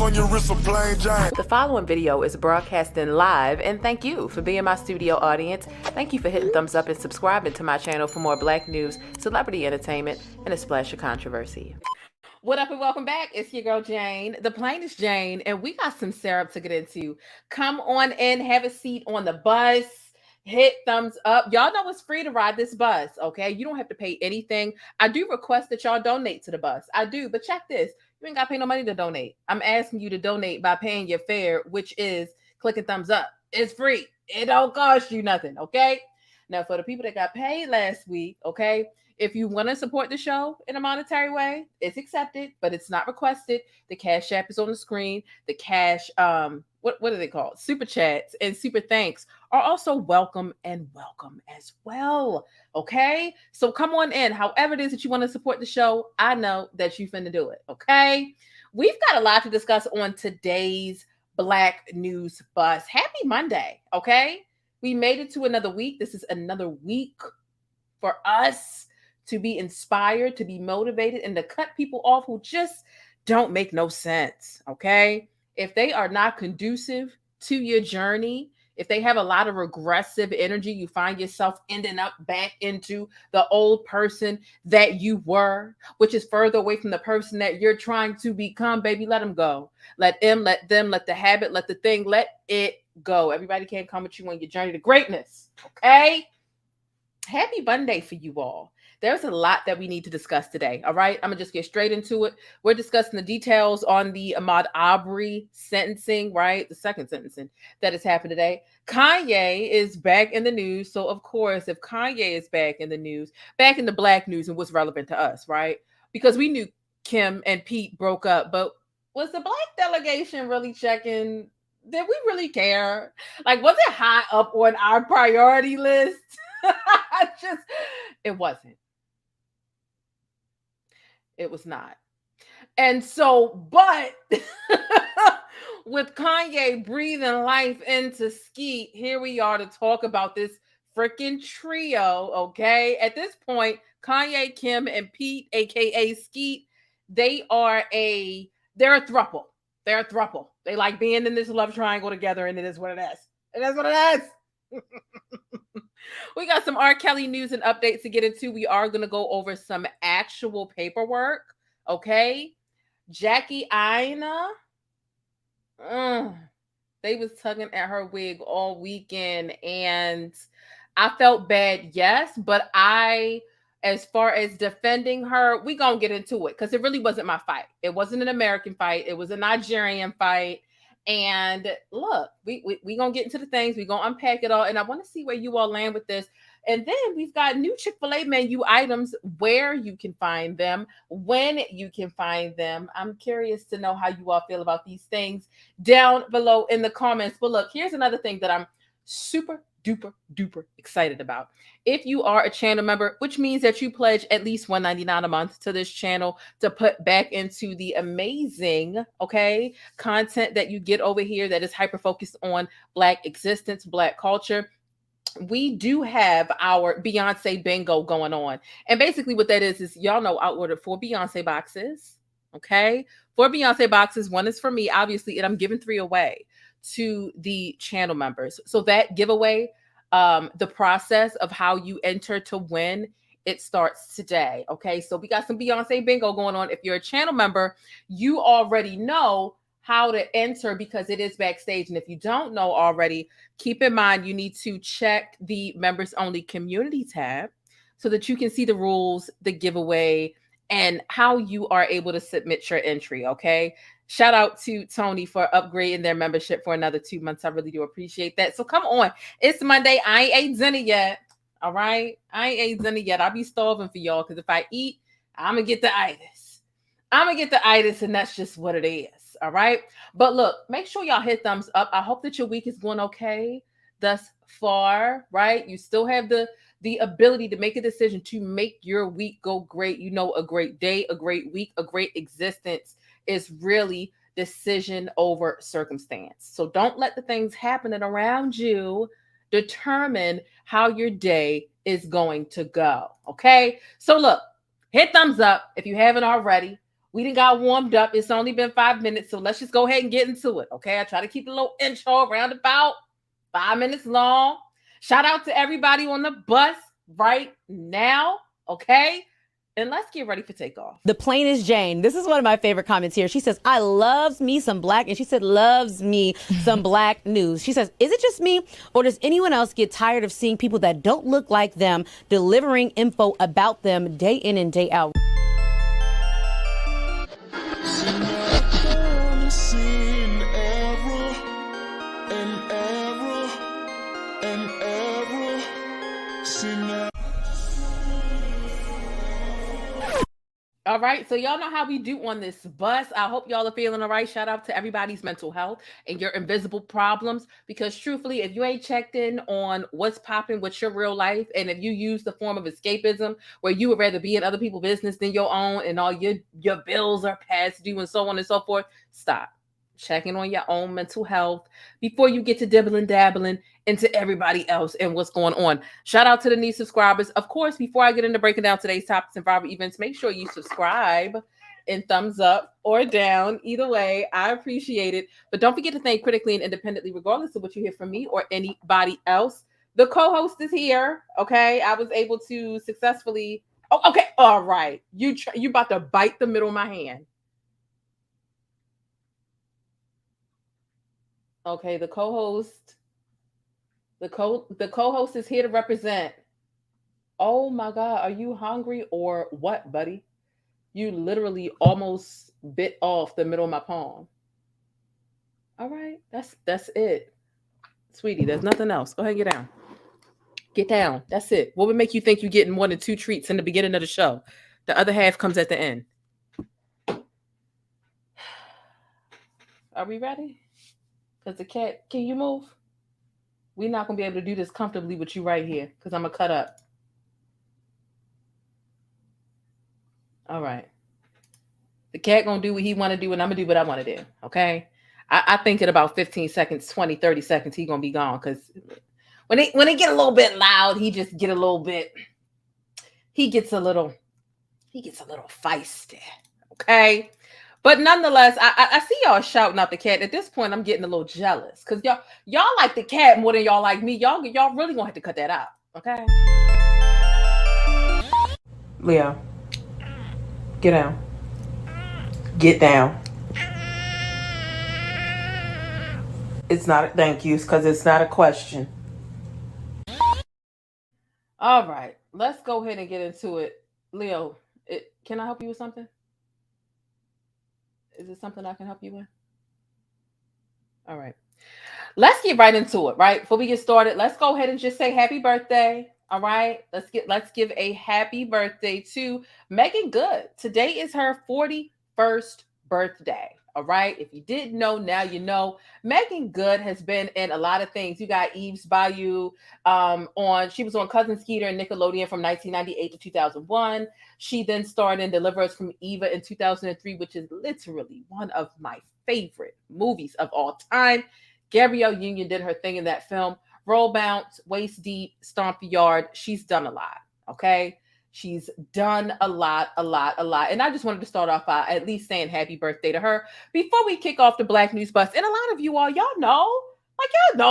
on your wrist, a plain Jane. The following video is broadcasting live, and thank you for being my studio audience. Thank you for hitting thumbs up and subscribing to my channel for more black news, celebrity entertainment, and a splash of controversy. What up and welcome back? It's your girl Jane, the plainest Jane, and we got some syrup to get into. Come on in, have a seat on the bus, hit thumbs up. Y'all know it's free to ride this bus, okay? You don't have to pay anything. I do request that y'all donate to the bus. I do, but check this. You ain't got to pay no money to donate. I'm asking you to donate by paying your fare, which is clicking thumbs up. It's free. It don't cost you nothing, okay? Now, for the people that got paid last week, okay, if you want to support the show in a monetary way, it's accepted, but it's not requested. The Cash App is on the screen. The cash, what are they called? Super chats and super thanks are also welcome and welcome as well. Okay, so come on in. However it is that you want to support the show, I know that you finna do it. Okay, we've got a lot to discuss on today's Black News Bus. Happy Monday. Okay, we made it to another week. This is another week for us to be inspired, to be motivated, and to cut people off who just don't make no sense, okay? If they are not conducive to your journey, if they have a lot of regressive energy, you find yourself ending up back into the old person that you were, which is further away from the person that you're trying to become, baby, let them go. Let them, let the habit, let the thing, let it go. Everybody can't come with you on your journey to greatness, okay? Happy Monday for you all. There's a lot that we need to discuss today. All right. I'm going to just get straight into it. We're discussing the details on the Ahmaud Arbery sentencing, right? The second sentencing that has happened today. Kanye is back in the news. So, of course, if Kanye is back in the news, back in the black news and what's relevant to us, right? Because we knew Kim and Pete broke up, but was the black delegation really checking? Did we really care? Like, was it high up on our priority list? It wasn't. It was not. And so, but with Kanye breathing life into Skete, here we are to talk about this freaking trio, okay? At this point, Kanye, Kim, and Pete, aka Skete, they're a throuple. They're a throuple. They like being in this love triangle together, and it is what it is. It is what it is. We got some R. Kelly news and updates to get into. We are going to go over some actual paperwork, okay? Jackie Aina, they was tugging at her wig all weekend, and I felt bad, yes, but as far as defending her, we going to get into it because it really wasn't my fight. It wasn't an American fight. It was a Nigerian fight. And look, we gonna get into the things, we gonna unpack it all, and I want to see where you all land with this. And then we've got new Chick-fil-A menu items, where you can find them, when you can find them. I'm curious to know how you all feel about these things down below in the comments. But look, here's another thing that I'm super duper excited about. If you are a channel member, which means that you pledge at least $1.99 a month to this channel to put back into the amazing, okay, content that you get over here that is hyper focused on Black existence, Black culture, we do have our Beyonce bingo going on. And basically what that is y'all know I ordered 4 Beyonce boxes, okay? 4 Beyonce boxes. One is for me, obviously, and I'm giving 3 away to the channel members. So that giveaway, the process of how you enter to win, it starts today. Okay, so we got some Beyonce bingo going on. If you're a channel member, you already know how to enter because it is backstage. And if you don't know already, keep in mind you need to check the members only community tab so that you can see the rules, the giveaway, and how you are able to submit your entry. Okay. Shout out to Tony for upgrading their membership for another 2 months. I really do appreciate that. So come on. It's Monday. I ain't ate dinner yet. All right. I ain't ate dinner yet. I'll be starving for y'all because if I eat, I'm going to get the itis. And that's just what it is. All right. But look, make sure y'all hit thumbs up. I hope that your week is going okay thus far, right? You still have the ability to make a decision to make your week go great. You know, a great day, a great week, a great existence is really decision over circumstance. So don't let the things happening around you determine how your day is going to go. Okay. So look, hit thumbs up if you haven't already. We done got warmed up. It's only been 5 minutes, so let's just go ahead and get into it. Okay. I try to keep a little intro around about 5 minutes long. Shout out to everybody on the bus right now. Okay. And let's get ready for takeoff. The plainest Jane. This is one of my favorite comments here. She says, I loves me some black, and she said, loves me some black news. She says, is it just me, or does anyone else get tired of seeing people that don't look like them delivering info about them day in and day out? All right, so y'all know how we do on this bus. I hope y'all are feeling all right. Shout out to everybody's mental health and your invisible problems. Because truthfully, if you ain't checked in on what's popping with your real life, and if you use the form of escapism where you would rather be in other people's business than your own, and all your bills are past due and so on and so forth, stop. Checking on your own mental health before you get to dibbling dabbling into everybody else and what's going on. Shout out to the new subscribers. Of course, before I get into breaking down today's topics and viral events, make sure you subscribe and thumbs up or down. Either way, I appreciate it. But don't forget to think critically and independently, regardless of what you hear from me or anybody else. The co-host is here. Okay, I was able to successfully. Oh, okay. All right. You about to bite the middle of my hand. Okay, the co-host is here to represent. Oh my God, are you hungry or what, buddy? You literally almost bit off the middle of my palm. All right, that's it. Sweetie, there's nothing else. Go ahead and get down. Get down. That's it. What would make you think you're getting more than 2 treats in the beginning of the show? The other half comes at the end. Are we ready? Because the cat, can you move? We're not going to be able to do this comfortably with you right here because I'm going to cut up. All right. The cat going to do what he want to do, and I'm going to do what I want to do. Okay? I think in about 15 seconds, 20, 30 seconds, he going to be gone because when they get a little bit loud, he just get a little bit, he gets a little feisty. Okay? But nonetheless, I see y'all shouting out the cat. At this point, I'm getting a little jealous because y'all like the cat more than y'all like me. Y'all really gonna have to cut that out, okay? Leo, get down. Get down. It's not a thank you because it's not a question. All right, let's go ahead and get into it. Leo, can I help you with something? Is it something I can help you with? All right. Let's get right into it, right? Before we get started, let's go ahead and just say happy birthday. All right. Let's give a happy birthday to Megan Good. Today is her 41st birthday. All right. If you didn't know, now you know. Megan Good has been in a lot of things. You got Eve's Bayou she was on Cousin Skete and Nickelodeon from 1998 to 2001. She then starred in Deliver Us from Eva in 2003, which is literally one of my favorite movies of all time. Gabrielle Union did her thing in that film. Roll Bounce, Waist Deep, Stomp the Yard. She's done a lot. Okay. She's done a lot. And I just wanted to start off by at least saying happy birthday to her before we kick off the Black News Bus. And a lot of you all, y'all know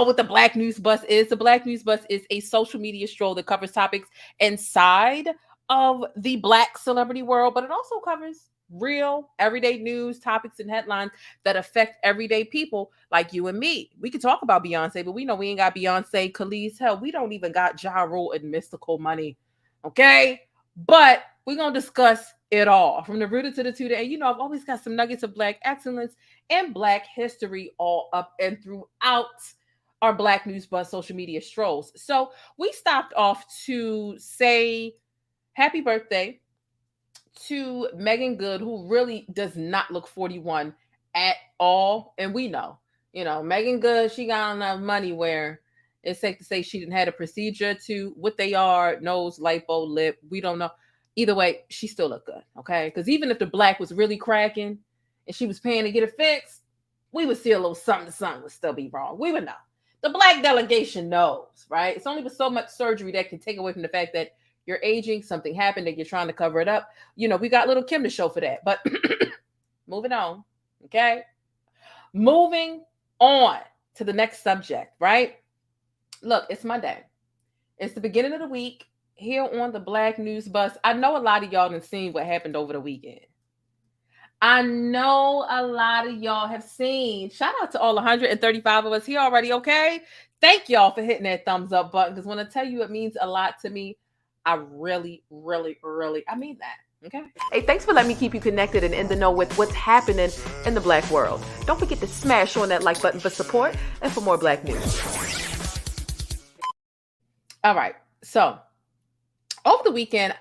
what the Black News Bus is. The Black News Bus is a social media stroll that covers topics inside of the Black celebrity world, but it also covers real everyday news, topics, and headlines that affect everyday people like you and me. We can talk about Beyonce, but we know we ain't got Beyonce, Khalees. Hell, we don't even got Ja Rule and Mystical Money. Okay? But we're going to discuss it all from the rooted to the tutor. And I've always got some nuggets of Black excellence and Black history all up and throughout our Black News Bus social media strolls. So we stopped off to say happy birthday to Megan Good, who really does not look 41 at all. And we know, Megan Good, she got enough money where it's safe to say she didn't have a procedure to what they are, nose, lipo, lip. We don't know. Either way, she still look good, okay? Because even if the Black was really cracking and she was paying to get it fixed, we would see a little something would still be wrong. We would know. The Black delegation knows, right? It's only with so much surgery that can take away from the fact that you're aging, something happened and you're trying to cover it up. We got little Kim to show for that. But moving on. Okay. Moving on to the next subject, right? Look, it's Monday. It's the beginning of the week here on the Black News Bus. I know a lot of y'all have seen what happened over the weekend. I know a lot of y'all have seen. Shout out to all 135 of us here already, okay? Thank y'all for hitting that thumbs up button, because when I tell you it means a lot to me, I really, really, really, I mean that. Okay. Hey, thanks for letting me keep you connected and in the know with what's happening in the Black world. Don't forget to smash on that like button for support and for more Black news. All right. So over the weekend,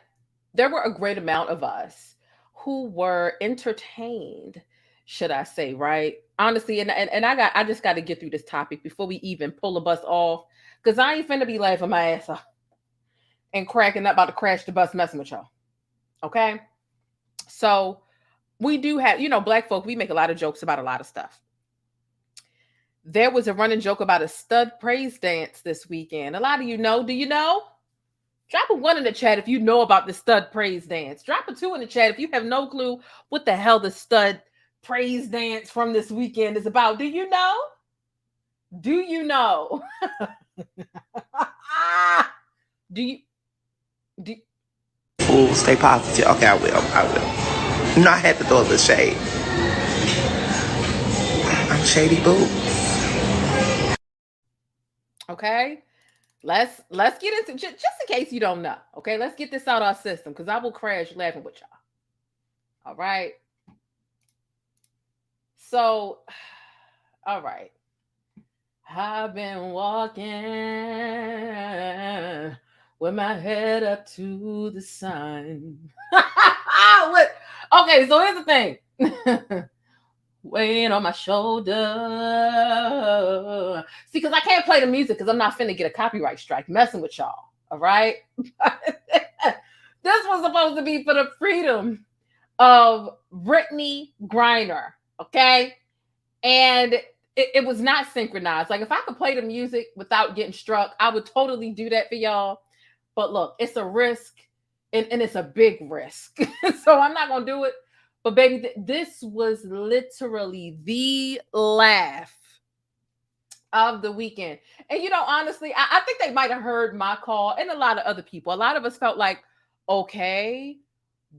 there were a great amount of us who were entertained, should I say, right? Honestly, and I just got to get through this topic before we even pull the bus off, because I ain't finna be laughing my ass off and cracking up about to crash the bus messing with y'all. Okay? So we do have, Black folk, we make a lot of jokes about a lot of stuff. There was a running joke about a stud praise dance this weekend. A lot of you know. Do you know? Drop a 1 in the chat if you know about the stud praise dance. Drop a 2 in the chat if you have no clue what the hell the stud praise dance from this weekend is about. Do you know? Do you know? Ooh, stay positive. Okay, I will. I had to throw a little shade. I'm Shady Boo. Okay. Let's get into, just in case you don't know. Okay, let's get this out of our system, because I will crash laughing with y'all. All right. So, all right. I've been walking with my head up to the sun. Okay, so here's the thing. Weighing on my shoulder. See, because I can't play the music because I'm not finna get a copyright strike messing with y'all. All right. This was supposed to be for the freedom of Brittany Griner. Okay. And it was not synchronized. Like, if I could play the music without getting struck, I would totally do that for y'all. But look, it's a risk, and it's a big risk. So I'm not going to do it. But baby, this was literally the laugh of the weekend. And honestly, I think they might have heard my call, and a lot of other people. A lot of us felt like, okay,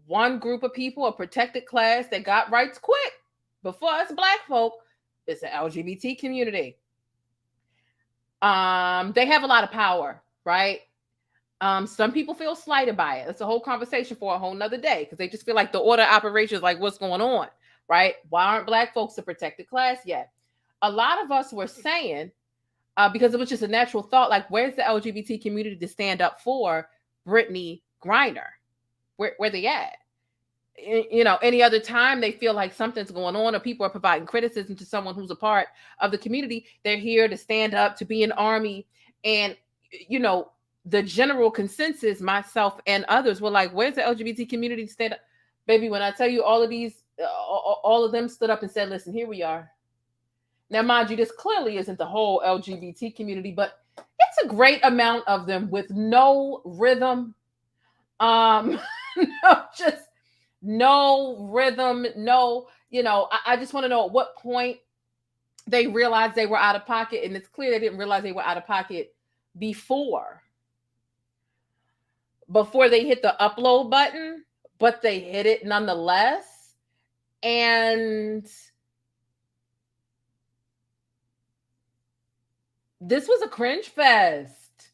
one group of people, a protected class that got rights quick. But for us Black folk, it's the LGBT community. They have a lot of power, right? Some people feel slighted by it. It's a whole conversation for a whole nother day, because they just feel like the order of operations, like, what's going on, right? Why aren't Black folks a protected class yet? A lot of us were saying, because it was just a natural thought, like, where's the LGBT community to stand up for Brittany Griner? Where they at? Any other time they feel like something's going on, or people are providing criticism to someone who's a part of the community, they're here to stand up, to be an army. And, the general consensus, myself and others, were like, where's the LGBT community to stand up? Baby, when I tell you all of them stood up and said, listen, here we are. Now, mind you, this clearly isn't the whole LGBT community, but it's a great amount of them with no rhythm. Just no rhythm, no, I just want to know at what point they realized they were out of pocket. And it's clear they didn't realize they were out of pocket before they hit the upload button, but they hit it nonetheless. And this was a cringe fest.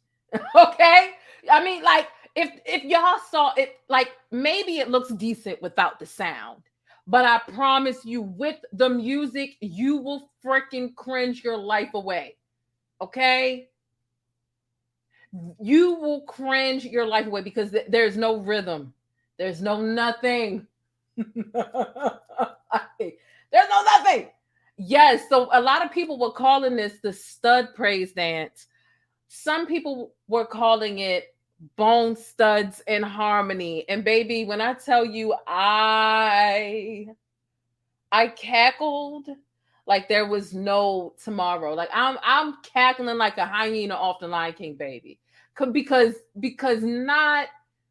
Okay? I mean, like, if y'all saw it, like, maybe it looks decent without the sound, but I promise you, with the music, you will freaking cringe your life away. Okay? You will cringe your life away, because there's no rhythm. There's no nothing. There's no nothing. Yes. So a lot of people were calling this the stud praise dance. Some people were calling it bone studs in harmony. And baby, when I tell you, I cackled like there was no tomorrow. Like I'm cackling like a hyena off the Lion King, baby. Because not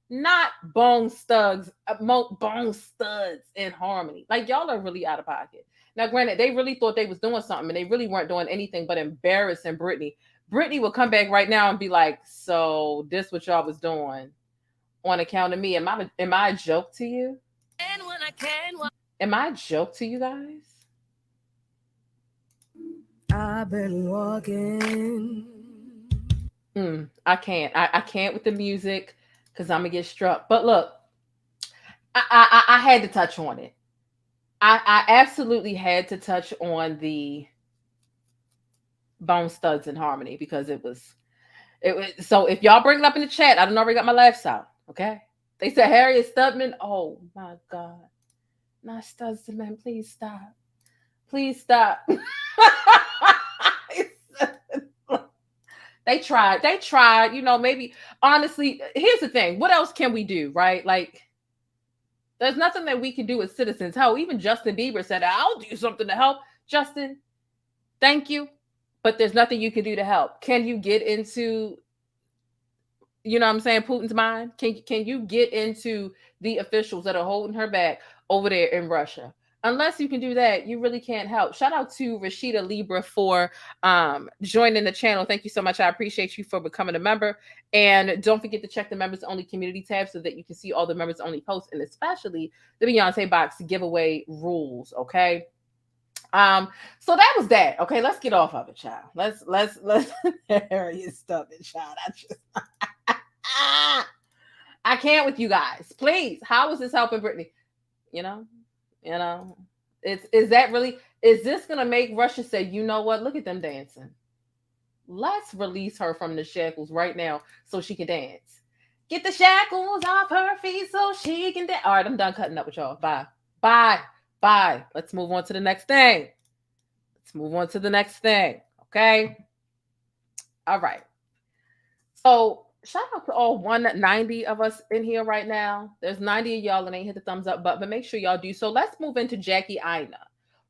not Bone Studs, Bone Studs in Harmony. Like, y'all are really out of pocket. Now, granted, they really thought they was doing something, and they really weren't doing anything but embarrassing Britney. Britney will come back right now and be like, "So this what y'all was doing on account of me? Am I a joke to you? Am I a joke to you guys?" I've been walking. I can't. I can't with the music because I'm gonna get struck. But look, I had to touch on it. I absolutely had to touch on the Bone Studs in Harmony because it was. So if y'all bring it up in the chat, I don't already got my laughs out. Okay, they said Harriet Stubman. Oh my God, not Studman. Please stop. Please stop. They tried, maybe honestly, here's the thing. What else can we do, right? Like, there's nothing that we can do as citizens. Hell, even Justin Bieber said, "I'll do something to help." Justin, thank you, but there's nothing you can do to help. Can you get into, what I'm saying, Putin's mind? Can you get into the officials that are holding her back over there in Russia? Unless you can do that, you really can't help. Shout out to Rashida Libra for joining the channel. Thank you so much. I appreciate you for becoming a member. And don't forget to check the members only community tab so that you can see all the members only posts, and especially the Beyonce box giveaway rules. Okay. So that was that. Okay, let's get off of it, child. Let's Harriet Stubman, child. I can't with you guys. Please, how is this helping Britney? Is this gonna make Russia say, "You know what? Look at them dancing. Let's release her from the shackles right now so she can dance. Get the shackles off her feet so she can dance." All right, I'm done cutting up with y'all. Bye. Let's move on to the next thing. Okay. All right. So shout out to all 190 of us in here right now. There's 90 of y'all that ain't hit the thumbs up button, but make sure y'all do. So let's move into Jackie Aina,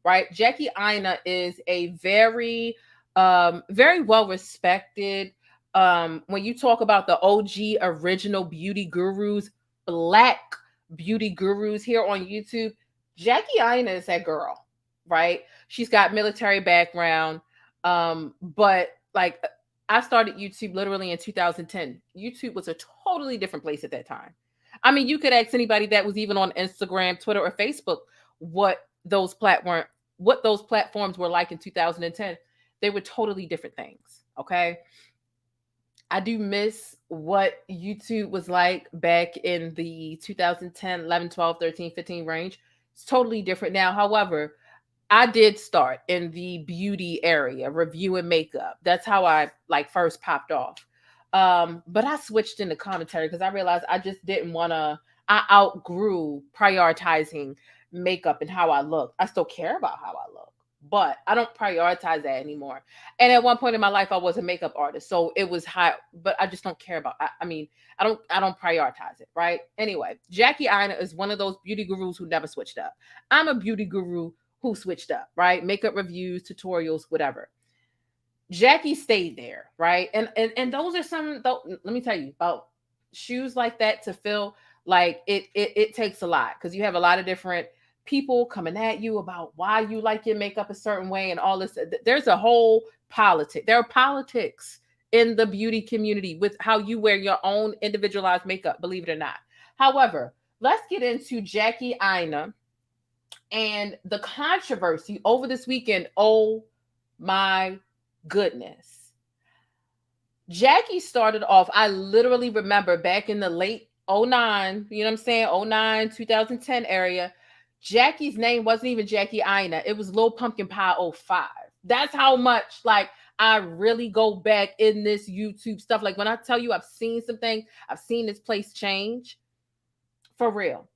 right? Jackie Aina is a very, very well respected. When you talk about the OG original beauty gurus, Black beauty gurus here on YouTube, Jackie Aina is that girl, right? She's got military background, but like, I started YouTube literally in 2010. YouTube was a totally different place at that time. I mean, you could ask anybody that was even on Instagram, Twitter, or Facebook what those platforms were like in 2010. They were totally different things. Okay. I do miss what YouTube was like back in the 2010, 11, 12, 13, 15 range. It's totally different now. However, I did start in the beauty area, reviewing makeup. That's how I first popped off. But I switched into commentary because I realized I just didn't want to. I outgrew prioritizing makeup and how I look. I still care about how I look, but I don't prioritize that anymore. And at one point in my life, I was a makeup artist, so it was high. But I just don't care about. I don't prioritize it, right? Anyway, Jackie Aina is one of those beauty gurus who never switched up. I'm a beauty guru who switched up, right? Makeup reviews, tutorials, whatever. Jackie stayed there, right? And those are some, let me tell you about shoes like that to fill. Like it takes a lot because you have a lot of different people coming at you about why you like your makeup a certain way and all this. There's a whole politic. There are politics in the beauty community with how you wear your own individualized makeup, believe it or not. However, let's get into Jackie Aina and the controversy over this weekend. Oh my goodness. Jackie started off, I literally remember back in the late 09, 09, 2010 area, Jackie's name wasn't even Jackie Aina. It was Lil Pumpkin Pie 05. That's how much I really go back in this YouTube stuff. Like when I tell you I've seen some things, I've seen this place change for real.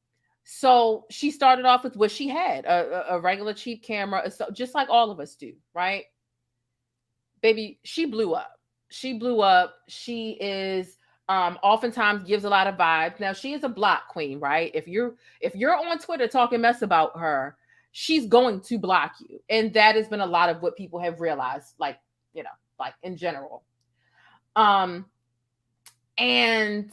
So she started off with what she had, a regular cheap camera, just like all of us do, right? Baby, she blew up. She is oftentimes gives a lot of vibes. Now she is a block queen, right? If you're on Twitter talking mess about her, she's going to block you. And that has been a lot of what people have realized, in general. And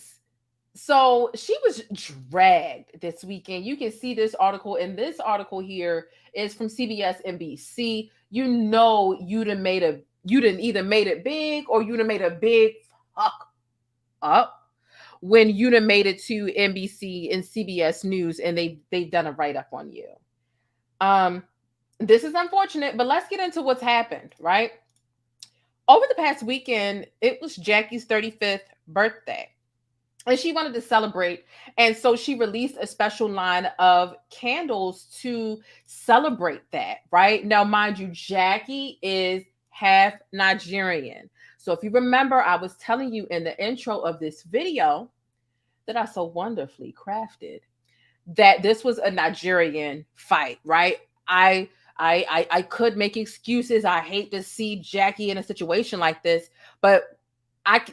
So she was dragged this weekend. You can see this article, and this article here is from CBS NBC. You know, you done either made it big or you done made a big fuck up when you done made it to NBC and CBS News, and they've done a write up on you. This is unfortunate, but let's get into what's happened. Right over the past weekend, it was Jackie's 35th birthday. And she wanted to celebrate. And so she released a special line of candles to celebrate that, right? Now, mind you, Jackie is half Nigerian. So if you remember, I was telling you in the intro of this video that I so wonderfully crafted that this was a Nigerian fight, right? I could make excuses. I hate to see Jackie in a situation like this, but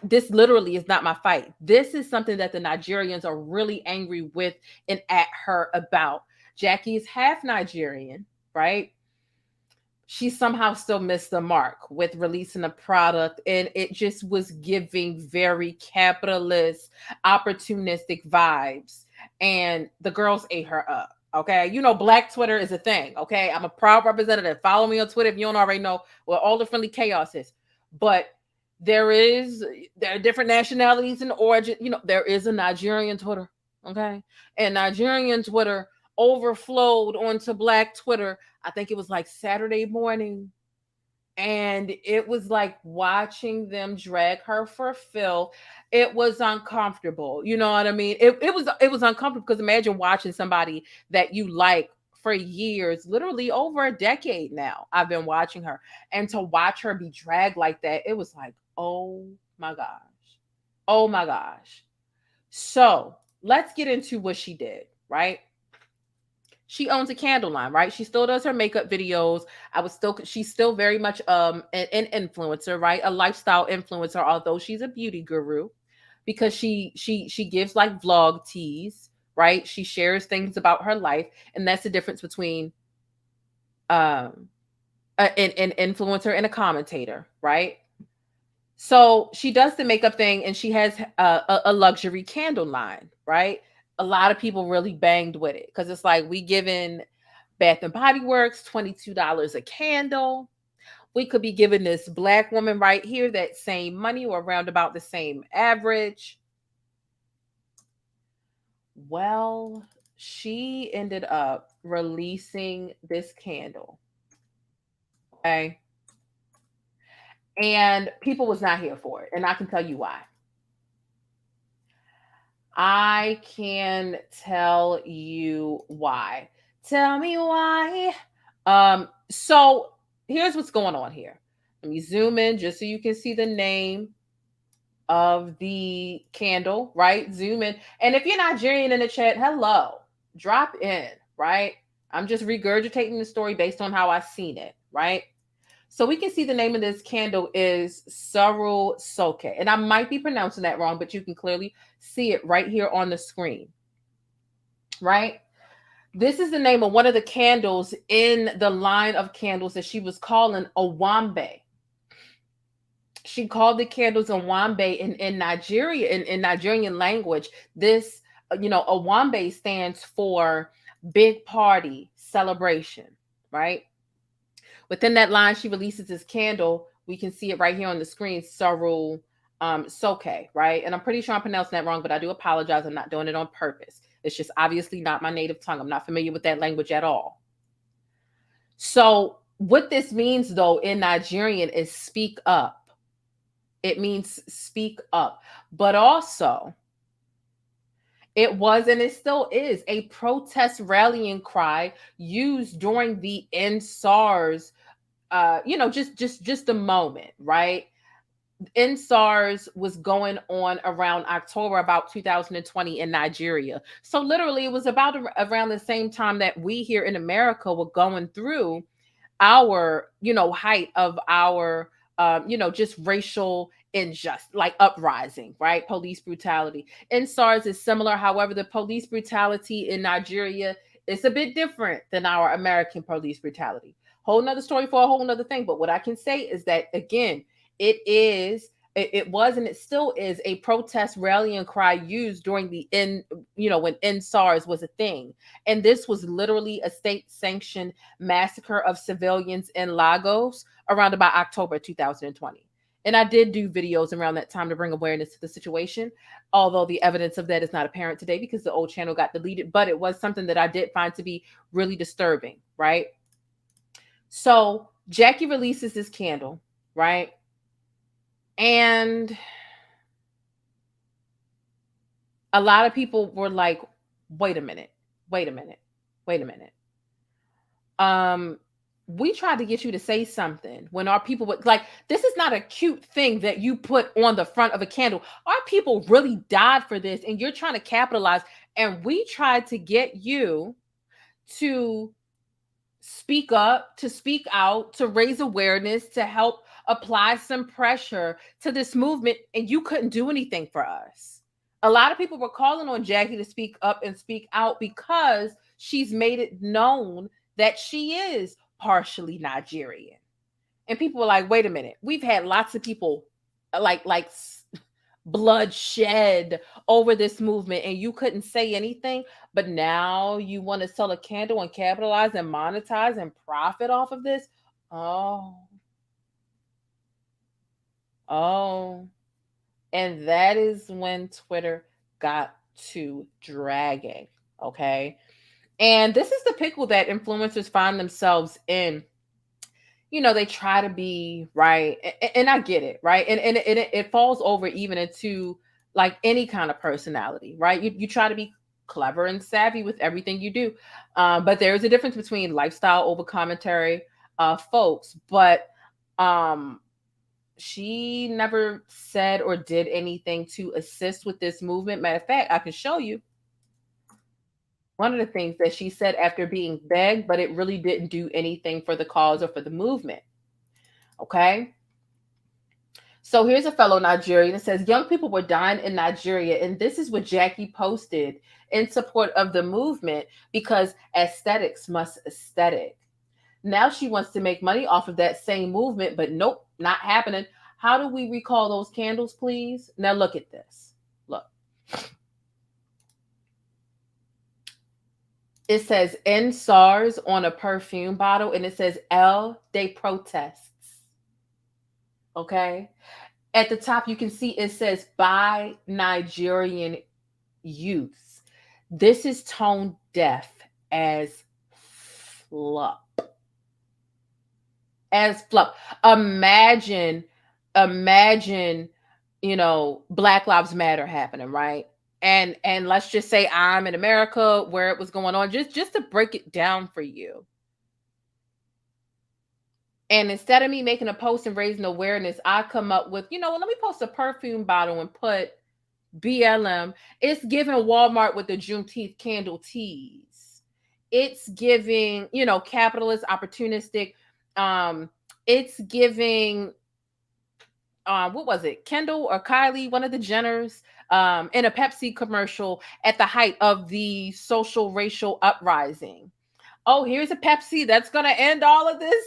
this literally is not my fight. This is something that the Nigerians are really angry with and at her about. Jackie is half Nigerian, right? She somehow still missed the mark with releasing a product, and it just was giving very capitalist, opportunistic vibes. And the girls ate her up. Okay, you know, Black Twitter is a thing. Okay, I'm a proud representative. Follow me on Twitter if you don't already know what all the friendly chaos is. But there are different nationalities and origin. You know, there is a Nigerian Twitter, okay? And Nigerian Twitter overflowed onto Black Twitter. I think it was like Saturday morning. And it was like watching them drag her for Phil. It was uncomfortable. You know what I mean? It was uncomfortable because imagine watching somebody that you like for years, literally over a decade now. I've been watching her. And to watch her be dragged like that, it was like, oh my gosh. Oh my gosh. So let's get into what she did, right? She owns a candle line, right? She still does her makeup videos. She's still very much an influencer, right? A lifestyle influencer, although she's a beauty guru, because she gives like vlog teas, right? She shares things about her life, and that's the difference between an influencer and a commentator, right? So she does the makeup thing, and she has a luxury candle line, right? A lot of people really banged with it because it's like we giving Bath and Body Works $22 a candle. We could be giving this Black woman right here that same money or around about the same average. Well, she ended up releasing this candle. Okay. And people was not here for it. And I can tell you why. I can tell you why. Tell me why. So here's what's going on here. Let me zoom in just so you can see the name of the candle, right? Zoom in. And if you're Nigerian in the chat, hello, drop in, right? I'm just regurgitating the story based on how I've seen it, right? So we can see the name of this candle is Sorul Soke. And I might be pronouncing that wrong, but you can clearly see it right here on the screen, right? This is the name of one of the candles in the line of candles that she was calling Owambe. She called the candles Owambe in Nigeria, in Nigerian language. This, Owambe stands for big party celebration, right? Within that line, she releases this candle. We can see it right here on the screen, Sorul Soke, right? And I'm pretty sure I'm pronouncing that wrong, but I do apologize. I'm not doing it on purpose. It's just obviously not my native tongue. I'm not familiar with that language at all. So what this means, though, in Nigerian is speak up. It means speak up. But also, it was, and it still is, a protest rallying cry used during the EndSARS, just a moment, right? EndSARS was going on around October about 2020 in Nigeria. So literally it was about around the same time that we here in America were going through our, height of our, just racial injustice, like uprising, right? Police brutality. EndSARS is similar. However, the police brutality in Nigeria is a bit different than our American police brutality. Whole nother story for a whole nother thing. But what I can say is that, again, it is it was and it still is a protest rallying cry used during the when SARS was a thing. And this was literally a state sanctioned massacre of civilians in Lagos around about October 2020. And I did do videos around that time to bring awareness to the situation, although the evidence of that is not apparent today because the old channel got deleted. But it was something that I did find to be really disturbing, right? So Jackie releases this candle, right? And a lot of people were like, wait a minute. We tried to get you to say something when our people would like, this is not a cute thing that you put on the front of a candle. Our people really died for this and you're trying to capitalize. And we tried to get you to speak up, to speak out, to raise awareness, to help apply some pressure to this movement. And you couldn't do anything for us. A lot of people were calling on Jackie to speak up and speak out because she's made it known that she is partially Nigerian. And people were like, wait a minute, we've had lots of people like bloodshed over this movement and you couldn't say anything, but now you want to sell a candle and capitalize and monetize and profit off of this. Oh, and that is when Twitter got to dragging. Okay, and this is the pickle that influencers find themselves in. They try to be right, and I get it, right? And it falls over even into like any kind of personality, right? You try to be clever and savvy with everything you do, but there's a difference between lifestyle over commentary, folks. But she never said or did anything to assist with this movement. Matter of fact, I can show you one of the things that she said after being begged, but it really didn't do anything for the cause or for the movement. Okay. So here's a fellow Nigerian that says young people were dying in Nigeria. And this is what Jackie posted in support of the movement because aesthetics must aesthetic. Now she wants to make money off of that same movement, but nope, not happening. How do we recall those candles, please? Now look at this. Look. It says end SARS on a perfume bottle, and it says L de protests. Okay. At the top, you can see it says by Nigerian youths. This is tone deaf as fluff. As fluff. Imagine, Black Lives Matter happening, right? And let's just say I'm in America where it was going on, just to break it down for you. And instead of me making a post and raising awareness, I come up with, let me post a perfume bottle and put BLM. It's giving Walmart with the Juneteenth candle teas. It's giving, capitalist, opportunistic. It's giving, what was it? Kendall or Kylie, one of the Jenners, in a Pepsi commercial at the height of the social racial uprising. Oh, here's a Pepsi that's going to end all of this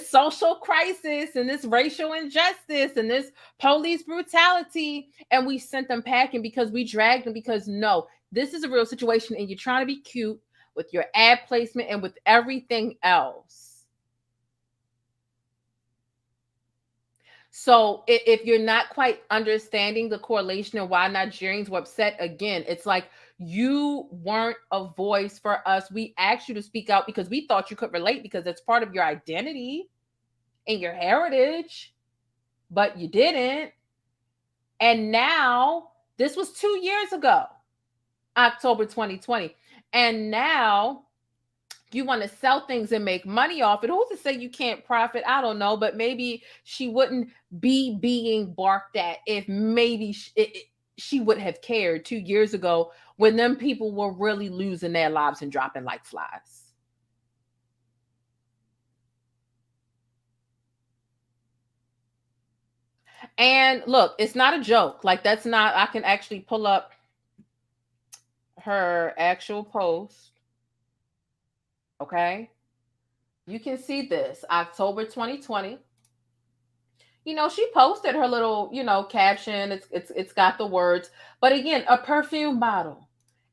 social crisis and this racial injustice and this police brutality. And we sent them packing because we dragged them because no, this is a real situation and you're trying to be cute with your ad placement and with everything else. So if you're not quite understanding the correlation and why Nigerians were upset, again, it's like you weren't a voice for us. We asked you to speak out because we thought you could relate because it's part of your identity and your heritage, but you didn't. And now, this was 2 years ago, October 2020. And now you want to sell things and make money off it. Who's to say you can't profit? I don't know, but maybe she wouldn't be being barked at if maybe she would have cared 2 years ago when them people were really losing their lives and dropping like flies. And look, it's not a joke. Like that's not, I can actually pull up her actual post. Okay. You can see this October 2020. She posted her little, caption. It's got the words. But again, a perfume bottle.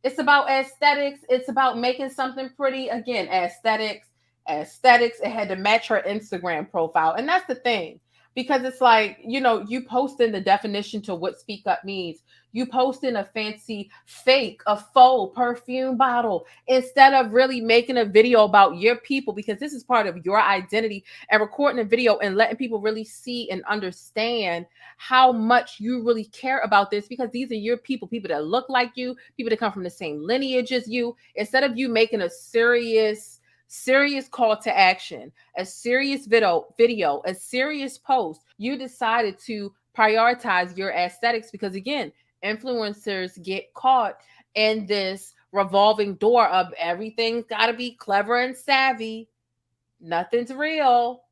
It's about aesthetics. It's about making something pretty. Again, aesthetics, aesthetics. It had to match her Instagram profile. And that's the thing. Because it's like, you posting the definition to what speak up means. You posting a fancy fake, a faux perfume bottle instead of really making a video about your people, because this is part of your identity, and recording a video and letting people really see and understand how much you really care about this, because these are your people that look like you, people that come from the same lineage as you. Instead of you making a serious call to action, a serious video, a serious post, you decided to prioritize your aesthetics, because again, influencers get caught in this revolving door of everything's got to be clever and savvy. Nothing's real.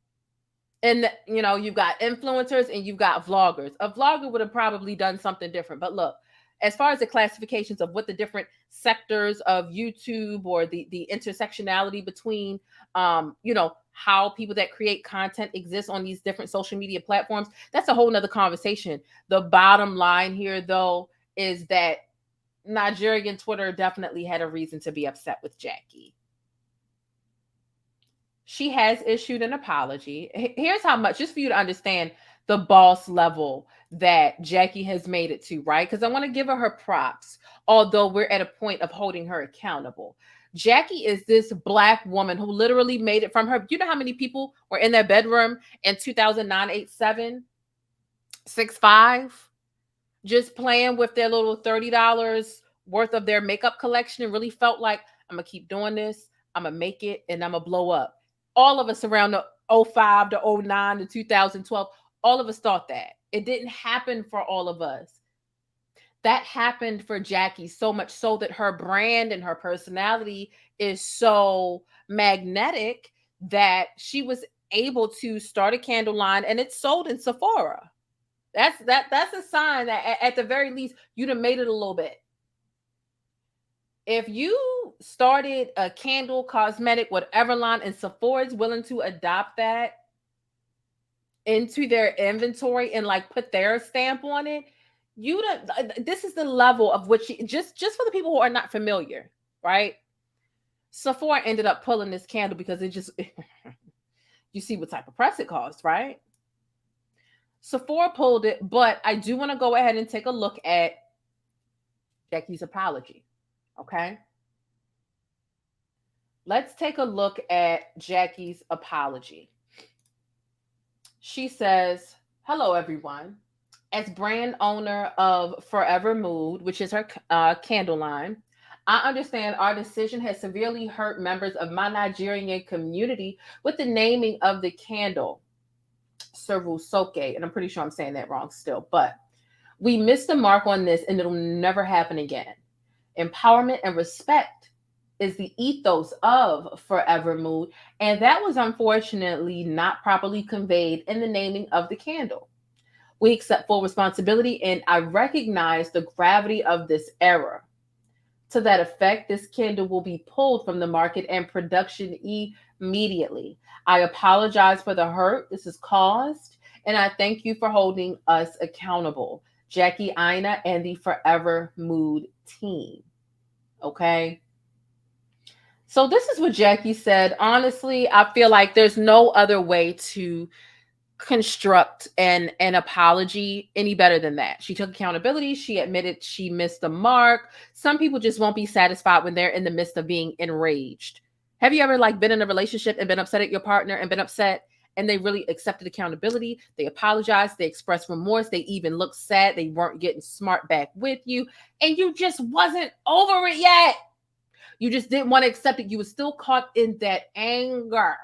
And you've got influencers and you've got vloggers. A vlogger would have probably done something different. But look, as far as the classifications of what the different sectors of YouTube or the intersectionality between, how people that create content exist on these different social media platforms, that's a whole nother conversation. The bottom line here, though, is that Nigerian Twitter definitely had a reason to be upset with Jackie. She has issued an apology. Here's how much, just for you to understand the boss level that Jackie has made it to, right? Because I want to give her props, although we're at a point of holding her accountable. Jackie is this Black woman who literally made it from her. You know how many people were in their bedroom in 2009, 87, 65, just playing with their little $30 worth of their makeup collection and really felt like, I'm going to keep doing this, I'm going to make it, and I'm going to blow up. All of us around the 05 to 09 to 2012, all of us thought that. It didn't happen for all of us. That happened for Jackie, so much so that her brand and her personality is so magnetic that she was able to start a candle line, and it's sold in Sephora. That's a sign that at the very least you'd have made it a little bit. If you started a candle, cosmetic, whatever line, and Sephora is willing to adopt that into their inventory and like put their stamp on it, this is the level of which just for the people who are not familiar, right? Sephora ended up pulling this candle because it just you see what type of press it caused, right? Sephora pulled it, but I do want to go ahead and take a look at Jackie's apology. Okay. Let's take a look at Jackie's apology. She says, hello, everyone. As brand owner of FORVR MOOD, which is her candle line, I understand our decision has severely hurt members of my Nigerian community with the naming of the candle, Servu Soke, and I'm pretty sure I'm saying that wrong still, but we missed the mark on this and it'll never happen again. Empowerment and respect is the ethos of FORVR MOOD, and that was unfortunately not properly conveyed in the naming of the candle. We accept full responsibility, and I recognize the gravity of this error. To that effect, this candle will be pulled from the market and production immediately. I apologize for the hurt this has caused, and I thank you for holding us accountable. Jackie Aina and the FORVR MOOD team. Okay? So this is what Jackie said. Honestly, I feel like there's no other way to construct an apology any better than that. She took accountability. She admitted she missed the mark. Some people just won't be satisfied when they're in the midst of being enraged. Have you ever been in a relationship and been upset at your partner and been upset and they really accepted accountability? They apologized. They expressed remorse. They even looked sad. They weren't getting smart back with you. And you just wasn't over it yet. You just didn't want to accept it. You were still caught in that anger.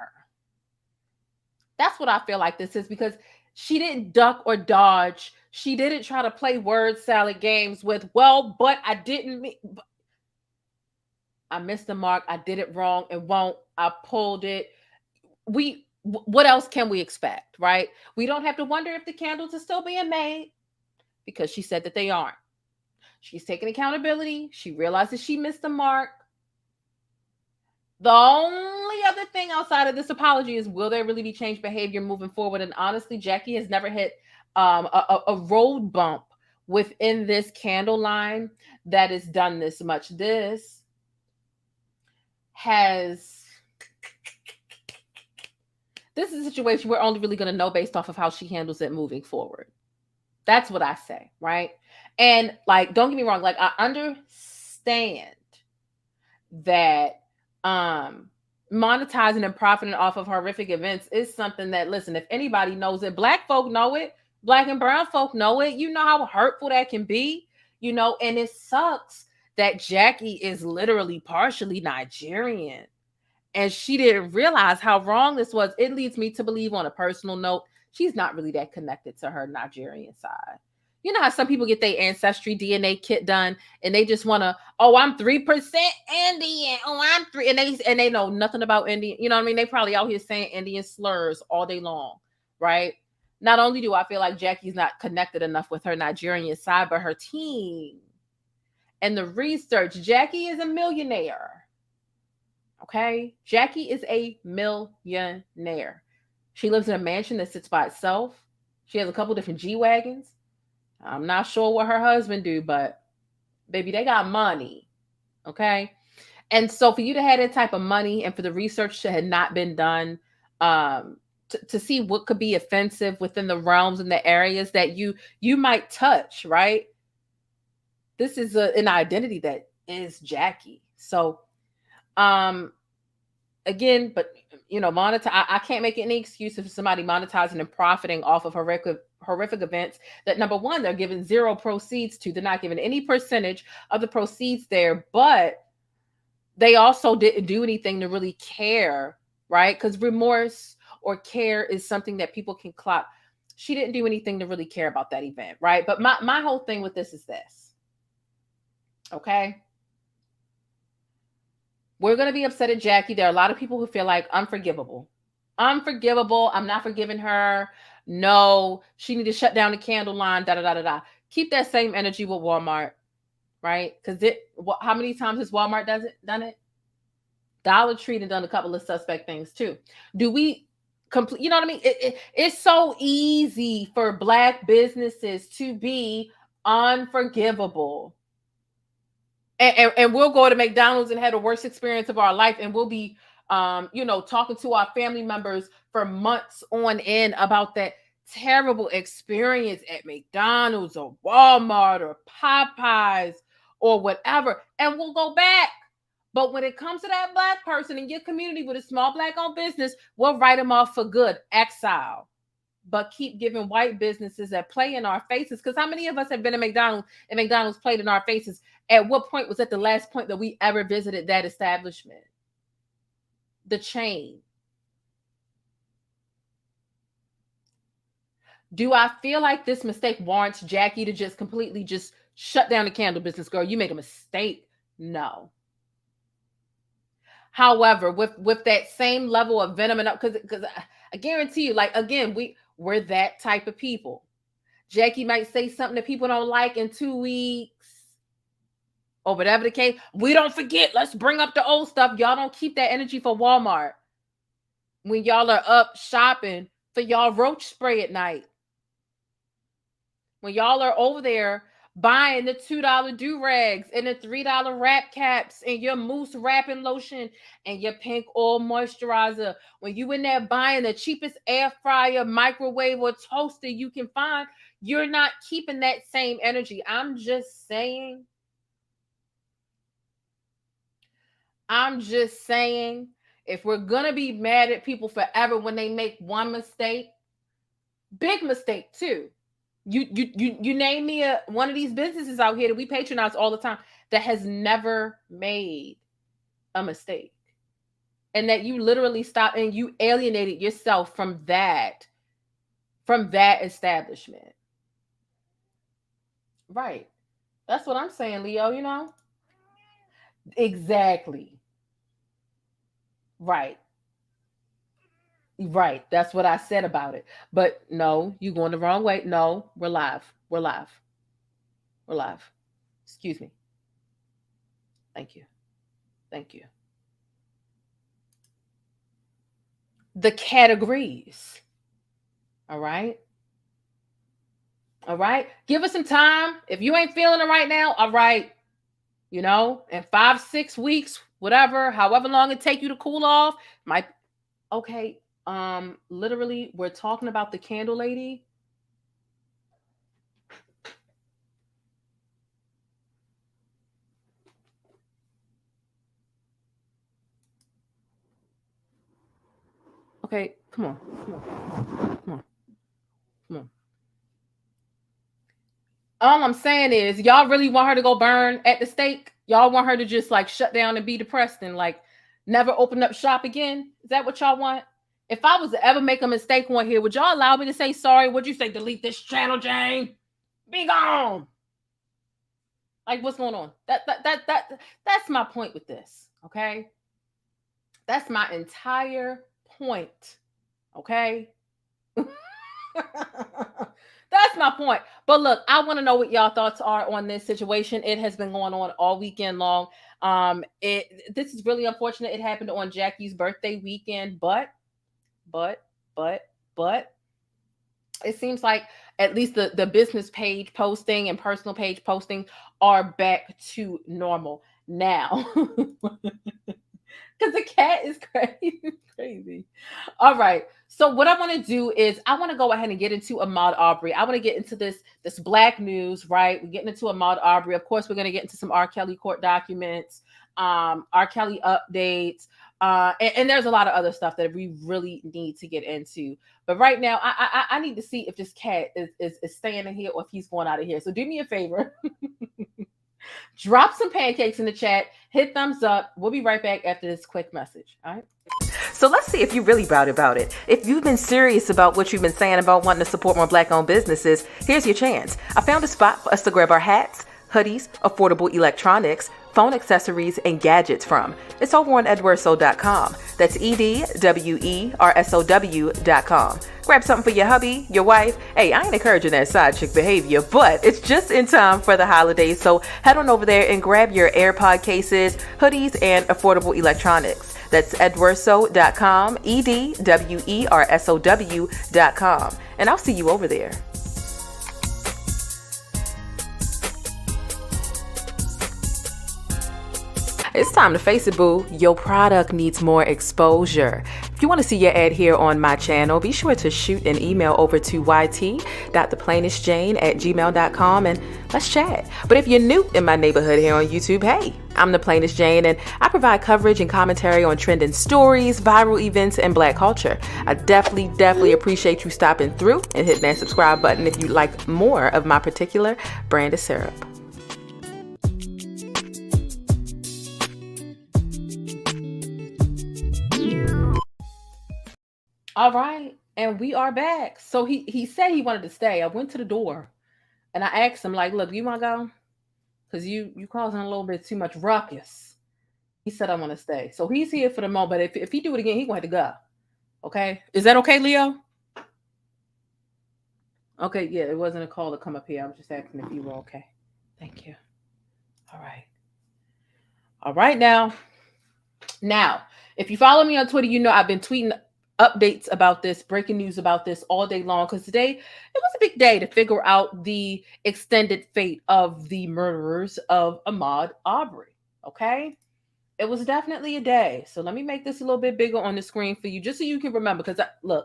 That's what I feel like this is, because she didn't duck or dodge. She didn't try to play word salad games with, well, but I didn't. I missed the mark. I did it wrong. It won't. I pulled it. What else can we expect, right? We don't have to wonder if the candles are still being made because she said that they aren't. She's taking accountability. She realizes she missed the mark. The only only other thing outside of this apology is, will there really be changed behavior moving forward? And honestly, Jackie has never hit a road bump within this candle line that has done this much. This is a situation we're only really going to know based off of how she handles it moving forward. That's what I say, right? And like, don't get me wrong, like I understand that monetizing and profiting off of horrific events is something that, listen, if anybody knows it, Black folk know it, Black and brown folk know it. You know how hurtful that can be, you know, and it sucks that Jackie is literally partially Nigerian and she didn't realize how wrong this was. It leads me to believe, on a personal note, she's not really that connected to her Nigerian side. You know how some people get their ancestry DNA kit done and they just want to, oh, I'm 3% Indian. Oh, I'm 3. And they know nothing about Indian. You know what I mean? They probably out here saying Indian slurs all day long, right? Not only do I feel like Jackie's not connected enough with her Nigerian side, but her team and the research. Jackie is a millionaire. Okay? Jackie is a millionaire. She lives in a mansion that sits by itself. She has a couple different G-Wagons. I'm not sure what her husband do, but baby, they got money. Okay. And so for you to have that type of money and for the research to have not been done, to see what could be offensive within the realms and the areas that you might touch, right? This is an identity that is Jackie. So, again, but you know, I can't make any excuse for somebody monetizing and profiting off of horrific events that, number one, they're giving zero proceeds to. They're not giving any percentage of the proceeds there, but they also didn't do anything to really care, right? Because remorse or care is something that people can clock. She didn't do anything to really care about that event, right? But my whole thing with this is this. Okay? We're going to be upset at Jackie. There are a lot of people who feel like unforgivable. Unforgivable. I'm not forgiving her. No, she need to shut down the candle line. Da da da da da. Keep that same energy with Walmart, right? Because how many times has Walmart done it? Dollar Tree and done a couple of suspect things too. Do we complete? You know what I mean? It's so easy for Black businesses to be unforgivable. And we'll go to McDonald's and have the worst experience of our life, and we'll be talking to our family members for months on end about that terrible experience at McDonald's or Walmart or Popeyes or whatever, and we'll go back. But when it comes to that Black person in your community with a small Black-owned business, we'll write them off for good, exile. But keep giving white businesses that play in our faces. Because how many of us have been at McDonald's and McDonald's played in our faces? At what point was that the last point that we ever visited that establishment? The chain. Do I feel like this mistake warrants Jackie to just completely just shut down the candle business? Girl, you make a mistake. No. However, with that same level of venom and because I guarantee you, like, again, we're that type of people. Jackie might say something that people don't like in 2 weeks or whatever the case. We don't forget. Let's bring up the old stuff. Y'all don't keep that energy for Walmart when y'all are up shopping for y'all roach spray at night. When y'all are over there buying the $2 do-rags and the $3 wrap caps and your mousse wrapping lotion and your pink oil moisturizer. When you in there buying the cheapest air fryer, microwave, or toaster you can find, you're not keeping that same energy. I'm just saying, if we're going to be mad at people forever when they make one mistake, big mistake too. You name me one of these businesses out here that we patronize all the time that has never made a mistake, and that you literally stopped and you alienated yourself from that establishment. Right. That's what I'm saying, Leo, you know? Exactly. Right. Right. That's what I said about it. But no, you're going the wrong way. No, we're live. We're live. We're live. Excuse me. Thank you. Thank you. the categories. All right. All right. Give us some time. If you ain't feeling it right now, all right. You know, in 5-6 weeks, whatever, however long it take you to cool off, might okay. Literally, we're talking about the candle lady. Okay, come on, come on, come on, come on. All I'm saying is, y'all really want her to go burn at the stake? Y'all want her to just like shut down and be depressed and like never open up shop again? Is that what y'all want? If I was to ever make a mistake on here, would y'all allow me to say sorry? Would you say delete this channel, Jane? Be gone. Like, what's going on? That's my point with this. Okay, that's my entire point. Okay. That's my point. But look, I want to know what y'all thoughts are on this situation. It has been going on all weekend long. This is really unfortunate. It happened on Jackie's birthday weekend, but it seems like at least the business page posting and personal page posting are back to normal now. Because the cat is crazy. All right. So what I want to do is I want to go ahead and get into Ahmaud Arbery. I want to get into this black news, right? We're getting into Ahmaud Arbery. Of course, we're going to get into some R. Kelly court documents, R. Kelly updates, and there's a lot of other stuff that we really need to get into. But right now, I need to see if this cat is staying in here or if he's going out of here. So do me a favor. Drop some pancakes in the chat. Hit thumbs up. We'll be right back after this quick message. All right. So let's see if you're really about it. If you've been serious about what you've been saying about wanting to support more black-owned businesses, here's your chance. I found a spot for us to grab our hats, hoodies, affordable electronics, phone accessories, and gadgets from. It's over on edwerso.com. That's EDWERSOW.com. Grab something for your hubby, your wife. Hey, I ain't encouraging that side chick behavior, but it's just in time for the holidays. So head on over there and grab your AirPod cases, hoodies, and affordable electronics. That's edwerso.com, EDWERSOW.com. And I'll see you over there. It's time to face it, boo. Your product needs more exposure. If you want to see your ad here on my channel, be sure to shoot an email over to yt.theplainestjane@gmail.com and let's chat. But if you're new in my neighborhood here on YouTube, hey, I'm the Plainest Jane, and I provide coverage and commentary on trending stories, viral events, and black culture. I definitely appreciate you stopping through and hitting that subscribe button if you like more of my particular brand of syrup. All right, and we are back. So he said he wanted to stay. I went to the door and I asked him, like, look, you want to go? Because you causing a little bit too much ruckus. He said, I want to stay. So he's here for the moment. But if he do it again, he going to have to go. Okay? Is that okay, Leo? Okay, yeah, it wasn't a call to come up here. I was just asking if you were okay. Thank you. All right. All right, now, if you follow me on Twitter, you know I've been tweeting updates about this, breaking news about this all day long, because today it was a big day to figure out the extended fate of the murderers of Ahmaud Arbery. Okay, it was definitely a day. So let me make this a little bit bigger on the screen for you, just so you can remember, because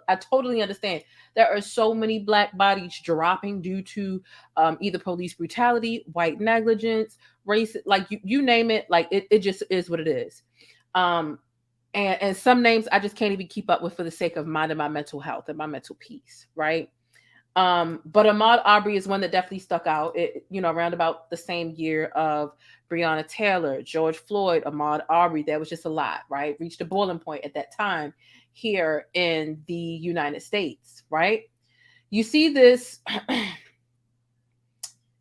I totally understand there are so many black bodies dropping due to either police brutality, white negligence, race, like you name it, like it just is what it is. And some names I just can't even keep up with for the sake of minding my mental health and my mental peace, right? But Ahmaud Arbery is one that definitely stuck out. Around about the same year of Breonna Taylor, George Floyd, Ahmaud Arbery, that was just a lot, right? Reached a boiling point at that time here in the United States, right? You see this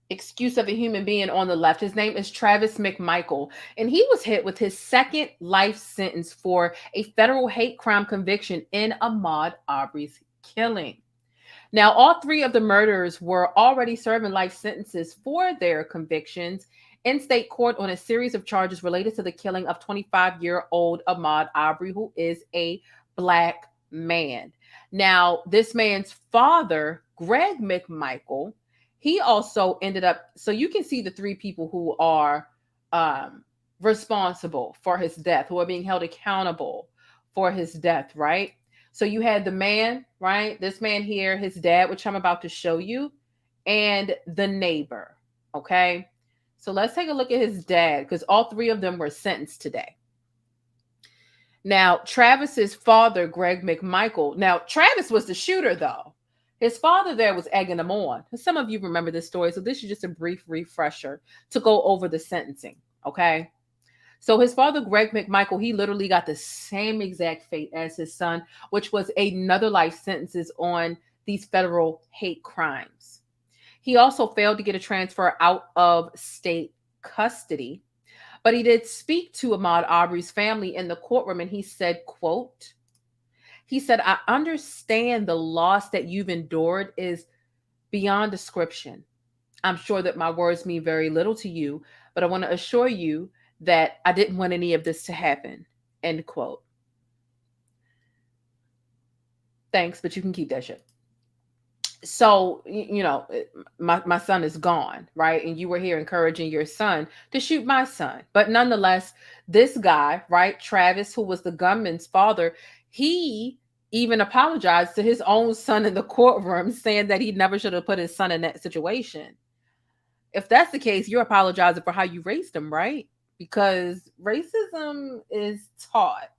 excuse of a human being on the left. His name is Travis McMichael, and he was hit with his second life sentence for a federal hate crime conviction in Ahmaud Arbery's killing. Now, all three of the murderers were already serving life sentences for their convictions in state court on a series of charges related to the killing of 25-year-old Ahmaud Arbery, who is a black man. Now, this man's father, Greg McMichael, he also ended up, so you can see the three people who are responsible for his death, who are being held accountable for his death, right? So you had the man, right? This man here, his dad, which I'm about to show you, and the neighbor, okay? So let's take a look at his dad, because all three of them were sentenced today. Now, Travis's father, Greg McMichael. Now, Travis was the shooter, though. His father there was egging him on. Some of you remember this story, so this is just a brief refresher to go over the sentencing, okay? So his father, Greg McMichael, he literally got the same exact fate as his son, which was another life sentences on these federal hate crimes. He also failed to get a transfer out of state custody. But he did speak to Ahmaud Arbery's family in the courtroom, and he said, quote, he said, I understand the loss that you've endured is beyond description. I'm sure that my words mean very little to you, but I want to assure you that I didn't want any of this to happen, end quote. Thanks, but you can keep that shit. So, you know, my son is gone, right? And you were here encouraging your son to shoot my son. But nonetheless, this guy, right, Travis, who was the gunman's father, he even apologized to his own son in the courtroom, saying that he never should have put his son in that situation. If that's the case, you're apologizing for how you raised him, right? Because racism is taught,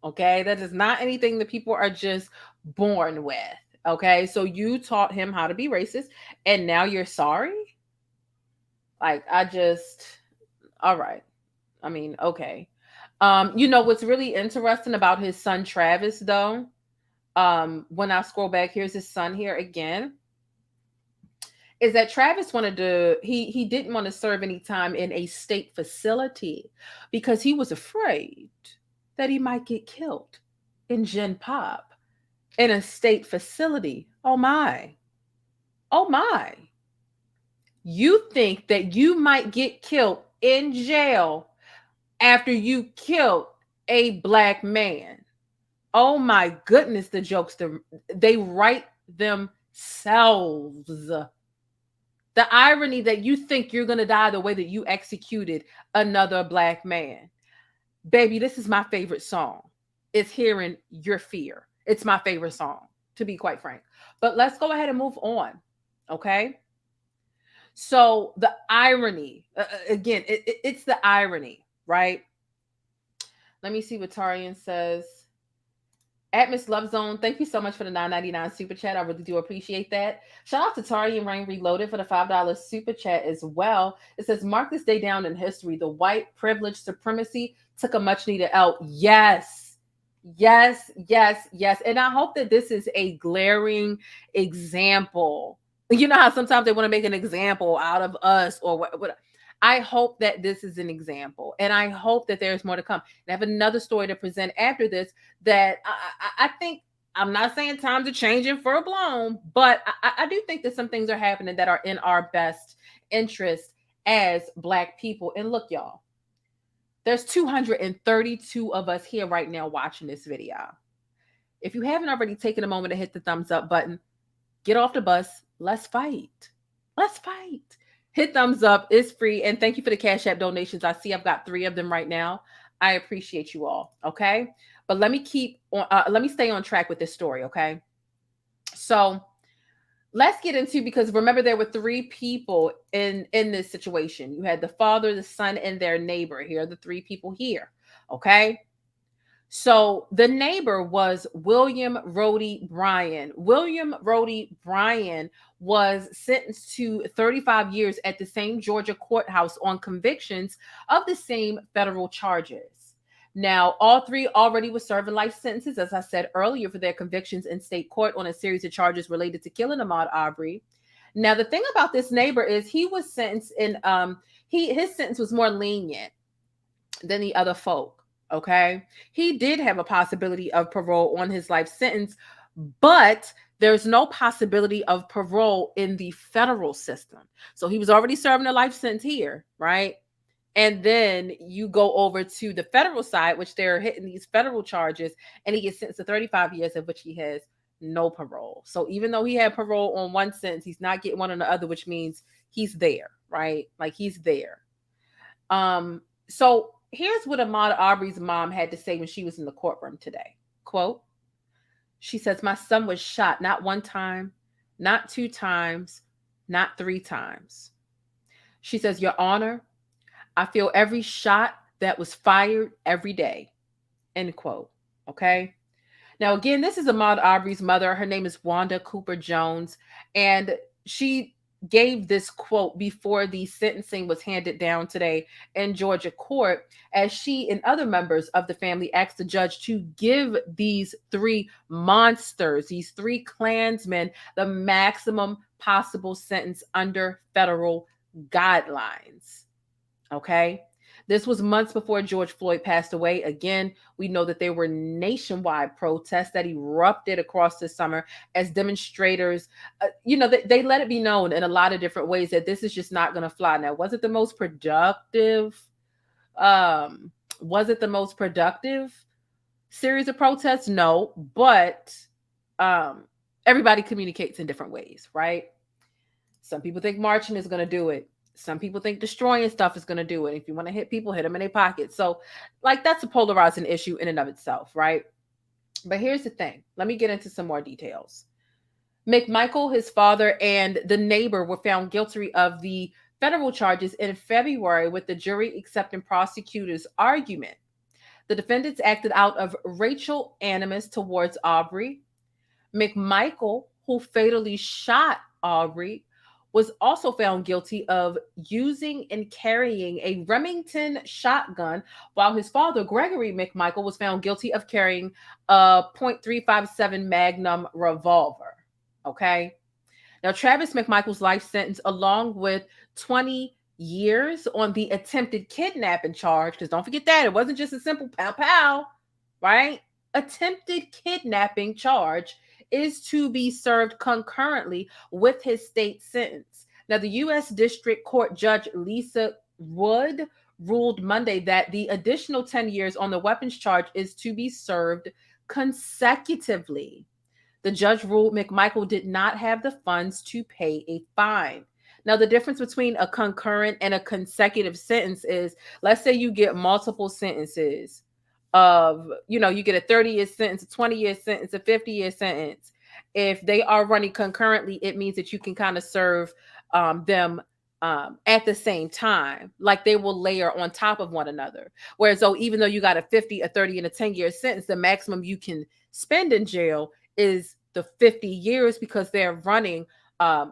okay? That is not anything that people are just born with. Okay, so you taught him how to be racist, and now you're sorry? Like, all right. I mean, okay. You know, what's really interesting about his son, Travis, though, when I scroll back, here's his son here again, is that Travis he didn't want to serve any time in a state facility because he was afraid that he might get killed in Gen Pop. In a state facility. Oh my. Oh my. You think that you might get killed in jail after you killed a black man. Oh my goodness, the jokes, they write themselves. The irony that you think you're going to die the way that you executed another black man. Baby, this is my favorite song. It's Hearing Your Fear. It's my favorite song, to be quite frank. But let's go ahead and move on, okay? So the irony, again, it's the irony, right? Let me see what Tarian says. At Miss Love Zone, thank you so much for the $9.99 super chat. I really do appreciate that. Shout out to Tarian Rain Reloaded for the $5 super chat as well. It says, mark this day down in history. The white privilege supremacy took a much needed L. Yes. Yes, yes, yes. And I hope that this is a glaring example. You know how sometimes they want to make an example out of us or what. I hope that this is an example. And I hope that there's more to come. And I have another story to present after this that I think, I'm not saying times are changing for a blown, but I do think that some things are happening that are in our best interest as Black people. And look, y'all. There's 232 of us here right now watching this video. If you haven't already taken a moment to hit the thumbs up button, get off the bus. Let's fight. Let's fight. Hit thumbs up. It's free. And thank you for the Cash App donations. I see I've got 3 of them right now. I appreciate you all. Okay. But let me stay on track with this story. Okay. So let's get into, because remember, there were 3 people in this situation. You had the father, the son, and their neighbor. Here are the 3 people here. Okay. So the neighbor was William Rhodey Bryan. William Rhodey Bryan was sentenced to 35 years at the same Georgia courthouse on convictions of the same federal charges. Now, all 3 already were serving life sentences, as I said earlier, for their convictions in state court on a series of charges related to killing Ahmaud Arbery. Now, the thing about this neighbor is he was sentenced in, his sentence was more lenient than the other folk, okay? He did have a possibility of parole on his life sentence, but there's no possibility of parole in the federal system. So he was already serving a life sentence here, right? And then you go over to the federal side, which they're hitting these federal charges, and he gets sentenced to 35 years, of which he has no parole. So even though he had parole on one sentence, he's not getting one on the other, which means he's there, right? Like he's there. So here's what Ahmaud Arbery's mom had to say when she was in the courtroom today. Quote, she says, "My son was shot not one time, not two times, not three times." She says, "Your Honor, I feel every shot that was fired every day." End quote. Okay. Now, again, this is Ahmaud Arbery's mother. Her name is Wanda Cooper Jones. And she gave this quote before the sentencing was handed down today in Georgia court, as she and other members of the family asked the judge to give these three monsters, these three Klansmen, the maximum possible sentence under federal guidelines. Okay. This was months before George Floyd passed away. Again, we know that there were nationwide protests that erupted across the summer as demonstrators, they let it be known in a lot of different ways that this is just not going to fly. Now, was it the most productive? Series of protests? No, but everybody communicates in different ways, right? Some people think marching is going to do it. Some people think destroying stuff is going to do it. If you want to hit people, hit them in their pockets. So, like, that's a polarizing issue in and of itself, right? But here's the thing. Let me get into some more details. McMichael, his father, and the neighbor were found guilty of the federal charges in February, with the jury accepting prosecutors' argument. The defendants acted out of racial animus towards Arbery. McMichael, who fatally shot Arbery, was also found guilty of using and carrying a Remington shotgun, while his father, Gregory McMichael, was found guilty of carrying a .357 Magnum revolver. Okay. Now, Travis McMichael's life sentence, along with 20 years on the attempted kidnapping charge, because don't forget that it wasn't just a simple pow, right? Attempted kidnapping charge is to be served concurrently with his state sentence. Now, the U.S. District Court Judge Lisa Wood ruled Monday that the additional 10 years on the weapons charge is to be served consecutively. The judge ruled McMichael did not have the funds to pay a fine. Now, the difference between a concurrent and a consecutive sentence is, let's say you get multiple sentences of, you get a 30-year sentence, a 20-year sentence, a 50-year sentence. If they are running concurrently, it means that you can kind of serve them at the same time, like they will layer on top of one another. Whereas though, even though you got a 50, a 30, and a 10-year sentence, the maximum you can spend in jail is the 50 years because they're running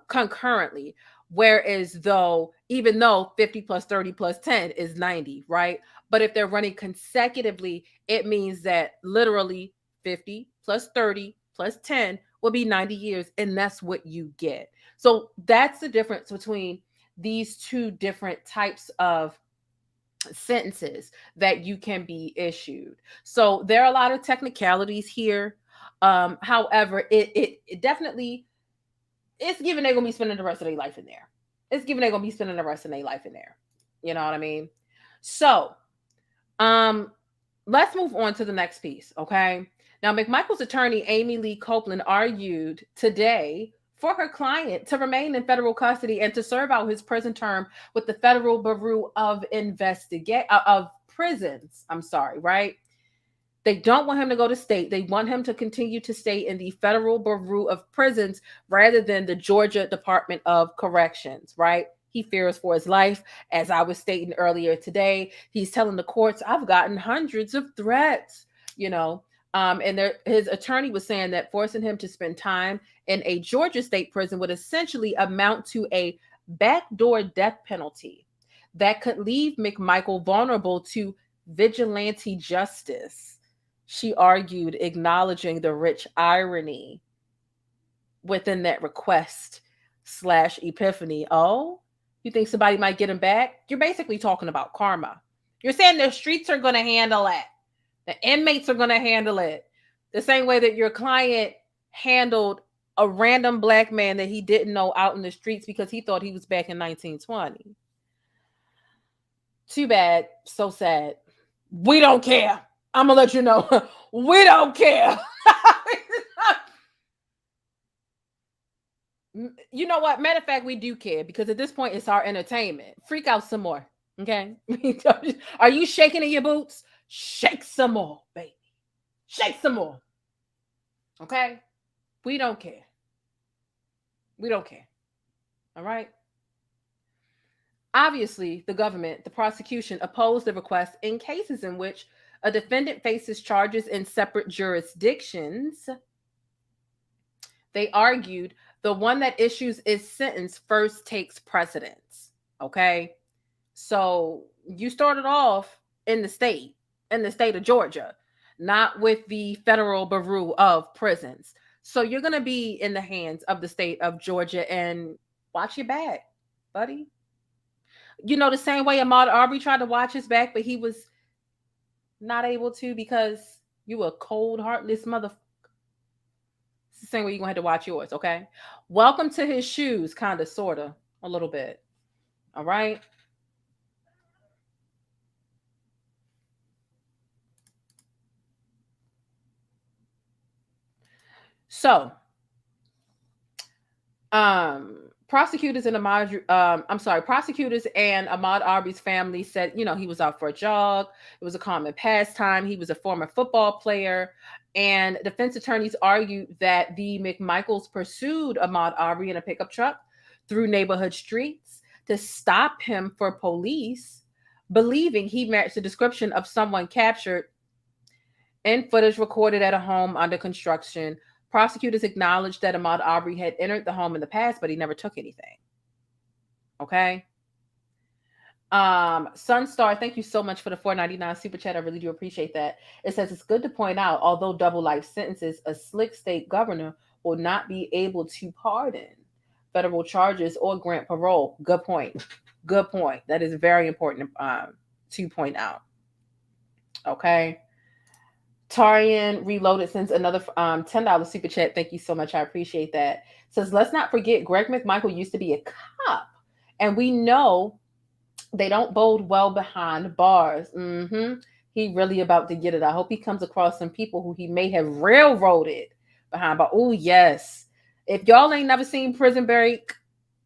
concurrently. Whereas though, even though 50 plus 30 plus 10 is 90, right? But if they're running consecutively, it means that literally 50 plus 30 plus 10 will be 90 years. And that's what you get. So that's the difference between these two different types of sentences that you can be issued. So there are a lot of technicalities here. However, it definitely, it's given they're going to be spending the rest of their life in there. It's given they're going to be spending the rest of their life in there. You know what I mean? So, let's move on to the next piece. Okay. Now, McMichael's attorney, Amy Lee Copeland, argued today for her client to remain in federal custody and to serve out his prison term with the Federal Bureau of Prisons. Right? They don't want him to go to state. They want him to continue to stay in the Federal Bureau of Prisons rather than the Georgia Department of Corrections, right? He fears for his life. As I was stating earlier today, he's telling the courts, I've gotten hundreds of threats, and his attorney was saying that forcing him to spend time in a Georgia state prison would essentially amount to a backdoor death penalty that could leave McMichael vulnerable to vigilante justice. She argued, acknowledging the rich irony within that request / epiphany. Oh, you think somebody might get him back? You're basically talking about karma. You're saying the streets are going to handle it. The inmates are going to handle it the same way that your client handled a random black man that he didn't know out in the streets because he thought he was back in 1920. Too bad. So sad. We don't care. I'm gonna let you know. We don't care. You know what? Matter of fact, we do care because at this point it's our entertainment. Freak out some more. Okay. Are you shaking in your boots? Shake some more, baby. Shake some more. Okay. We don't care. We don't care. All right. Obviously, the government, the prosecution, opposed the request in cases in which a defendant faces charges in separate jurisdictions. They argued the one that issues its sentence first takes precedence. Okay. So you started off in the state of Georgia, not with the Federal Bureau of Prisons. So you're going to be in the hands of the state of Georgia, and watch your back, buddy. You know, the same way Ahmaud Arbery tried to watch his back, but he was not able to because you a cold, heartless motherfucker. It's the same way you're going to have to watch yours, okay? Welcome to his shoes, kind of, sort of, a little bit. All right? So, prosecutors and Ahmaud Arbery's family said, you know, he was out for a jog. It was a common pastime. He was a former football player. And defense attorneys argued that the McMichaels pursued Ahmaud Arbery in a pickup truck through neighborhood streets to stop him for police, believing he matched the description of someone captured in footage recorded at a home under construction. Prosecutors acknowledged that Ahmaud Arbery had entered the home in the past, but he never took anything. Okay. Sunstar, thank you so much for the $4.99 super chat. I really do appreciate that. It says it's good to point out, although double life sentences, a slick state governor will not be able to pardon federal charges or grant parole. Good point. Good point. That is very important to point out. Okay. Tarian Reloaded sends another $10 super chat. Thank you so much. I appreciate that. Says, let's not forget Greg McMichael used to be a cop, and we know they don't bode well behind bars. He really about to get it. I hope he comes across some people who he may have railroaded behind bars. Oh, yes. If y'all ain't never seen Prison Break,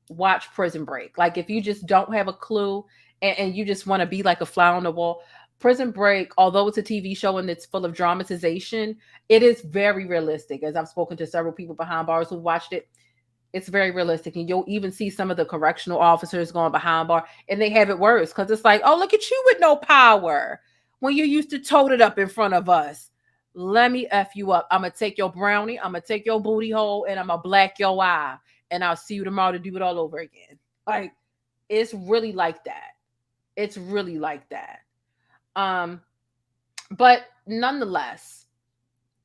watch Prison Break. Like, if you just don't have a clue and you just want to be like a fly on the wall, Prison Break, although it's a TV show and it's full of dramatization, it is very realistic. As I've spoken to several people behind bars who watched it, it's very realistic. And you'll even see some of the correctional officers going behind bar, and they have it worse because it's like, oh, look at you with no power when you used to tote it up in front of us. Let me F you up. I'm going to take your brownie. I'm going to take your booty hole, and I'm going to black your eye. And I'll see you tomorrow to do it all over again. Like, it's really like that. It's really like that. But nonetheless,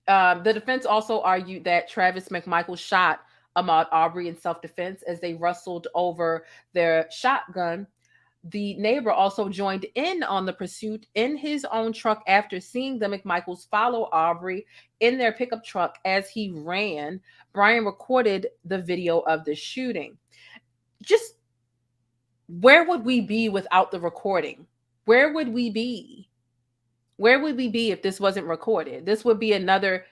the defense also argued that Travis McMichael shot Ahmaud Arbery in self-defense as they wrestled over their shotgun. The neighbor also joined in on the pursuit in his own truck after seeing the McMichaels follow Arbery in their pickup truck as he ran. Brian recorded the video of the shooting. Just where would we be without the recording? Where would we be? Where would we be if this wasn't recorded? This would be another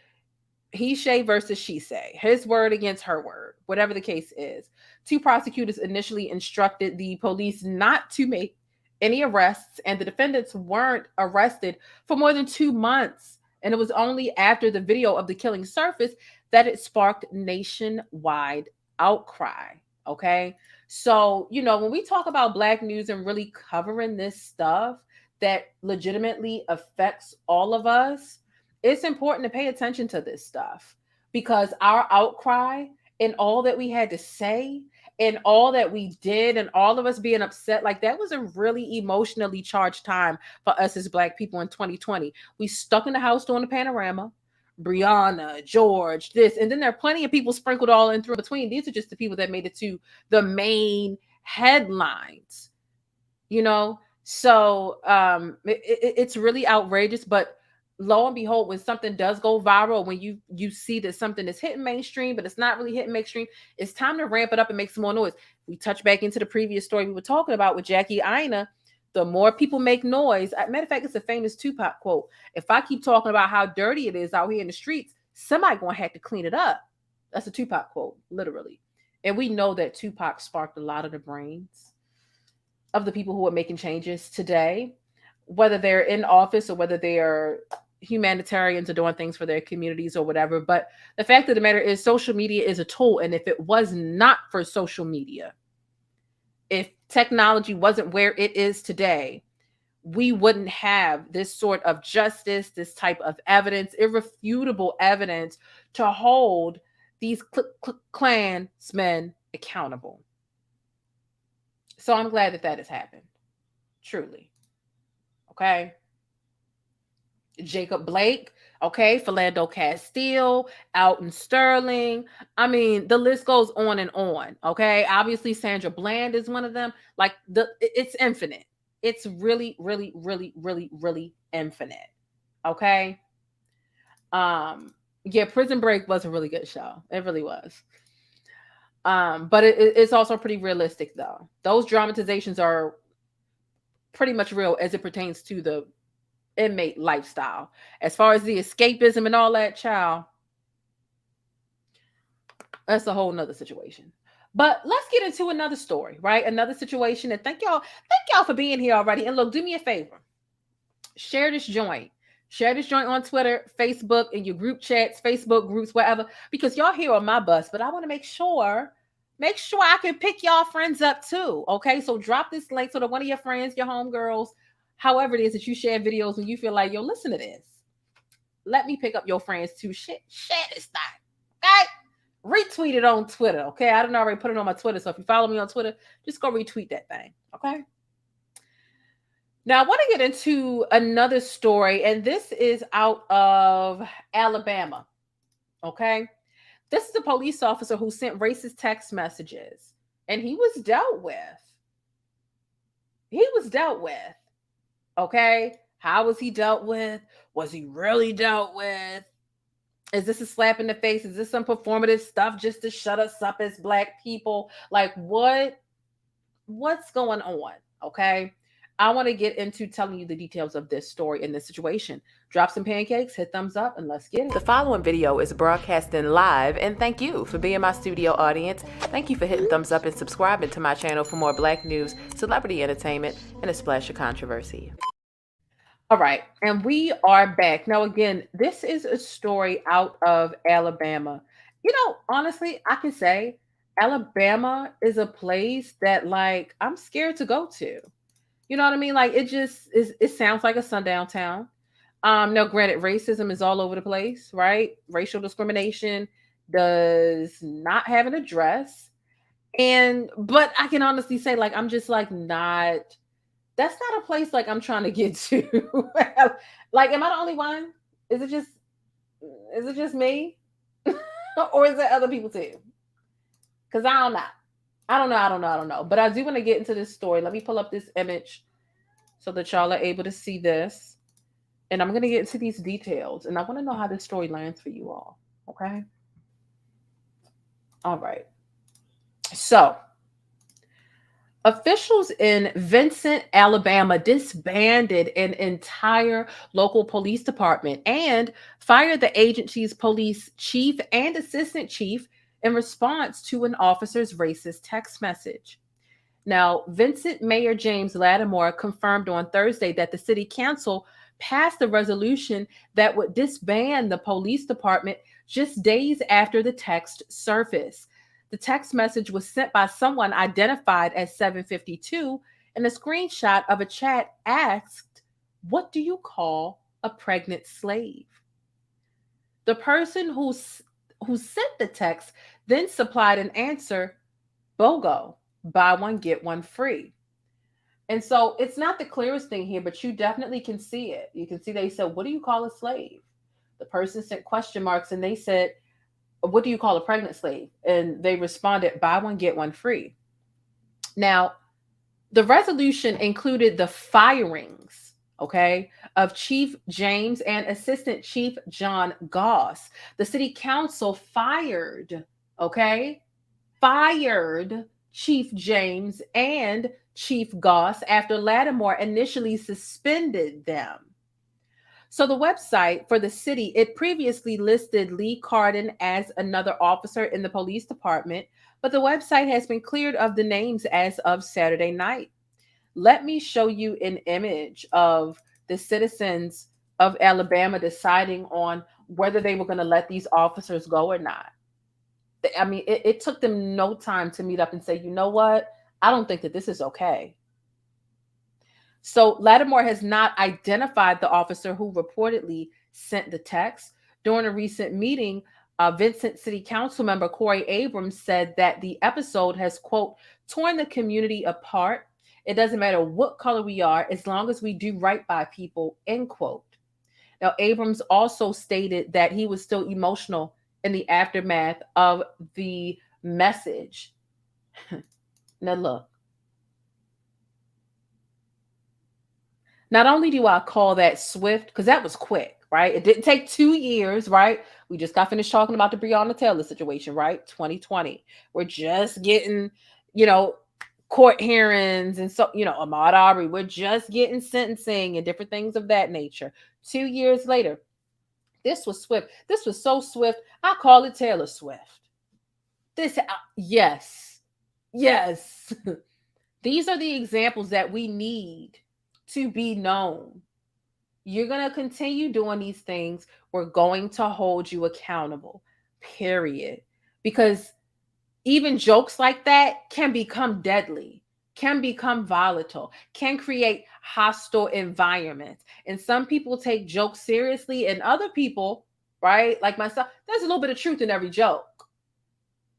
he say versus she say, his word against her word, whatever the case is. Two prosecutors initially instructed the police not to make any arrests, and the defendants weren't arrested for more than 2 months. And it was only after the video of the killing surfaced that it sparked nationwide outcry. Okay. So, you know, when we talk about Black news and really covering this stuff that legitimately affects all of us, it's important to pay attention to this stuff, because our outcry and all that we had to say and all that we did and all of us being upset, like, that was a really emotionally charged time for us as Black people in 2020. We stuck in the house doing the panorama, Breonna, George, this, and then there are plenty of people sprinkled all in through between. These are just the people that made it to the main headlines, you know? So it's really outrageous, but lo and behold, when something does go viral, when you see that something is hitting mainstream, but it's not really hitting mainstream, it's time to ramp it up and make some more noise. We touch back into the previous story we were talking about with Jackie Aina. The more people make noise. Matter of fact, it's a famous Tupac quote. If I keep talking about how dirty it is out here in the streets, somebody gonna have to clean it up. That's a Tupac quote, literally. And we know that Tupac sparked a lot of the brains of the people who are making changes today, whether they're in office or whether they are humanitarians or doing things for their communities or whatever. But the fact of the matter is, social media is a tool. And if it was not for social media, if technology wasn't where it is today, we wouldn't have this sort of justice, this type of evidence, irrefutable evidence to hold these Klansmen accountable. So I'm glad that that has happened. Truly. Okay. Jacob Blake. Okay. Philando Castile, Alton Sterling. I mean, the list goes on and on. Okay. Obviously, Sandra Bland is one of them. Like, it's infinite. It's really, really, really, really, really infinite. Okay. Yeah, Prison Break was a really good show. It really was. But it's also pretty realistic, though. Those dramatizations are pretty much real as it pertains to the inmate lifestyle. As far as the escapism and all that, child, that's a whole nother situation. But let's get into another story, right? Another situation. And thank y'all for being here already. And look, do me a favor. Share this joint. Share this joint on Twitter, Facebook, in your group chats, Facebook groups, wherever, because y'all here on my bus, but I want to make sure I can pick y'all friends up too. Okay. So drop this link so that one of your friends, your homegirls, however it is that you share videos and you feel like, yo, listen to this. Let me pick up your friends too. Share this thing. Okay. Retweet it on Twitter. Okay. I didn't already put it on my Twitter. So if you follow me on Twitter, just go retweet that thing. Okay. Now, I want to get into another story, and this is out of Alabama, okay? This is a police officer who sent racist text messages, and he was dealt with. Okay? How was he dealt with? Was he really dealt with? Is this a slap in the face? Is this some performative stuff just to shut us up as Black people? Like, what's going on, okay? I want to get into telling you the details of this story and this situation. Drop some pancakes, hit thumbs up, and let's get it. The following video is broadcasting live, and thank you for being my studio audience. Thank you for hitting thumbs up and subscribing to my channel for more Black news, celebrity entertainment, and a splash of controversy. All right, and we are back. Now, again, this is a story out of Alabama. You know, honestly, I can say Alabama is a place that, like, I'm scared to go to. You know what I mean? Like, it sounds like a sundown town. Now, granted, racism is all over the place, right? Racial discrimination does not have an address. But I can honestly say, like, I'm just like that's not a place like I'm trying to get to. Like, am I the only one? Is it just me? Or is it other people too? Because I don't know. I don't know. But I do want to get into this story. Let me pull up this image so that y'all are able to see this. And I'm going to get into these details. And I want to know how this story lands for you all. Okay? All right. So, officials in Vincent, Alabama disbanded an entire local police department and fired the agency's police chief and assistant chief in response to an officer's racist text message. Now, Vincent Mayor James Lattimore confirmed on Thursday that the city council passed a resolution that would disband the police department just days after the text surfaced. The text message was sent by someone identified as 752, and a screenshot of a chat asked, "What do you call a pregnant slave?" The person who sent the text then supplied an answer, BOGO, buy one, get one free. And so it's not the clearest thing here, but you definitely can see it. You can see they said, "What do you call a slave?" The person sent question marks and they said, "What do you call a pregnant slave?" And they responded, "Buy one, get one free." Now, the resolution included the firings, okay, of Chief James and Assistant Chief John Goss. The city council fired Chief James and Chief Goss after Lattimore initially suspended them. So the website for the city, it previously listed Lee Carden as another officer in the police department, but the website has been cleared of the names as of Saturday night. Let me show you an image of the citizens of Alabama deciding on whether they were going to let these officers go or not. I mean, it took them no time to meet up and say, you know what? I don't think that this is okay. So Lattimore has not identified the officer who reportedly sent the text. During a recent meeting, Vincent City Council member Corey Abrams said that the episode has, quote, torn the community apart. It doesn't matter what color we are, as long as we do right by people, end quote. Now, Abrams also stated that he was still emotional in the aftermath of the message. Now, look. Not only do I call that swift, because that was quick, right? It didn't take 2 years, right? We just got finished talking about the Breonna Taylor situation, right? 2020. We're just getting, court hearings and so, Ahmaud Arbery. We're just getting sentencing and different things of that nature. 2 years later, this was swift. This was so swift. I call it Taylor Swift. Yes. These are the examples that we need to be known. You're going to continue doing these things. We're going to hold you accountable, period. Because even jokes like that can become deadly, can become volatile, can create hostile environments. And some people take jokes seriously, and other people, right, like myself, there's a little bit of truth in every joke.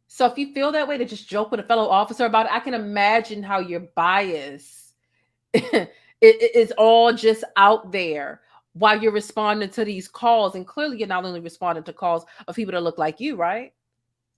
So if you feel that way to just joke with a fellow officer about it, I can imagine how your bias it is all just out there while you're responding to these calls. And clearly you're not only responding to calls of people that look like you, right?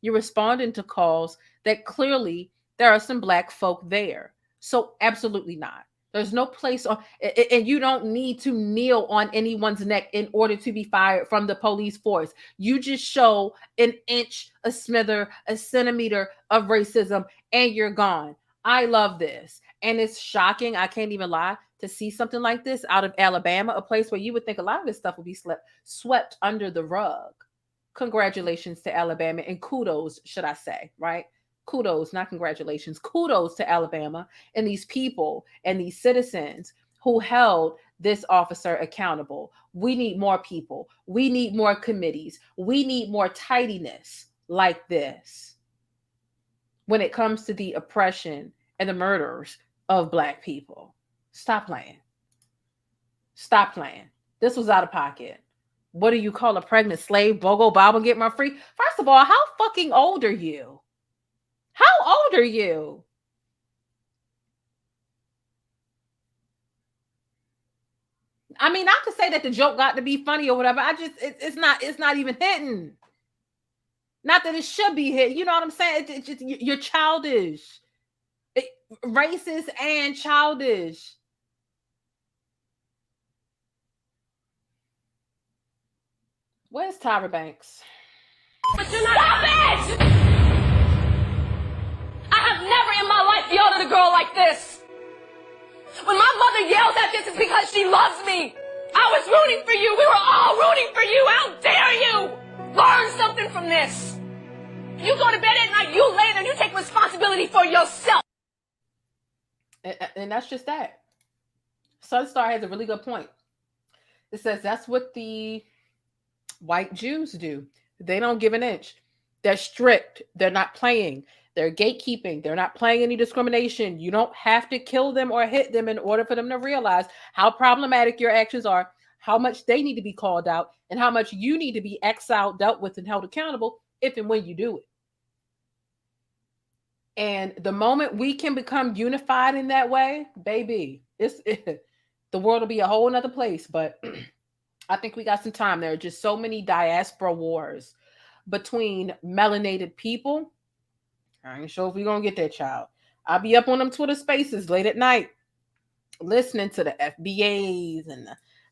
You're responding to calls that clearly there are some Black folk there. So absolutely not. There's no place on, and you don't need to kneel on anyone's neck in order to be fired from the police force. You just show an inch, a smither, a centimeter of racism, and you're gone. I love this. And it's shocking, I can't even lie, to see something like this out of Alabama, a place where you would think a lot of this stuff would be swept under the rug. Congratulations to Alabama, and kudos, should I say, right? Kudos, not congratulations. Kudos to Alabama and these people and these citizens who held this officer accountable. We need more people. We need more committees. We need more tidiness like this when it comes to the oppression and the murders of Black people. Stop playing. Stop playing. This was out of pocket. What do you call a pregnant slave? Bogo Bob get my free? First of all, how fucking old are you? How old are you? I mean, not to say that the joke got to be funny or whatever. It's not even hitting. Not that it should be hit. You know what I'm saying? It's just, you're childish. Racist and childish. Where's Tyra Banks? But you're not. Stop it! I have never in my life yelled at a girl like this. When my mother yells at this, it's because she loves me. I was rooting for you. We were all rooting for you. How dare you? Learn something from this. You go to bed at night, you lay there, and you take responsibility for yourself. And that's just that. Sunstar has a really good point. It says that's what the white Jews do. They don't give an inch. They're strict. They're not playing. They're gatekeeping. They're not playing any discrimination. You don't have to kill them or hit them in order for them to realize how problematic your actions are, how much they need to be called out, and how much you need to be exiled, dealt with, and held accountable if and when you do it. And the moment we can become unified in that way, baby, the world will be a whole nother place. But I think we got some time. There are just so many diaspora wars between melanated people. I ain't sure if we're going to get that, child. I'll be up on them Twitter spaces late at night, listening to the FBAs and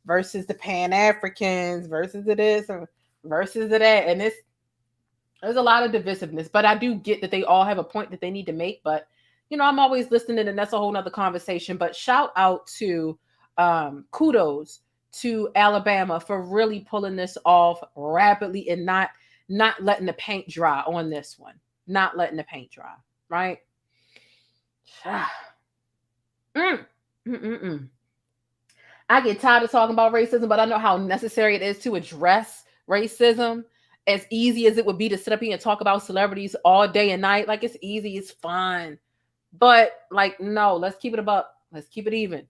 versus the Pan-Africans versus the this and versus the that. And There's a lot of divisiveness, but I do get that they all have a point that they need to make. But, I'm always listening, and that's a whole nother conversation. But shout out to kudos to Alabama for really pulling this off rapidly and not letting the paint dry on this one. Not letting the paint dry, right? I get tired of talking about racism, but I know how necessary it is to address racism. As easy as it would be to sit up here and talk about celebrities all day and night. Like, it's easy, it's fun. But, like, no, let's keep it about, let's keep it even,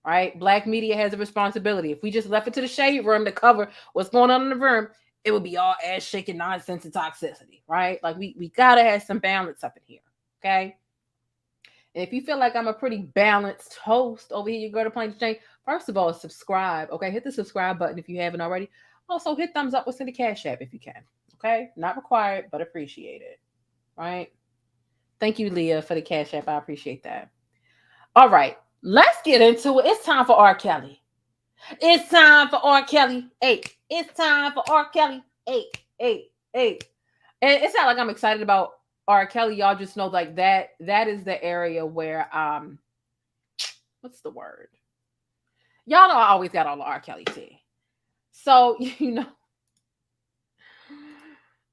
right? Black media has a responsibility. If we just left it to the shade room to cover what's going on in the room, it would be all ass shaking nonsense and toxicity, right? Like, we got to have some balance up in here, okay? And if you feel like I'm a pretty balanced host over here, you go to Plain Jane. First of all, subscribe, okay? Hit the subscribe button if you haven't already. Also, hit thumbs up. What's in the Cash App if you can, okay? Not required, but appreciated, right? Thank you, Leah, for the Cash App. I appreciate that. All right, let's get into it. It's time for R. Kelly. It's time for R. Kelly. Hey, it's time for R. Kelly. Hey. And it's not like I'm excited about R. Kelly. Y'all just know, like, that is the area where, what's the word? Y'all know I always got all the R. Kelly tea. So,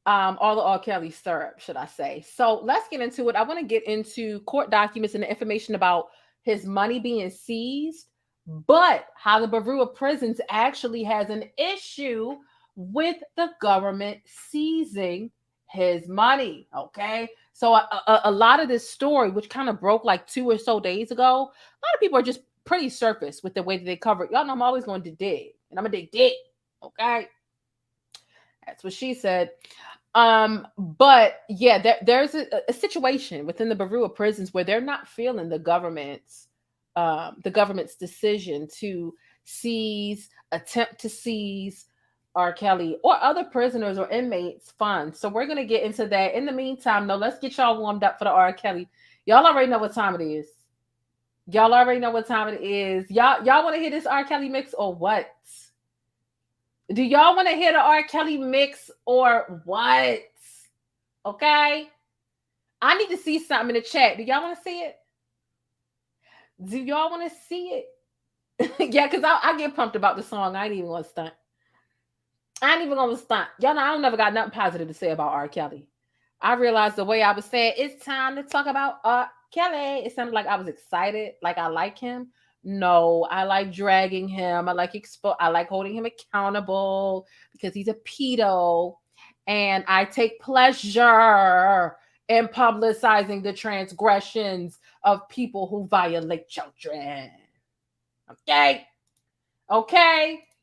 all the R. Kelly syrup, should I say. So let's get into it. I want to get into court documents and the information about his money being seized, but how the Bureau of Prisons actually has an issue with the government seizing his money, okay? So a lot of this story, which kind of broke like 2 or so days ago, a lot of people are just pretty surface with the way that they cover it. Y'all know I'm always going to dig, and I'm going to dig, okay? That's what she said. But yeah, there's a situation within the Bureau of Prisons where they're not feeling the government's decision to attempt to seize R. Kelly or other prisoners or inmates' funds. So we're gonna get into that. In the meantime, though, let's get y'all warmed up for the R. Kelly. Y'all already know what time it is. Y'all want to hear this R. Kelly mix or what? Do y'all want to hear the R. Kelly mix or what? Okay. I need to see something in the chat. Do y'all want to see it? Do y'all want to see it? Yeah, because I get pumped about the song. I ain't even going to stunt. Y'all know I don't never got nothing positive to say about R. Kelly. I realized the way I was saying, it's time to talk about R. Kelly. It sounded like I was excited, like I like him. No, I like dragging him. I like holding him accountable because he's a pedo. And I take pleasure in publicizing the transgressions of people who violate children. Okay.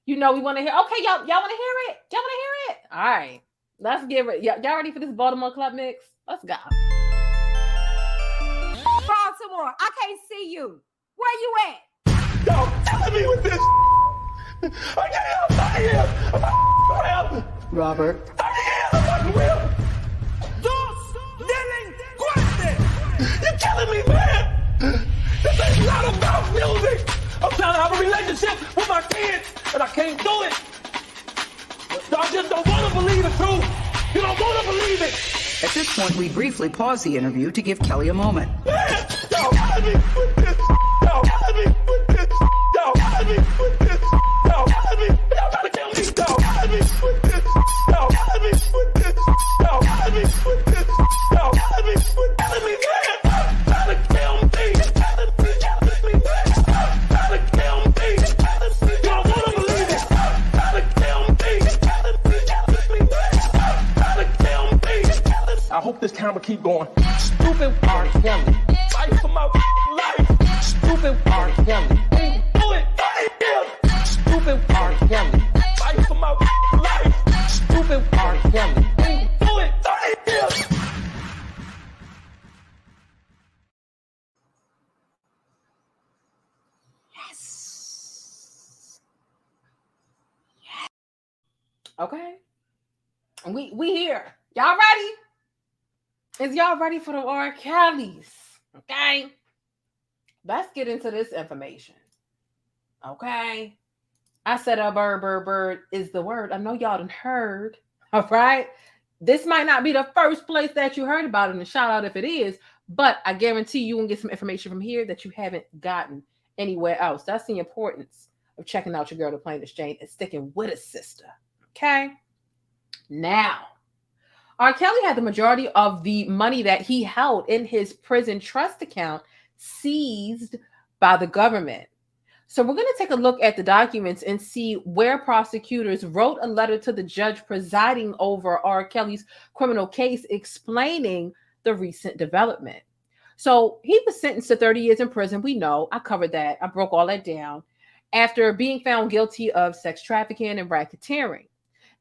We want to hear. Okay, y'all want to hear it? Y'all want to hear it? All right. Let's get it. Y'all ready for this Baltimore Club mix? Let's go. Baltimore, I can't see you. Where you at? Yo, tell me with this. I can't help. Robert. I'm You're killing me, man. This ain't not about music. I'm trying to have a relationship with my kids, and I can't do it. Y'all just don't want to believe the truth. You don't want to believe it. At this point, we briefly pause the interview to give Kelly a moment. Man, y'all let me with this. Y'all let me with this. Y'all let me with this. Y'all let me. Y'all trying to kill me. Y'all let me with this. Y'all let me with this. Y'all let me with this. Y'all let me with telling me, man. Trying to kill me. Telling me, man. Trying to kill me. Y'all want to believe it. Trying to kill me. Telling me, man. Trying to kill me. I hope this camera keep going. Stupid R. Kelly. Fight for my life. Stupid R. Kelly. Do it. Stupid R. Kelly. Fight for my life. Stupid R. Kelly. Do it. Yes. Okay. We here. Y'all ready? Is y'all ready for the R. Kellys? Okay. Let's get into this information. Okay. I said a bird is the word. I know y'all done heard. All right. this might not be the first place that you heard about it, and shout out if it is, but I guarantee you will get some information from here that you haven't gotten anywhere else. That's the importance of checking out your girl, the Plaintiff Jane, and sticking with a sister. Okay? Now, R. Kelly had the majority of the money that he held in his prison trust account seized by the government. So we're going to take a look at the documents and see where prosecutors wrote a letter to the judge presiding over R. Kelly's criminal case explaining the recent development. So he was sentenced to 30 years in prison. We know, I covered that. I broke all that down after being found guilty of sex trafficking and racketeering.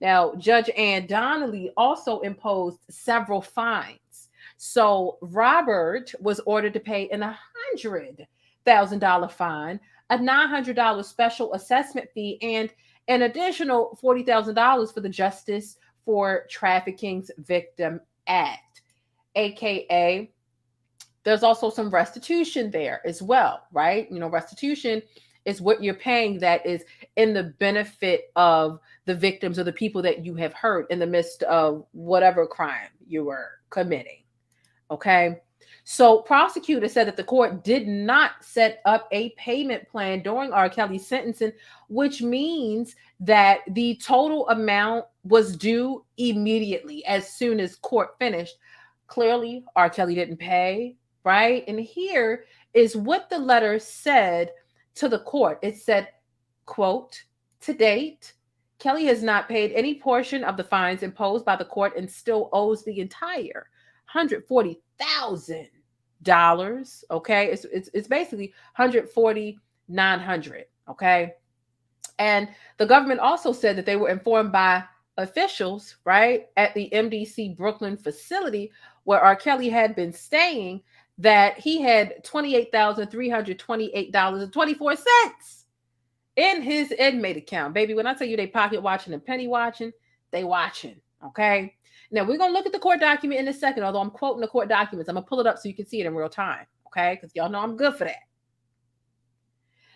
Now, Judge Ann Donnelly also imposed several fines. So Robert was ordered to pay an $100,000 fine, a $900 special assessment fee, and an additional $40,000 for the Justice for Trafficking's Victim Act, aka there's also some restitution there as well, right? You know, restitution is what you're paying that is in the benefit of the victims or the people that you have hurt in the midst of whatever crime you were committing. Okay. So prosecutors said that the court did not set up a payment plan during R. Kelly's sentencing, which means that the total amount was due immediately as soon as court finished. Clearly, R. Kelly didn't pay, right? And here is what the letter said to the court. It said, quote, "To date, Kelly has not paid any portion of the fines imposed by the court and still owes the entire $140,000. Okay, it's basically $140,900. Okay, and the government also said that they were informed by officials, right, at the MDC Brooklyn facility where R. Kelly had been staying that he had $28,328.24 in his inmate account. Baby, when I tell you they pocket watching and penny watching, they watching. Okay. Now we're going to look at the court document in a second, although I'm quoting the court documents. I'm going to pull it up so you can see it in real time. Okay. Because y'all know I'm good for that.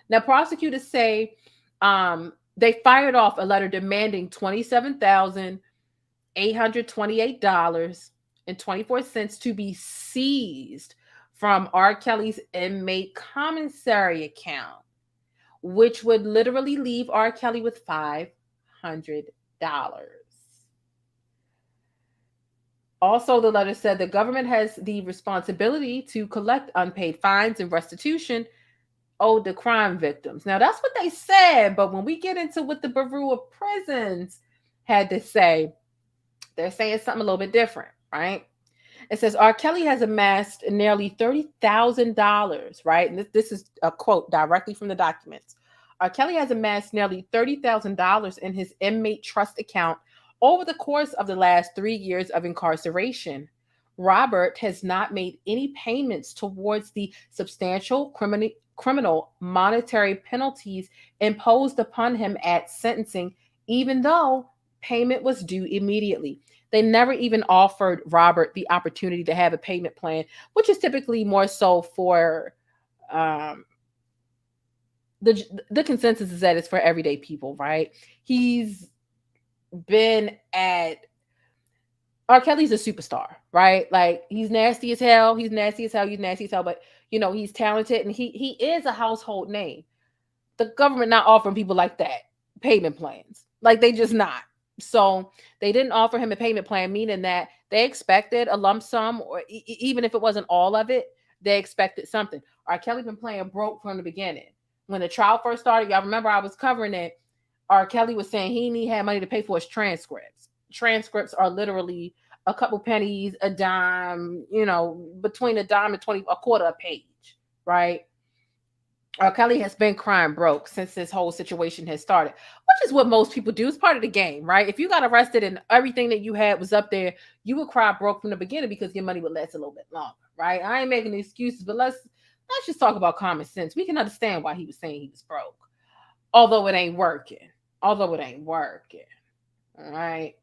Now, prosecutors say they fired off a letter demanding $27,828.24 to be seized from R. Kelly's inmate commissary account, which would literally leave R. Kelly with $500. Also, the letter said the government has the responsibility to collect unpaid fines and restitution owed to crime victims. Now, that's what they said, but when we get into what the Bureau of Prisons had to say, they're saying something a little bit different, right? It says R. Kelly has amassed nearly $30,000, right? And this is a quote directly from the documents. R. Kelly has amassed nearly $30,000 in his inmate trust account over the course of the last 3 years of incarceration. Robert has not made any payments towards the substantial criminal monetary penalties imposed upon him at sentencing, even though payment was due immediately. They never even offered Robert the opportunity to have a payment plan, which is typically more so for the consensus is that it's for everyday people, right? R. Kelly's a superstar, right? Like he's nasty as hell, but you know, he's talented and he is a household name. The government not offering people like that payment plans. Like they just not. So they didn't offer him a payment plan, meaning that they expected a lump sum, or even if it wasn't all of it, they expected something. R. Kelly been playing broke from the beginning. When the trial first started, y'all remember I was covering it. R. Kelly was saying he didn't have money to pay for his transcripts. Transcripts are literally a couple pennies, a dime, you know, between a dime and a quarter a page, right? R. Kelly has been crying broke since this whole situation has started, which is what most people do. It's part of the game, right? If you got arrested and everything that you had was up there, you would cry broke from the beginning because your money would last a little bit longer, right? I ain't making excuses, but let's just talk about common sense. We can understand why he was saying he was broke, although it ain't working. All right.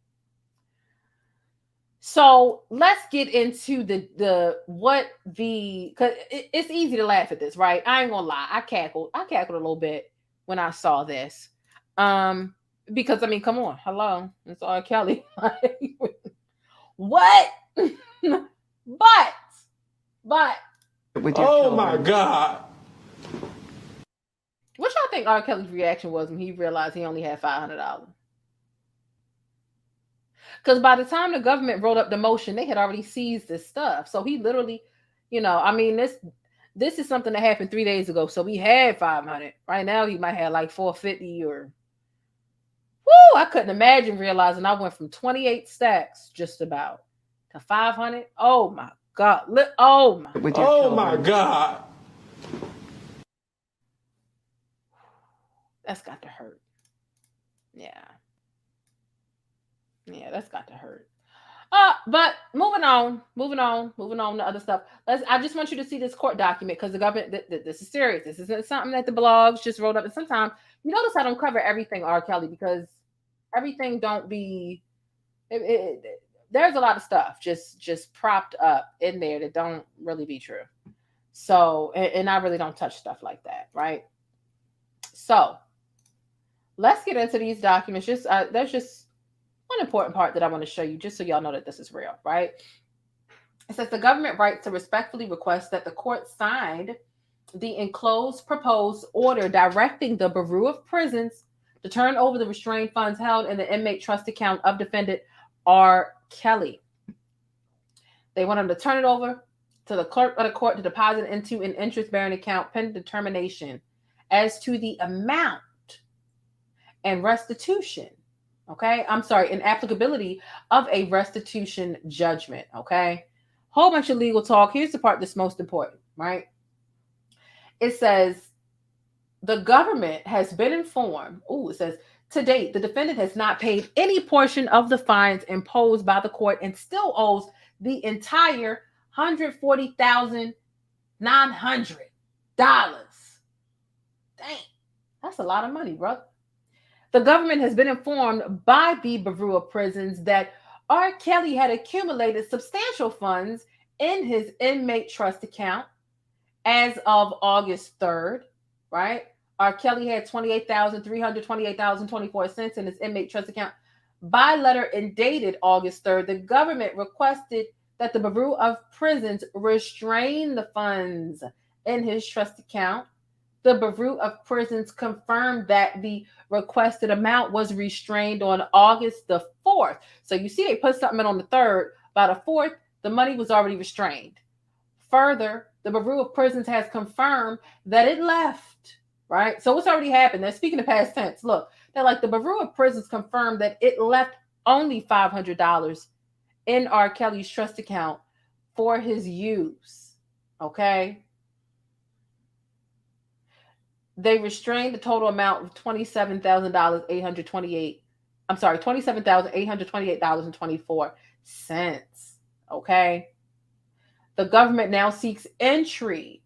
So let's get into because it's easy to laugh at this, right? I ain't gonna lie. I cackled a little bit when I saw this. Because I mean, come on, hello, it's R. Kelly. What? but With your Oh children. my God. what y'all think R. Kelly's reaction was when he realized he only had $500? Because by the time the government rolled up the motion, they had already seized this stuff. So he literally, I mean, this is something that happened 3 days ago. So we had 500. Right now, he might have like 450 or. Woo! I couldn't imagine realizing I went from 28 stacks just about to 500. Oh my God! Oh my! With your Oh my children. God. That's got to hurt. Yeah, that's got to hurt. But moving on to other stuff. I just want you to see this court document because the government, this is serious. This isn't something that the blogs just wrote up. And sometimes you notice I don't cover everything R. Kelly because everything don't be. There's a lot of stuff just propped up in there that don't really be true. So, and I really don't touch stuff like that, right? So, let's get into these documents. There's just one important part that I want to show you just so y'all know that this is real, right? It says the government writes to respectfully request that the court signed the enclosed proposed order directing the Bureau of Prisons to turn over the restrained funds held in the inmate trust account of defendant R. Kelly. They want him to turn it over to the clerk of the court to deposit into an interest-bearing account pending determination as to the amount and restitution. Okay, I'm sorry, and applicability of a restitution judgment. Okay, whole bunch of legal talk. Here's the part that's most important, right? It says the government has been informed. It says to date, the defendant has not paid any portion of the fines imposed by the court and still owes the entire $140,900. Dang, that's a lot of money, brother. The government has been informed by the Bureau of Prisons that R. Kelly had accumulated substantial funds in his inmate trust account as of August 3rd, right? R. Kelly had $28,328.24 in his inmate trust account. By letter and dated August 3rd, the government requested that the Bureau of Prisons restrain the funds in his trust account. The Bureau of Prisons confirmed that the requested amount was restrained on August the 4th. So you see they put something in on the 3rd. By the 4th, the money was already restrained. Further, the Bureau of Prisons has confirmed that it left, right? So it's already happened. They're speaking of past tense. Look, they're like the Bureau of Prisons confirmed that it left only $500 in R. Kelly's trust account for his use, okay? They restrained the total amount of $27,828.24. Okay. The government now seeks entry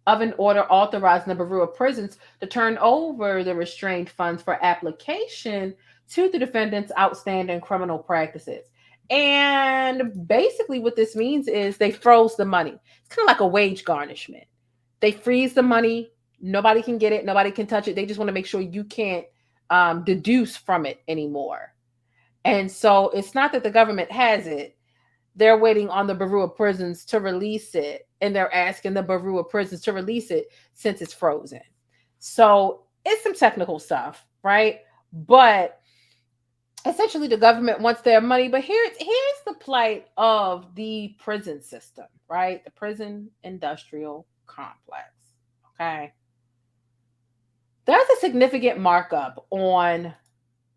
of an order authorizing the Bureau of Prisons to turn over the restrained funds for application to the defendant's outstanding criminal practices. And basically what this means is they froze the money. It's kind of like a wage garnishment. They freeze the money. Nobody can get it. Nobody can touch it. They just want to make sure you can't deduce from it anymore. And so it's not that the government has it. They're waiting on the Bureau of Prisons to release it. And they're asking the Bureau of Prisons to release it since it's frozen. So it's some technical stuff, right? But essentially the government wants their money. But here's the plight of the prison system, right? The prison industrial complex, okay? There's a significant markup on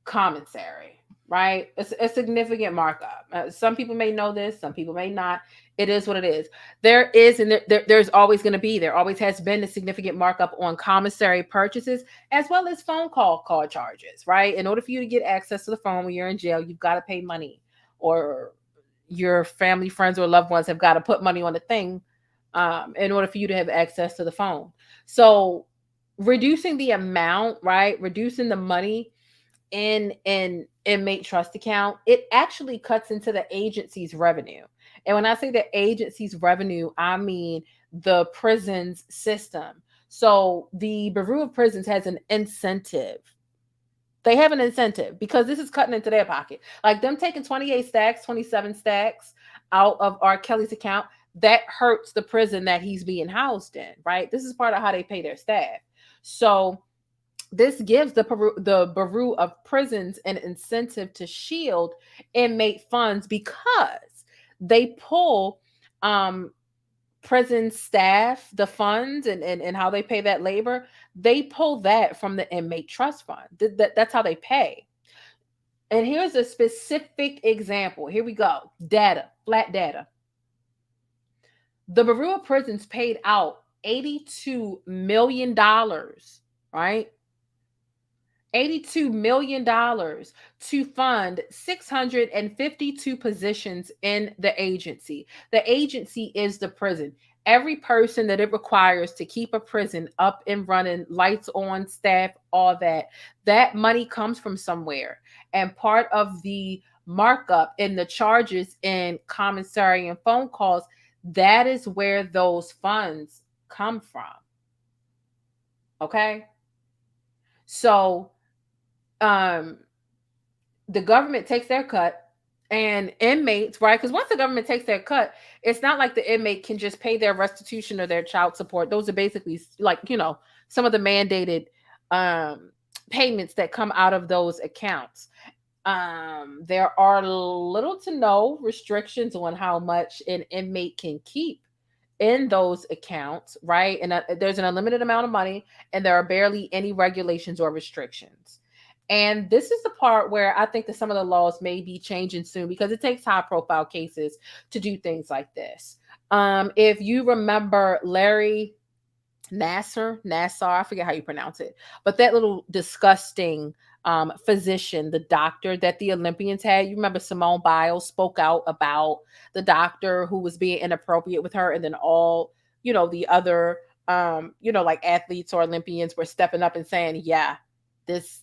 commissary, right? It's a significant markup. Some people may know this, some people may not. It is what it is. There is, and there's always going to be, there always has been a significant markup on commissary purchases, as well as phone call charges, right? In order for you to get access to the phone when you're in jail, you've got to pay money, or your family, friends, or loved ones have got to put money on the thing in order for you to have access to the phone. So reducing the amount, right? Reducing the money in an inmate trust account, it actually cuts into the agency's revenue. And when I say the agency's revenue, I mean the prison's system. So the Bureau of Prisons has an incentive They have an incentive because this is cutting into their pocket. Like them taking 28 stacks, 27 stacks out of R. Kelly's account, that hurts the prison that he's being housed in, right? This is part of how they pay their staff. So this gives the Bureau of Prisons an incentive to shield inmate funds because they pull prison staff, the funds and how they pay that labor, they pull that from the inmate trust fund. That's how they pay. And here's a specific example. Here we go. Data, flat data. The Bureau of Prisons paid out $82 million, right? $82 million to fund 652 positions in the agency. The agency is the prison. Every person that it requires to keep a prison up and running, lights on, staff, all that money comes from somewhere. And part of the markup in the charges in commissary and phone calls, that is where those funds come from. Okay? So the government takes their cut and inmates, right? Because once the government takes their cut, it's not like the inmate can just pay their restitution or their child support. Those are basically like, some of the mandated payments that come out of those accounts. There are little to no restrictions on how much an inmate can keep in those accounts, right? And there's an unlimited amount of money, and there are barely any regulations or restrictions. And this is the part where I think that some of the laws may be changing soon because it takes high-profile cases to do things like this. If you remember Larry Nassar, I forget how you pronounce it, but that little disgusting physician, the doctor that the Olympians had. You remember Simone Biles spoke out about the doctor who was being inappropriate with her, and then all, the other, like athletes or Olympians were stepping up and saying, yeah, this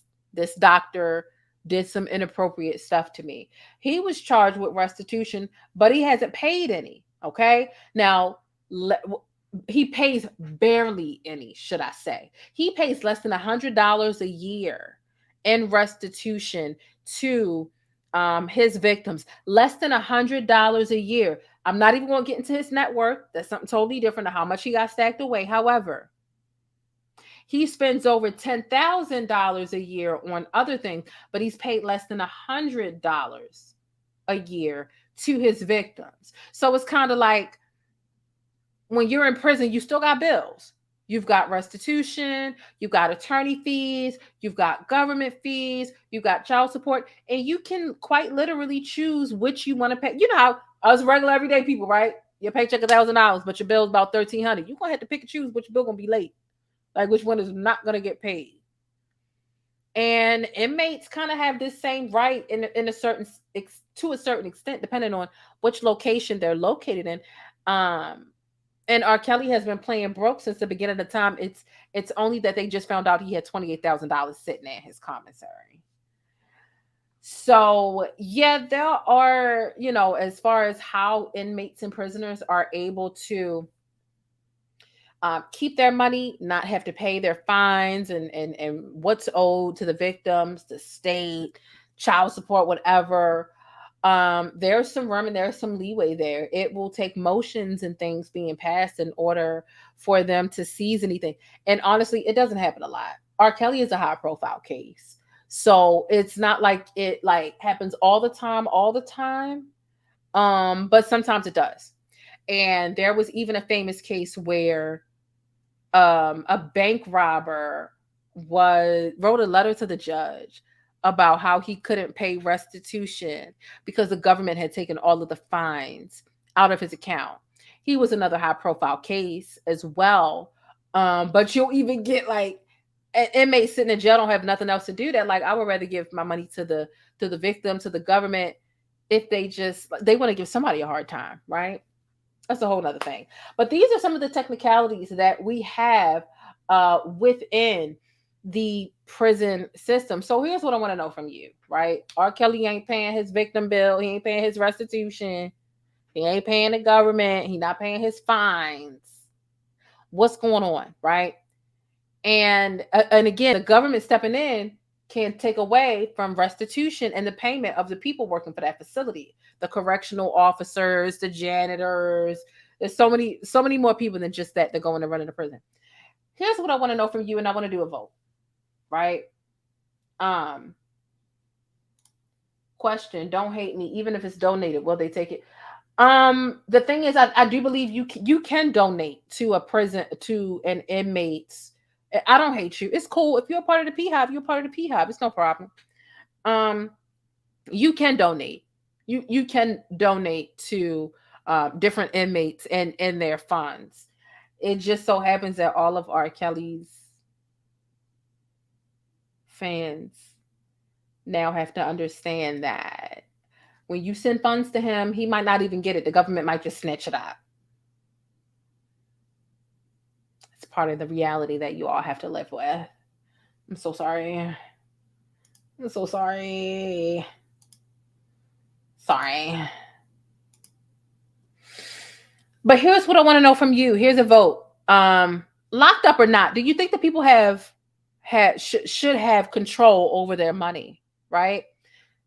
doctor did some inappropriate stuff to me. He was charged with restitution, but he hasn't paid any. Okay. Now, he pays barely any, should I say. He pays less than $100 a year in restitution to his victims. Less than $100 a year. I'm not even going to get into his net worth. That's something totally different to how much he got stacked away. However, he spends over $10,000 a year on other things, but he's paid less than $100 a year to his victims. So it's kind of like when you're in prison, you still got bills. You've got restitution, you've got attorney fees, you've got government fees, you've got child support, and you can quite literally choose which you want to pay. You know how us regular everyday people, right? Your paycheck $1,000, but your bill's about $1,300. You're gonna have to pick and choose which bill gonna be late. Like which one is not going to get paid. And inmates kind of have this same right to a certain extent, depending on which location they're located in. And R. Kelly has been playing broke since the beginning of the time. It's only that they just found out he had $28,000 sitting in his commissary. So yeah, there are, as far as how inmates and prisoners are able to keep their money, not have to pay their fines and what's owed to the victims, the state, child support, whatever. There's some room and there's some leeway there. It will take motions and things being passed in order for them to seize anything. And honestly, it doesn't happen a lot. R. Kelly is a high profile case. So it's not like it happens all the time. But sometimes it does. And there was even a famous case where a bank robber wrote a letter to the judge about how he couldn't pay restitution because the government had taken all of the fines out of his account. He was another high profile case as well. But you'll even get inmates sitting in jail don't have nothing else to do. That I would rather give my money to the victim, to the government, if they want to give somebody a hard time, right? That's a whole nother thing. But these are some of the technicalities that we have within the prison system. So here's what I want to know from you, right? R. Kelly ain't paying his victim bill. He ain't paying his restitution. He ain't paying the government. He not paying his fines. What's going on, right? And again, the government stepping in can take away from restitution and the payment of the people working for that facility, the correctional officers, the janitors. There's so many more people than just that go in and run into prison. Here's what I want to know from you, and I want to do a vote, right? Question: don't hate me, even if it's donated. Will they take it? The thing is, I do believe you can donate to a prison, to an inmate's. I don't hate you. It's cool. If you're a part of the P-Hive, you're a part of the P-Hive. It's no problem. You can donate. You can donate to different inmates and their funds. It just so happens that all of R. Kelly's fans now have to understand that when you send funds to him, he might not even get it. The government might just snatch it up. It's part of the reality that you all have to live with. I'm so sorry. I'm so sorry. Sorry. But here's what I want to know from you. Here's a vote. Locked up or not, do you think that people should have control over their money, right?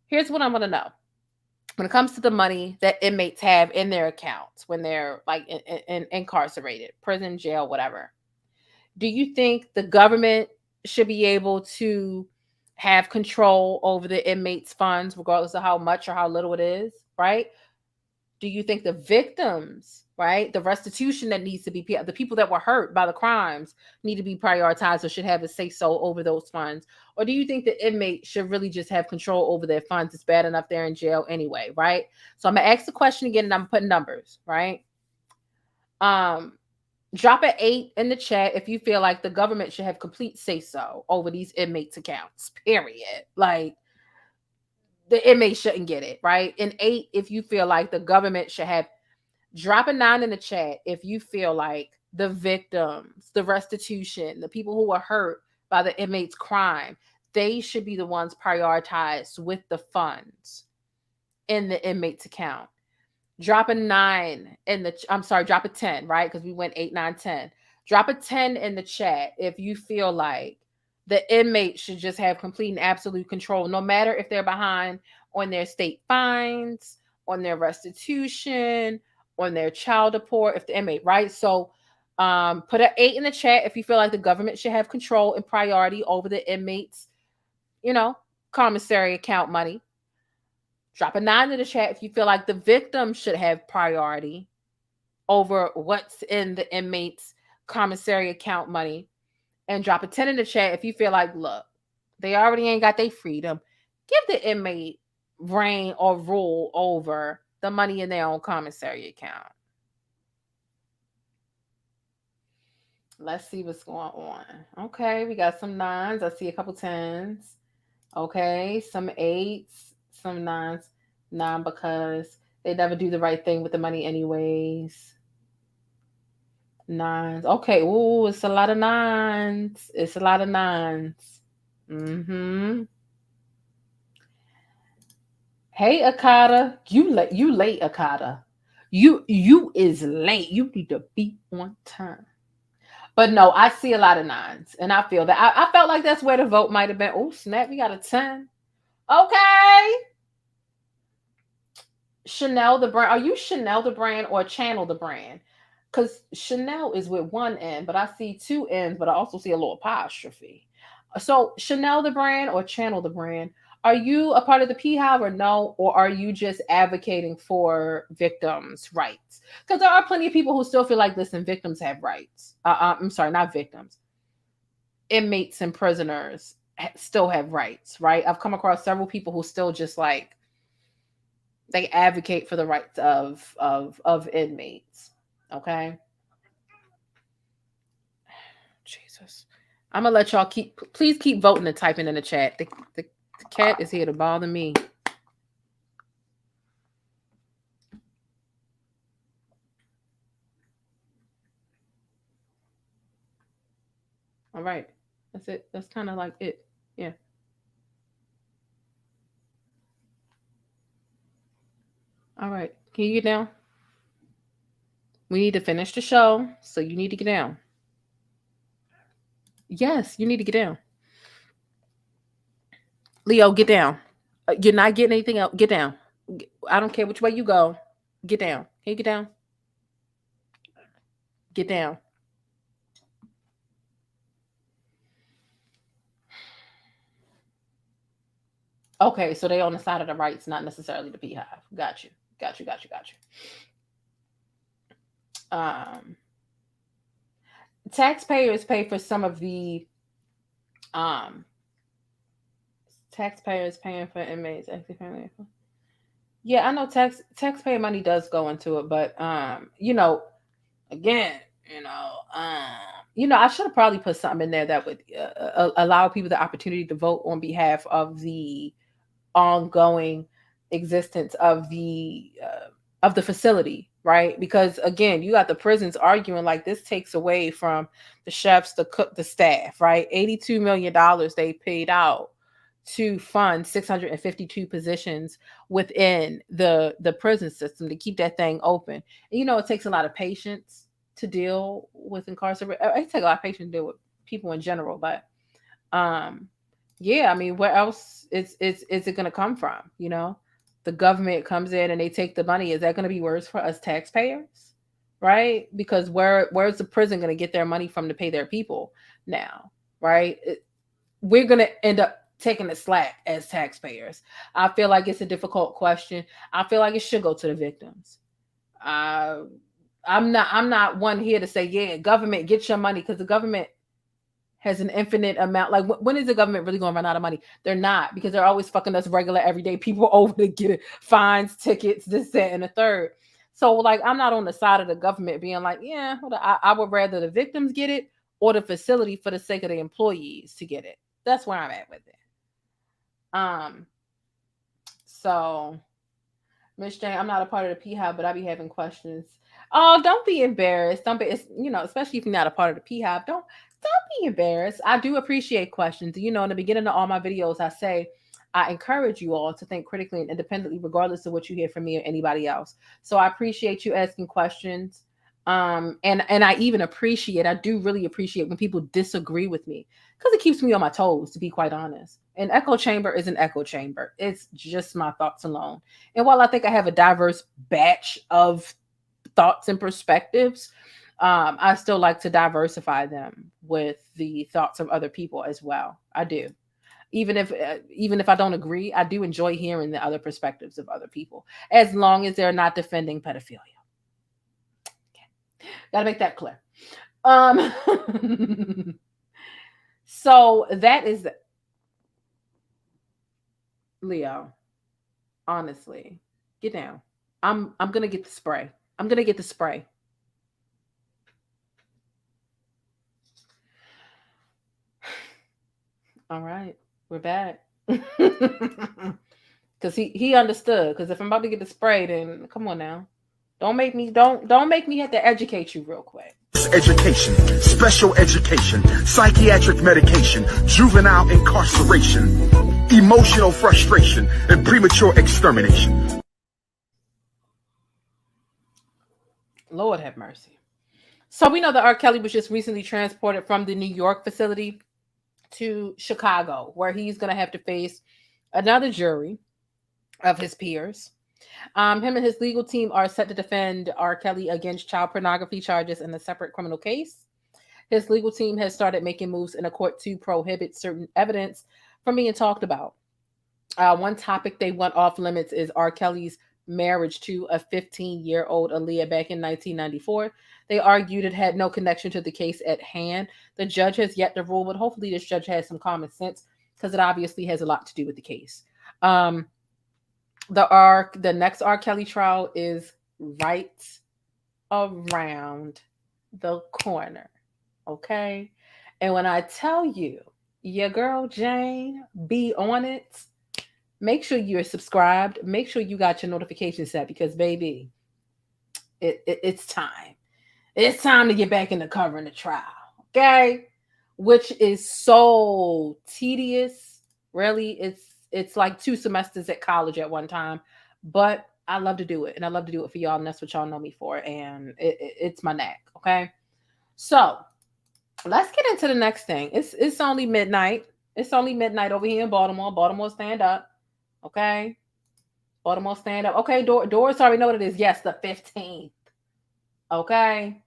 Here's what I want to know. When it comes to the money that inmates have in their accounts when they're like incarcerated, prison, jail, whatever, do you think the government should be able to have control over the inmates' funds, regardless of how much or how little it is, right? Do you think the victims, right, the restitution that needs to be, the people that were hurt by the crimes need to be prioritized or should have a say-so over those funds? Or do you think the inmate should really just have control over their funds? It's bad enough they're in jail anyway, right? So I'm going to ask the question again, and I'm putting numbers, right? Drop an 8 in the chat if you feel like the government should have complete say-so over these inmates' accounts, period. Like, the inmate shouldn't get it, right? And 8 if you feel like the government should have. Drop a 9 in the chat if you feel like the victims, the restitution, the people who were hurt by the inmate's crime, they should be the ones prioritized with the funds in the inmate's account. Drop a 9 in the, drop a 10, right? Because we went 8, 9, 10. Drop a 10 in the chat if you feel like the inmate should just have complete and absolute control, no matter if they're behind on their state fines, on their restitution, on their child support, if the inmate, right? So put an 8 in the chat if you feel like the government should have control and priority over the inmates, commissary account money. Drop a 9 in the chat if you feel like the victim should have priority over what's in the inmate's commissary account money. And drop a 10 in the chat if you feel like, look, they already ain't got their freedom. Give the inmate reign or rule over the money in their own commissary account. Let's see what's going on. Okay, we got some 9s. I see a couple 10s. Okay, some 8s, some 9s. 9 because they never do the right thing with the money anyways. 9s. Okay, ooh, it's a lot of 9s. It's a lot of 9s. Hey, Akata. You late, Akata. You is late. You need to be on time. But no, I see a lot of 9s. And I feel that. I felt like that's where the vote might have been. Oh, snap. We got a 10. Okay. Chanel the brand. Are you Chanel the brand or Channel the brand? Because Chanel is with 1 N, but I see 2 N's, but I also see a little apostrophe. So Chanel the brand or Channel the brand, are you a part of the P-Hive or no? Or are you just advocating for victims' rights? Because there are plenty of people who still feel like, listen, victims have rights. I'm sorry, not victims. Inmates and prisoners still have rights, right? I've come across several people who still just like, they advocate for the rights of inmates. Okay. Jesus. I'm gonna let y'all please keep voting and typing in the chat. The cat is here to bother me. All right. That's it. That's kind of like it. Yeah. All right. Can you get down? We need to finish the show, so you need to get down. Yes, you need to get down. Leo, get down. You're not getting anything else. Get down. I don't care which way you go. Get down. Can you get down? Get down. Okay, so they on the side of the rights, not necessarily the beehive. Got you. Got you. Got you. Got you. Taxpayers pay for some of the um taxpayers paying for inmates. Yeah, I know taxpayer money does go into it, but again, I should have probably put something in there that would allow people the opportunity to vote on behalf of the ongoing existence of the facility, right? Because again, you got the prisons arguing like this takes away from the chefs, the cook, the staff, right? $82 million they paid out to fund 652 positions within the prison system to keep that thing open. And it takes a lot of patience to deal with incarceration. It takes a lot of patience to deal with people in general, but yeah, I mean, where else is it going to come from? The government comes in and they take the money. Is that going to be worse for us taxpayers? Right? Because where's the prison going to get their money from to pay their people now? Right? We're going to end up taking the slack as taxpayers. I feel like it's a difficult question. I feel like it should go to the victims. I'm not one here to say, yeah, government, get your money, because the government has an infinite amount. Like, when is the government really going to run out of money? They're not, because they're always fucking us regular everyday people over to get fines, tickets, this, that, and the third. So, like, I'm not on the side of the government being like, yeah, I would rather the victims get it or the facility for the sake of the employees to get it. That's where I'm at with it. So, Miss Jane, I'm not a part of the P-Hub, but I be having questions. Oh, don't be embarrassed. Don't be, especially if you're not a part of the P-Hub, don't be embarrassed. I do appreciate questions. In the beginning of all my videos, I say I encourage you all to think critically and independently, regardless of what you hear from me or anybody else. So I appreciate you asking questions. And I even I do really appreciate when people disagree with me, because it keeps me on my toes, to be quite honest. An echo chamber is an echo chamber. It's just my thoughts alone. And while I think I have a diverse batch of thoughts and perspectives, I still like to diversify them with the thoughts of other people as well. I do. Even if I don't agree, I do enjoy hearing the other perspectives of other people, as long as they're not defending pedophilia. Okay. Gotta make that clear. So that is Leo. Honestly, get down. I'm gonna get the spray. I'm gonna get the spray. All right, we're back. Because he understood. Because if I'm about to get the spray, then come on now. Don't make me have to educate you real quick. Education, special education, psychiatric medication, juvenile incarceration, emotional frustration, and premature extermination. Lord have mercy. So we know that R. Kelly was just recently transported from the New York facility to Chicago, where he's going to have to face another jury of his peers. Him and his legal team are set to defend R. Kelly against child pornography charges in a separate criminal case. His legal team has started making moves in a court to prohibit certain evidence from being talked about. One topic they want off limits is R. Kelly's marriage to a 15-year-old Aaliyah back in 1994. They argued it had no connection to the case at hand. The judge has yet to rule, but hopefully this judge has some common sense, because it obviously has a lot to do with the case. The next R. Kelly trial is right around the corner. Okay? And when I tell you, your girl Jane be on it, make sure you're subscribed. Make sure you got your notifications set, because baby, it's time. It's time to get back into covering the trial. Okay? Which is so tedious. Really, it's like 2 semesters at college at one time, but I love to do it, and I love to do it for y'all, and that's what y'all know me for, and it's my knack. Okay, so let's get into the next thing. It's only midnight. It's only midnight over here in Baltimore. Baltimore, stand up. Okay. Baltimore, stand up. Okay, Doris already know what it is. Yes, the 15th. Okay.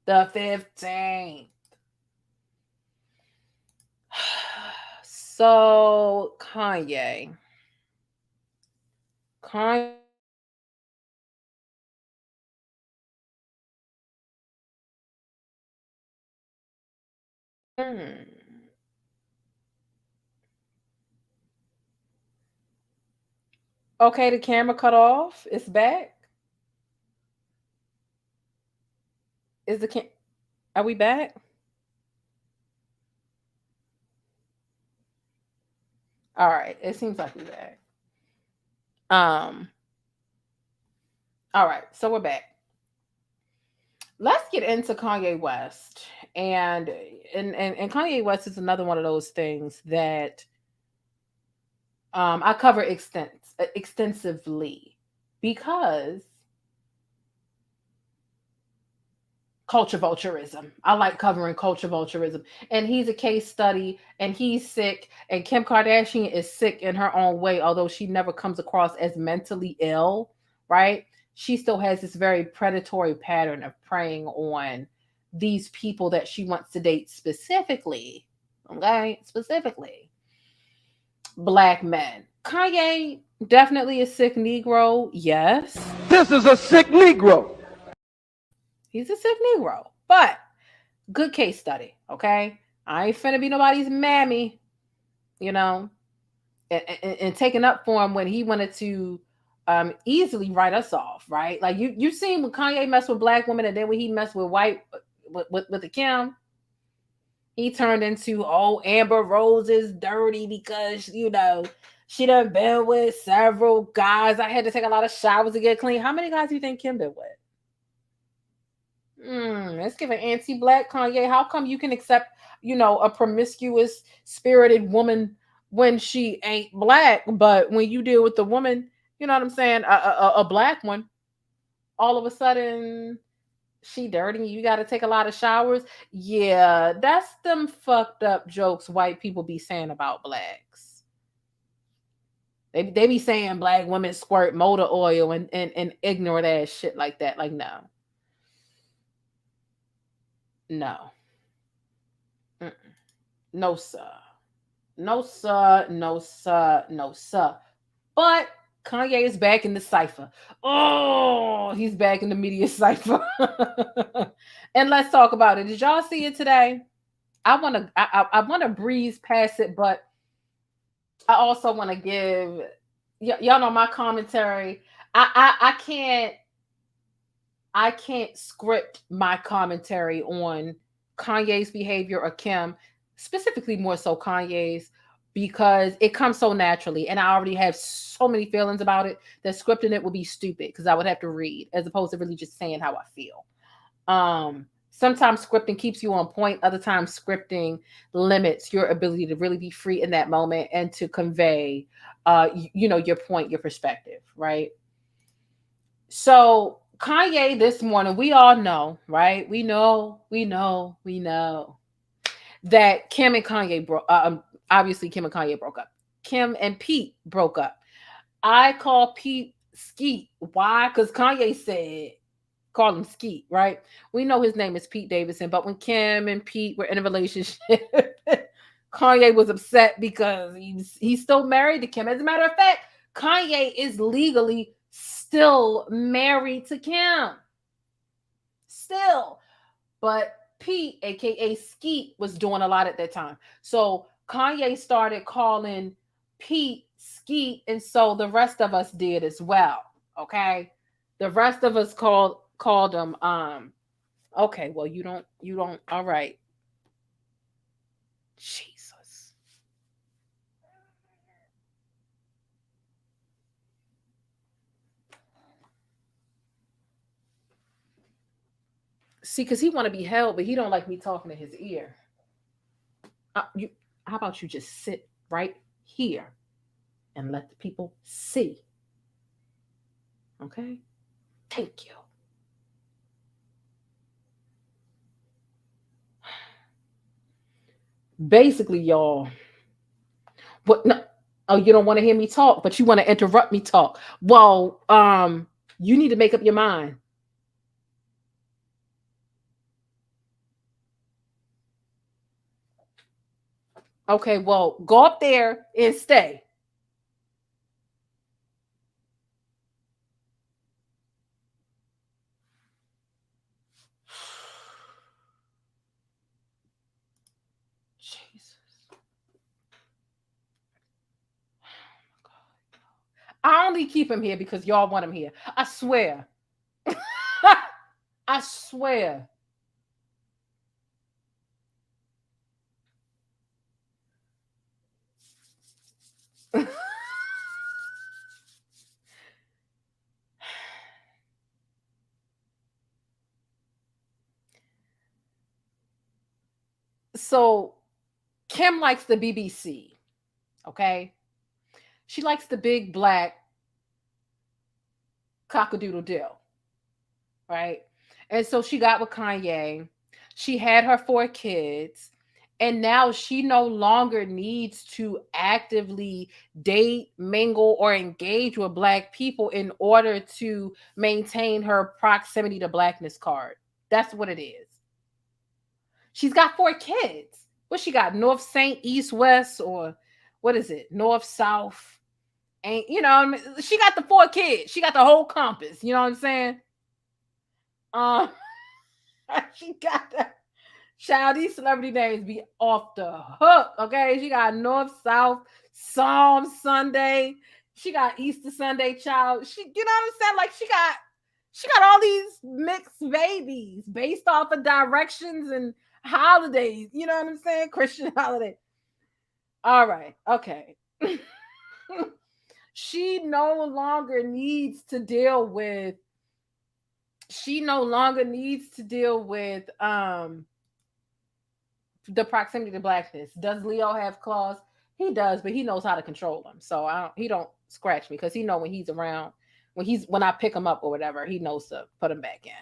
The 15th. So, Kanye. Okay, the camera cut off. It's back. Is the cam? Are we back? All right. It seems like we're back. All right. So we're back. Let's get into Kanye West. And Kanye West is another one of those things that I cover extensively because culture vulturism. I like covering culture vulturism. And he's a case study and he's sick. And Kim Kardashian is sick in her own way, although she never comes across as mentally ill, right? She still has this very predatory pattern of preying on these people that she wants to date specifically. Okay? Specifically. Black men. Kanye definitely a sick Negro. Yes. This is a sick Negro. He's a sick Negro, but good case study, okay? I ain't finna be nobody's mammy, you know, and taking up for him when he wanted to easily write us off, right? Like you seen when Kanye messed with black women, and then when he messed with white with the Kim, he turned into Amber Rose is dirty because she done been with several guys. I had to take a lot of showers to get clean. How many guys do you think Kim been with? Let's give an anti-black Kanye. How come you can accept, a promiscuous, spirited woman when she ain't black, but when you deal with the woman, you know what I'm saying, a black one, all of a sudden she dirty. You got to take a lot of showers. Yeah, that's them fucked up jokes white people be saying about blacks. They be saying black women squirt motor oil and ignorant ass shit like that. Like, no. No. Mm-mm. No, sir. No, sir. No, sir. No, sir. But Kanye is back in the cipher. Oh, he's back in the media cipher. And let's talk about it. Did y'all see it today? I want to breeze past it, but I also want to give y'all know my commentary. I can't script my commentary on Kanye's behavior or Kim, specifically more so Kanye's, because it comes so naturally. And I already have so many feelings about it that scripting it would be stupid because I would have to read as opposed to really just saying how I feel. Sometimes scripting keeps you on point. Other times scripting limits your ability to really be free in that moment and to convey, your point, your perspective, right? So Kanye this morning, we all know, right? We know that Kim and Kanye obviously Kim and Kanye broke up. Kim and Pete broke up. I call Pete Skete. Why? Because Kanye said, call him Skete, right? We know his name is Pete Davidson, but when Kim and Pete were in a relationship, Kanye was upset because he's still married to Kim. As a matter of fact, Kanye is legally still married to Kim. Still. But Pete, aka Skete, was doing a lot at that time. So Kanye started calling Pete Skete, and so the rest of us did as well. Okay. The rest of us called him okay, well, you don't all right. Jesus. See, because he want to be held, but he don't like me talking to his ear. How about you just sit right here and let the people see? Okay? Thank you. Basically, y'all, What? No. Oh, you don't want to hear me talk, but you want to interrupt me talk. Well, you need to make up your mind. Okay, well, go up there and stay. Jesus. I only keep him here because y'all want him here. I swear. I swear. So Kim likes the BBC. Okay. She likes the big black cockadoodle dill. Right. And so she got with Kanye. She had her 4 kids. And now she no longer needs to actively date, mingle, or engage with black people in order to maintain her proximity to blackness card. That's what it is. She's got 4 kids. What she got? North, Saint, East, West, or what is it? North, South. And she got the 4 kids. She got the whole compass. You know what I'm saying? She got that. Child, these celebrity names be off the hook. Okay, she got North, South, Psalm Sunday. She got Easter Sunday. Child, you know what I'm saying? Like she got all these mixed babies based off of directions and holidays. You know what I'm saying? Christian holiday. All right. Okay. She no longer needs to deal with the proximity to blackness. Does Leo have claws? He does, but he knows how to control them. So he don't scratch me because he know when he's around, when I pick him up or whatever, he knows to put him back in.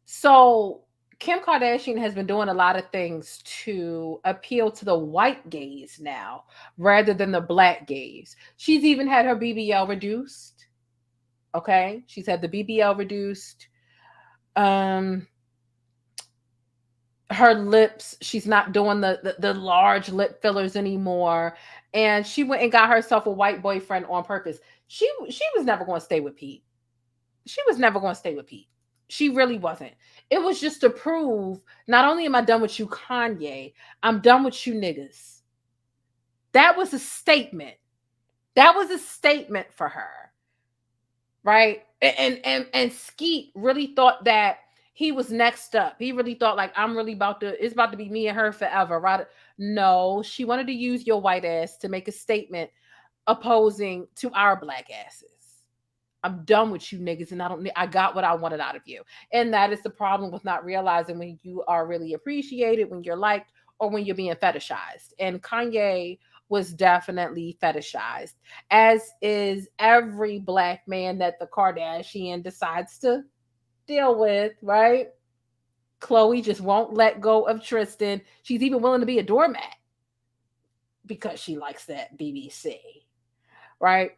So Kim Kardashian has been doing a lot of things to appeal to the white gaze now rather than the black gaze. She's even had her BBL reduced. Okay, she's had the BBL reduced. Her lips, she's not doing the large lip fillers anymore, and she went and got herself a white boyfriend on purpose. She was never going to stay with Pete. She really wasn't. It was just to prove, not only am I done with you, Kanye, I'm done with you niggas. That was a statement. For her, right? And Skete really thought that he was next up. He really thought like it's about to be me and her forever, right? No, she wanted to use your white ass to make a statement opposing to our black asses. I'm done with you niggas, and I got what I wanted out of you. And that is the problem with not realizing when you are really appreciated, when you're liked, or when you're being fetishized. And Kanye was definitely fetishized, as is every black man that the Kardashian decides to deal with, right? Khloe just won't let go of Tristan. She's even willing to be a doormat because she likes that BBC, right?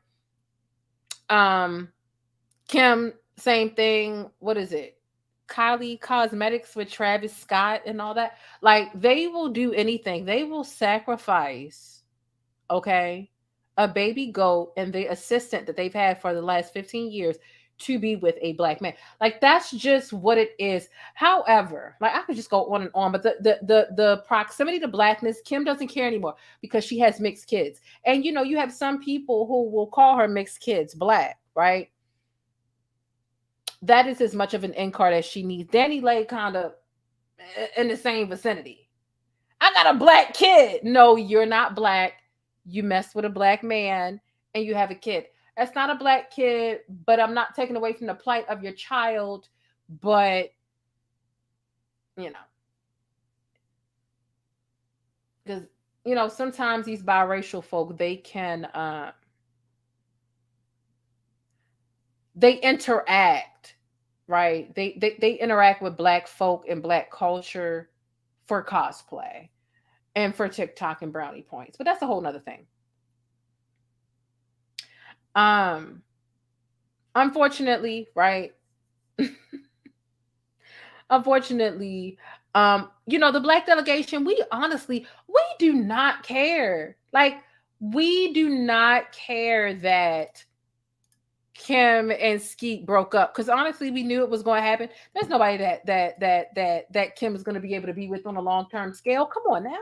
Kim, same thing. What is it? Kylie Cosmetics with Travis Scott and all that. Like, they will do anything. They will sacrifice, okay, a baby goat and the assistant that they've had for the last 15 years to be with a black man. Like, that's just what it is. However, like, I could just go on and on, but the proximity to blackness, Kim doesn't care anymore because she has mixed kids. And you have some people who will call her mixed kids black, right? That is as much of an end card as she needs. Danny Lay kind of in the same vicinity. I got a black kid. No, you're not black. You mess with a black man and you have a kid. That's not a black kid, but I'm not taking away from the plight of your child. But, because, sometimes these biracial folk, they can, they interact, right? They interact with black folk and black culture for cosplay. and for TikTok and brownie points. But that's a whole nother thing. Unfortunately, right? Unfortunately, the black delegation, we do not care. Like, we do not care that Kim and Skete broke up, because honestly, we knew it was going to happen. There's nobody that Kim is going to be able to be with on a long-term scale. Come on now.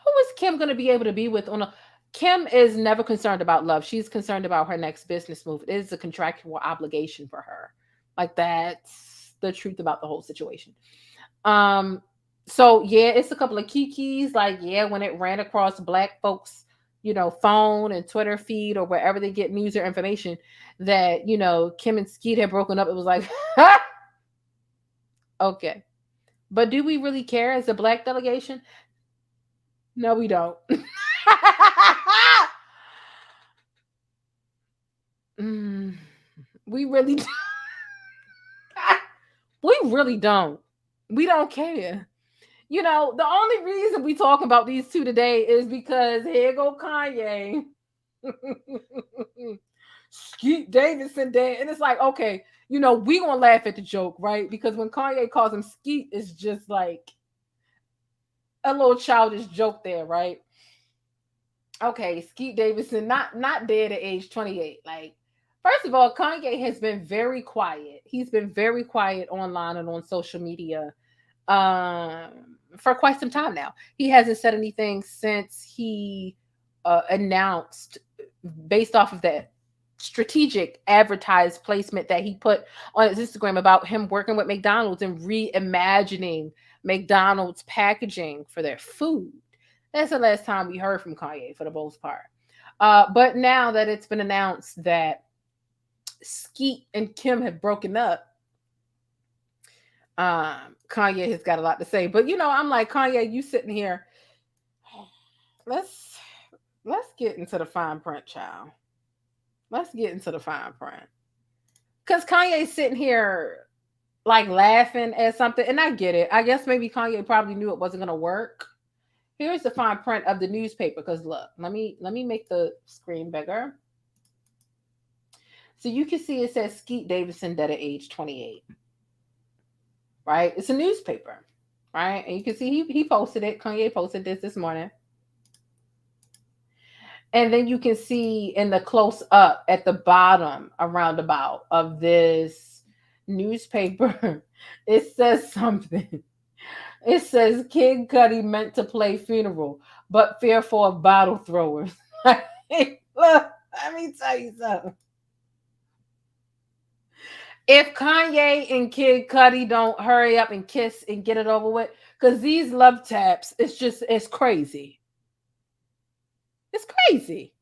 Who is Kim going to be able to be with on a... Kim is never concerned about love. She's concerned about her next business move. It is a contractual obligation for her. Like, that's the truth about the whole situation. So yeah, it's a couple of kikis. Like, yeah, when it ran across black folks, phone and Twitter feed or wherever they get news or information that, Kim and Skete had broken up, it was like, okay. But do we really care as a black delegation? No, we don't. We really don't. We really don't. We don't care. The only reason we talking about these two today is because here go Kanye. Skete Davidson dead. And it's like, okay, we gonna laugh at the joke, right? Because when Kanye calls him Skete, it's just like a little childish joke there, right? Okay, Skete Davidson, not dead at age 28. Like, first of all, Kanye has been very quiet. He's been very quiet online and on social media for quite some time now. He hasn't said anything since he announced, based off of that strategic advertised placement that he put on his Instagram about him working with McDonald's and reimagining McDonald's packaging for their food. That's the last time we heard from Kanye for the most part. But now that it's been announced that Skete and Kim have broken up, Kanye has got a lot to say. But I'm like, Kanye, you sitting here. Let's get into the fine print, child. Let's get into the fine print. Because Kanye's sitting here like laughing at something, and I get it. I guess maybe Kanye probably knew it wasn't gonna work. Here's the fine print of the newspaper. Because look, let me make the screen bigger. So you can see it says Skete Davidson dead at age 28. Right? It's a newspaper. Right? And you can see he posted it. Kanye posted this morning. And then you can see in the close up at the bottom, around about of this newspaper, it says something. It says Kid Cudi meant to play funeral, but fearful of bottle throwers. Look, let me tell you something. If Kanye and Kid Cudi don't hurry up and kiss and get it over with, because these love taps, it's crazy. It's crazy.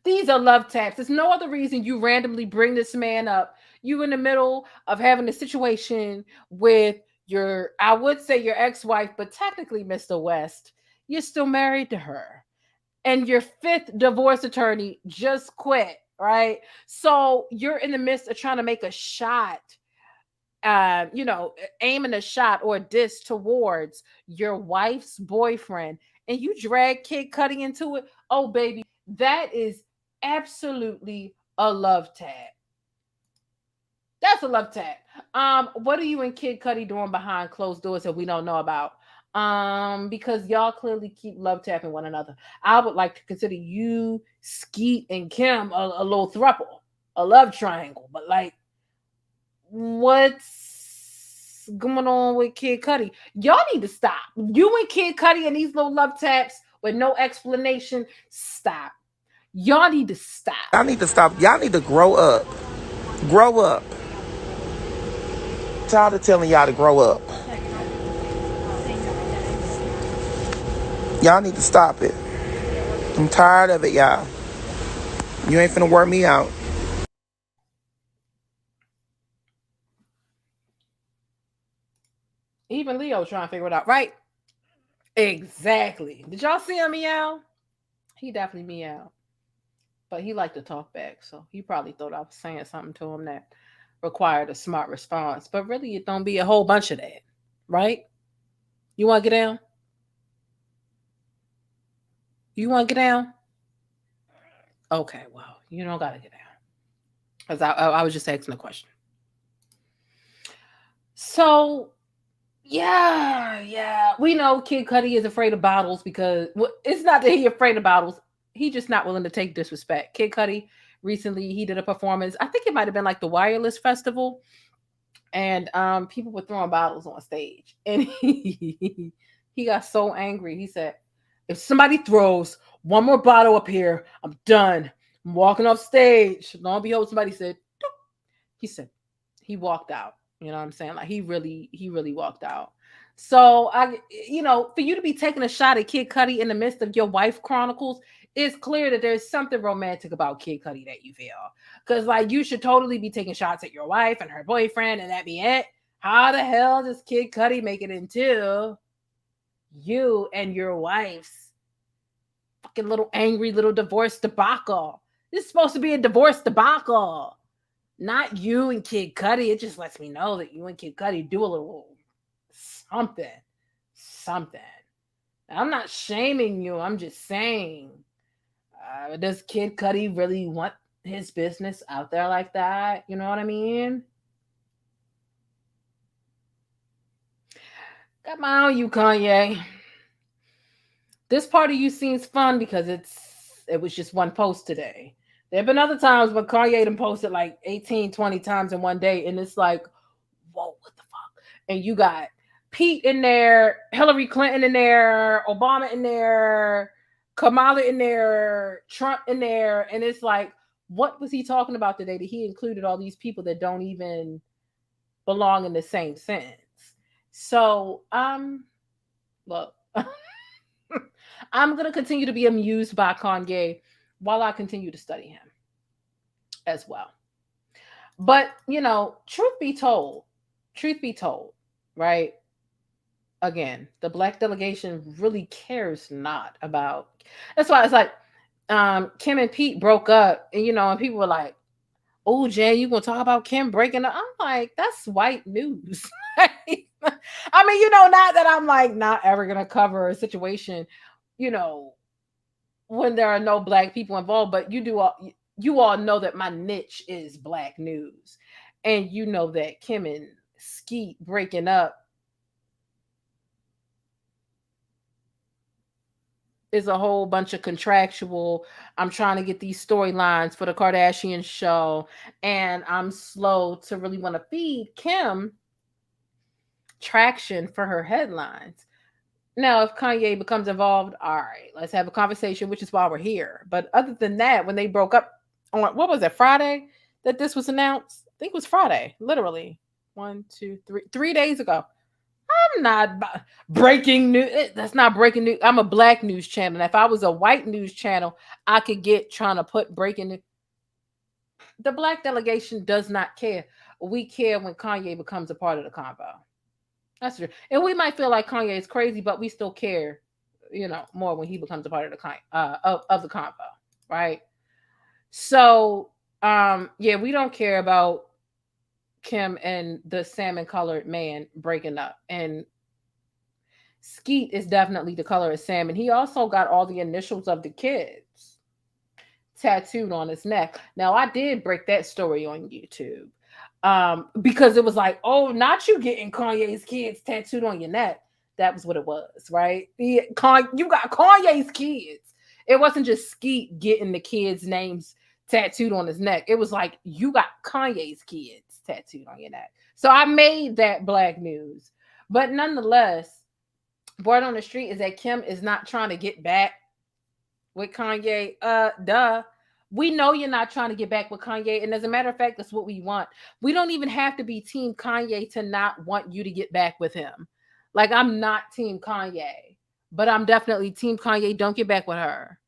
These are love taps. There's no other reason you randomly bring this man up. You in the middle of having a situation with I would say your ex-wife, but technically, Mr. West, you're still married to her. And your 5th divorce attorney just quit, right? So you're in the midst of trying to make a shot, aiming a shot or a diss towards your wife's boyfriend, and you drag Kid Cudi into it. Oh, baby, that is absolutely a love tap. That's a love tap. What are you and Kid Cudi doing behind closed doors that we don't know about? Because y'all clearly keep love tapping one another. I would like to consider you, Skete, and Kim a little throuple, a love triangle. But like, what's going on with Kid Cudi? Y'all need to stop. You and Kid Cudi and these little love taps with no explanation. Stop. Y'all need to stop. Y'all need to stop. Y'all need to grow up. Grow up. Tired of telling y'all to grow up. Y'all need to stop it. I'm tired of it, y'all. You ain't finna work me out. Even Leo trying to figure it out, right? Exactly. Did y'all see him meow? He definitely meowed. But he liked to talk back, so he probably thought I was saying something to him that required a smart response. But really, it don't be a whole bunch of that, right? You want to get down? You want to get down? Okay, well, you don't got to get down. Because I was just asking a question. So, yeah. We know Kid Cudi is afraid of bottles because it's not that he's afraid of bottles. He's just not willing to take disrespect. Kid Cudi recently, he did a performance. I think it might have been like the Wireless Festival. And people were throwing bottles on stage. And he got so angry. He said, if somebody throws one more bottle up here, I'm done. I'm walking off stage. Lo and behold, somebody said, doop. He said, he walked out. You know what I'm saying? Like he really walked out. So for you to be taking a shot at Kid Cudi in the midst of your wife chronicles, it's clear that there's something romantic about Kid Cudi that you feel. Because like you should totally be taking shots at your wife and her boyfriend and that be it. How the hell does Kid Cudi make it into you and your wife's fucking little angry little divorce debacle? This is supposed to be a divorce debacle. Not you and Kid Cudi. It just lets me know that you and Kid Cudi do a little something. I'm not shaming you. I'm just saying, does Kid Cudi really want his business out there like that? You know what I mean? Got my eye on you, Kanye. This part of you seems fun because it was just one post today. There have been other times when Kanye done posted like 18, 20 times in one day, and it's like, whoa, what the fuck? And you got Pete in there, Hillary Clinton in there, Obama in there, Kamala in there, Trump in there, and it's like, what was he talking about today that he included all these people that don't even belong in the same sentence? So, look, I'm going to continue to be amused by Kanye while I continue to study him as well. But, truth be told, right? Again, the Black delegation really cares not about. That's why it's like Kim and Pete broke up, and and people were like, "Oh, Jen, you gonna talk about Kim breaking up?" I'm like, that's white news. I mean, not that I'm like not ever gonna cover a situation, when there are no Black people involved, but you all know that my niche is Black news, and you know that Kim and Skete breaking up is a whole bunch of contractual. I'm trying to get these storylines for the Kardashian show, and I'm slow to really want to feed Kim traction for her headlines. Now, if Kanye becomes involved, all right, let's have a conversation, which is why we're here. But other than that, when they broke up on, what was it, Friday that this was announced? I think it was Friday, literally 3 days ago. I'm not breaking news. That's not breaking news. I'm a Black news channel. And if I was a white news channel, I could get trying to put breaking news. The Black delegation does not care. We care when Kanye becomes a part of the convo. That's true. And we might feel like Kanye is crazy, but we still care, more when he becomes a part of the of the convo, right? So, we don't care about Kim and the salmon-colored man breaking up. And Skete is definitely the color of salmon. He also got all the initials of the kids tattooed on his neck. Now, I did break that story on YouTube. Because it was like, oh, not you getting Kanye's kids tattooed on your neck. That was what it was, right? You got Kanye's kids. It wasn't just Skete getting the kids' names tattooed on his neck. It was like, you got Kanye's kids tattooed on your neck. So I made that Black news. But nonetheless, word on the street is that Kim is not trying to get back with Kanye. Duh. We know you're not trying to get back with Kanye. And as a matter of fact, that's what we want. We don't even have to be Team Kanye to not want you to get back with him. Like, I'm not Team Kanye, but I'm definitely Team Kanye. Don't get back with her.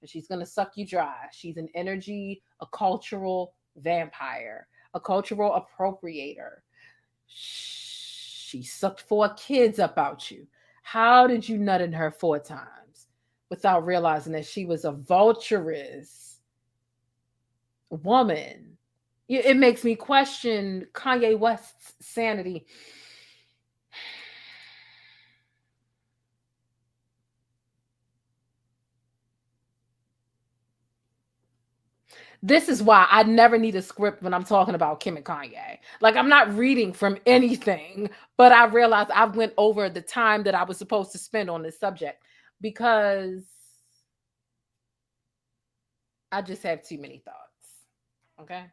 She's going to suck you dry. She's an energy, a cultural vampire, a cultural appropriator. She sucked 4 kids up out you. How did you nut in her 4 times without realizing that she was a vulturous woman It makes me question Kanye West's sanity. This is why I never need a script when I'm talking about Kim and Kanye. Like, I'm not reading from anything, but I realized I went over the time that I was supposed to spend on this subject because I just have too many thoughts. Okay.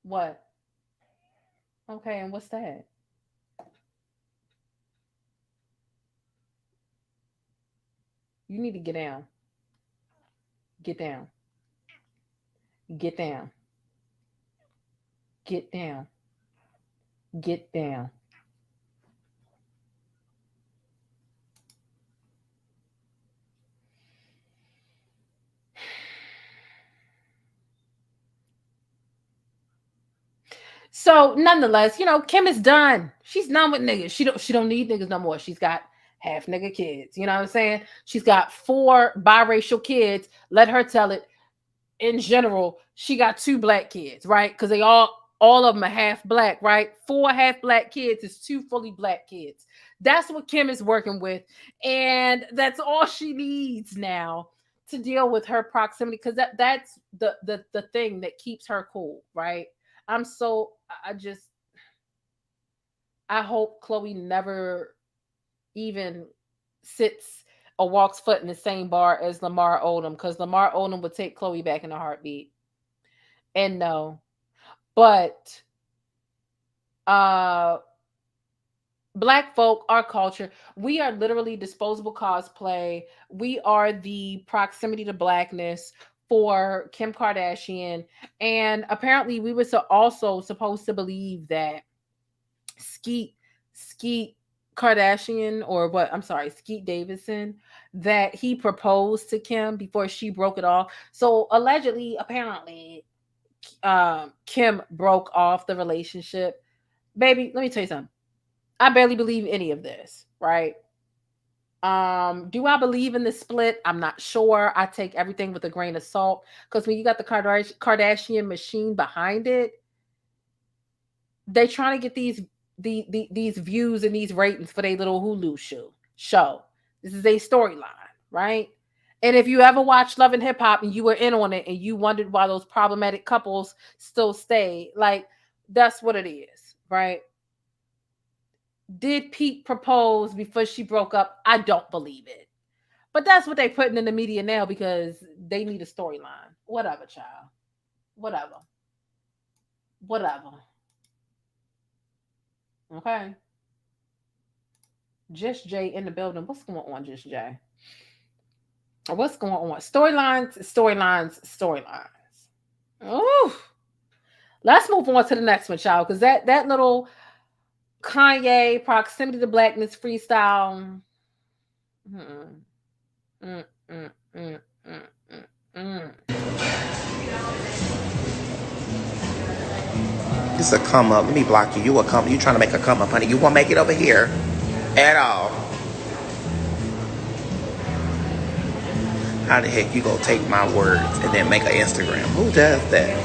What? Okay, and what's that? You need to get down. Get down. Get down. Get down. Get down. So nonetheless, Kim is done. She's done with niggas. She don't need niggas no more. She's got half nigga kids. You know what I'm saying? She's got 4 biracial kids. Let her tell it. In general, she got 2 black kids, right? Because they all of them are half black, right? 4 half black kids is 2 fully black kids. That's what Kim is working with, and that's all she needs now to deal with her proximity. Because that's the thing that keeps her cool, right? I hope Chloe never even sits or walks foot in the same bar as Lamar Odom, because Lamar Odom would take Chloe back in a heartbeat. And no. But Black folk, our culture, we are literally disposable cosplay. We are the proximity to blackness for Kim Kardashian. And apparently we were also supposed to believe that Skete Kardashian, or what? I'm sorry, Skete Davidson, that he proposed to Kim before she broke it off. So allegedly, apparently, Kim broke off the relationship. Baby, let me tell you something. I barely believe any of this, right? Do I believe in the split? I'm not sure. I take everything with a grain of salt, because when you got the Kardashian machine behind it, they trying to get these views and these ratings for their little Hulu show. This is a storyline, right? And if you ever watched Love and Hip Hop and you were in on it and you wondered why those problematic couples still stay, like, that's what it is, right? Did Pete propose before she broke up? I don't believe it. But that's what they're putting in the media now because they need a storyline. Whatever, child. Whatever. Okay. Just Jay in the building. What's going on, Just Jay? What's going on? Storylines. Ooh. Let's move on to the next one, child, because that little Kanye proximity to blackness freestyle. It's a come up. Let me block you. You trying to make a come up, honey. You won't make it over here at all. How the heck you gonna take my words and then make an Instagram? Who does that?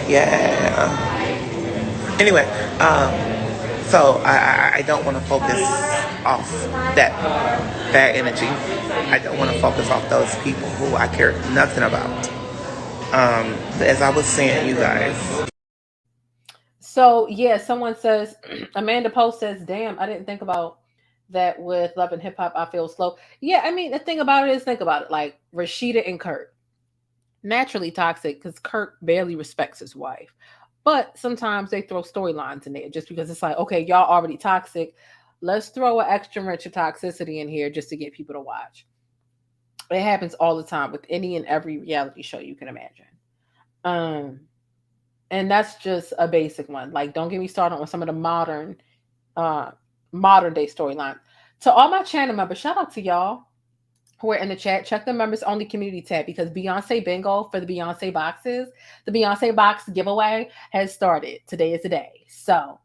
Yeah. Anyway, so I don't want to focus off that bad energy. I don't want to focus off those people who I care nothing about. As I was saying, you guys. So yeah, someone says, Amanda Post says, damn, I didn't think about that with Love and Hip Hop. I feel slow. Yeah, I mean, the thing about it is, think about it. Like Rashida and Kurt, naturally toxic because Kurt barely respects his wife. But sometimes they throw storylines in there just because it's like, okay, y'all already toxic. Let's throw an extra wrench of toxicity in here just to get people to watch. It happens all the time with any and every reality show you can imagine. And that's just a basic one. Like, don't get me started on some of the modern day storylines. To all my channel members, shout out to y'all who are in the chat. Check the members only community tab because Beyonce bingo for the Beyonce boxes, the Beyonce box giveaway has started. Today is the day. So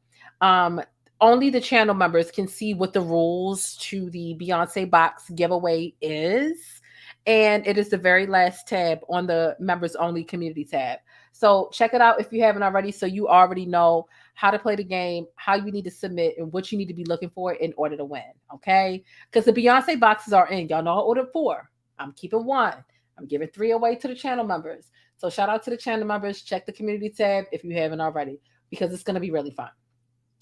only the channel members can see what the rules to the Beyonce box giveaway is. And it is the very last tab on the members only community tab. So check it out if you haven't already, so you already know how to play the game, how you need to submit, and what you need to be looking for in order to win. Okay? Because the Beyonce boxes are in. Y'all know I ordered 4. I'm keeping 1. I'm giving 3 away to the channel members. So shout out to the channel members. Check the community tab if you haven't already, because it's going to be really fun.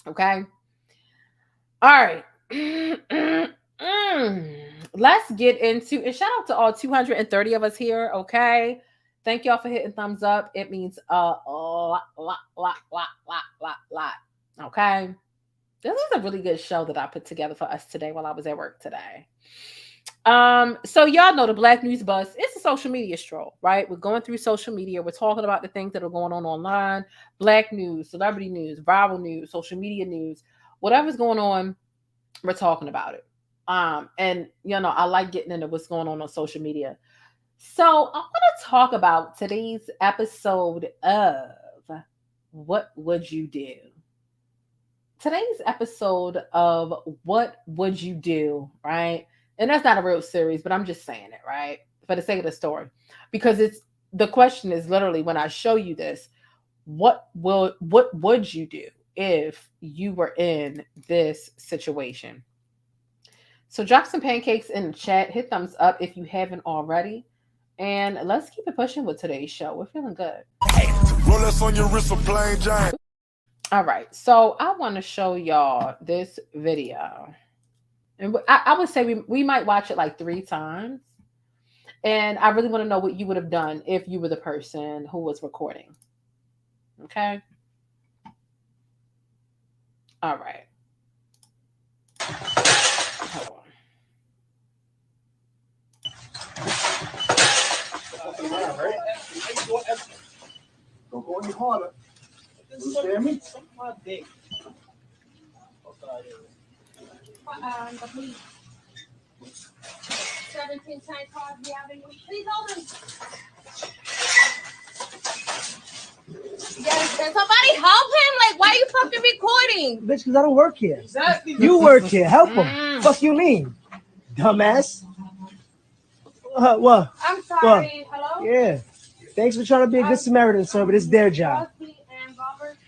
Okay? All right. Let's get into, and shout out to all 230 of us here. Okay. Thank y'all for hitting thumbs up. It means a lot. Okay. This is a really good show that I put together for us today while I was at work today. So y'all know the Black News Bus. It's a social media stroll, right? We're going through social media. We're talking about the things that are going on online, Black news, celebrity news, viral news, social media news, whatever's going on, we're talking about it. And you know, I like getting into what's going on social media. So I want to talk about today's episode of What Would You Do? Today's episode of What Would You Do, right? And that's not a real series, but I'm just saying it, right? For the sake of the story. Because the question is literally, when I show you this, what would you do if you were in this situation? So drop some pancakes in the chat. Hit thumbs up if you haven't already. And let's keep it pushing with today's show. We're feeling good. On your wrist, plain giant. All right. So I want to show y'all this video. And I would say we might watch it like 3 times. And I really want to know what you would have done if you were the person who was recording. Okay. All right. Hold on. Don't go any harder. You hear me? 17 St. Crosby Avenue. Please open. Yes, can somebody help him? Like, why are you fucking recording? Bitch, because I don't work here. Exactly. You work here. Help him. Fuck you mean? Dumbass. What? I'm sorry. What? Hello? Yeah. Thanks for trying to be a good Samaritan, sir, but it's their job.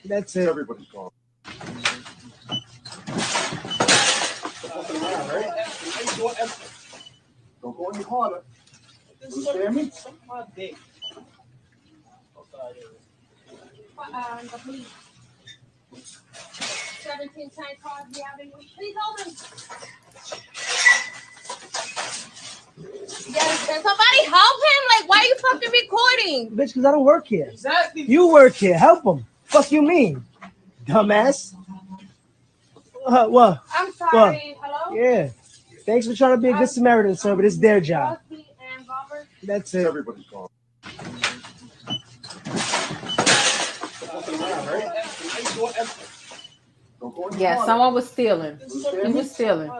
That's it. Everybody's gone. Don't go any harder. You hear me? 17 St. Crosby Avenue. Please open. Yes, can somebody help him? Like, why are you fucking recording? Bitch, because I don't work here. Exactly. You work here. Help him. Fuck you mean? Dumbass. What? I'm sorry. What? Hello? Yeah. Thanks for trying to be a good Samaritan, sir, but it's their job. That's it. Everybody's gone. Yeah, someone was stealing. He was stealing.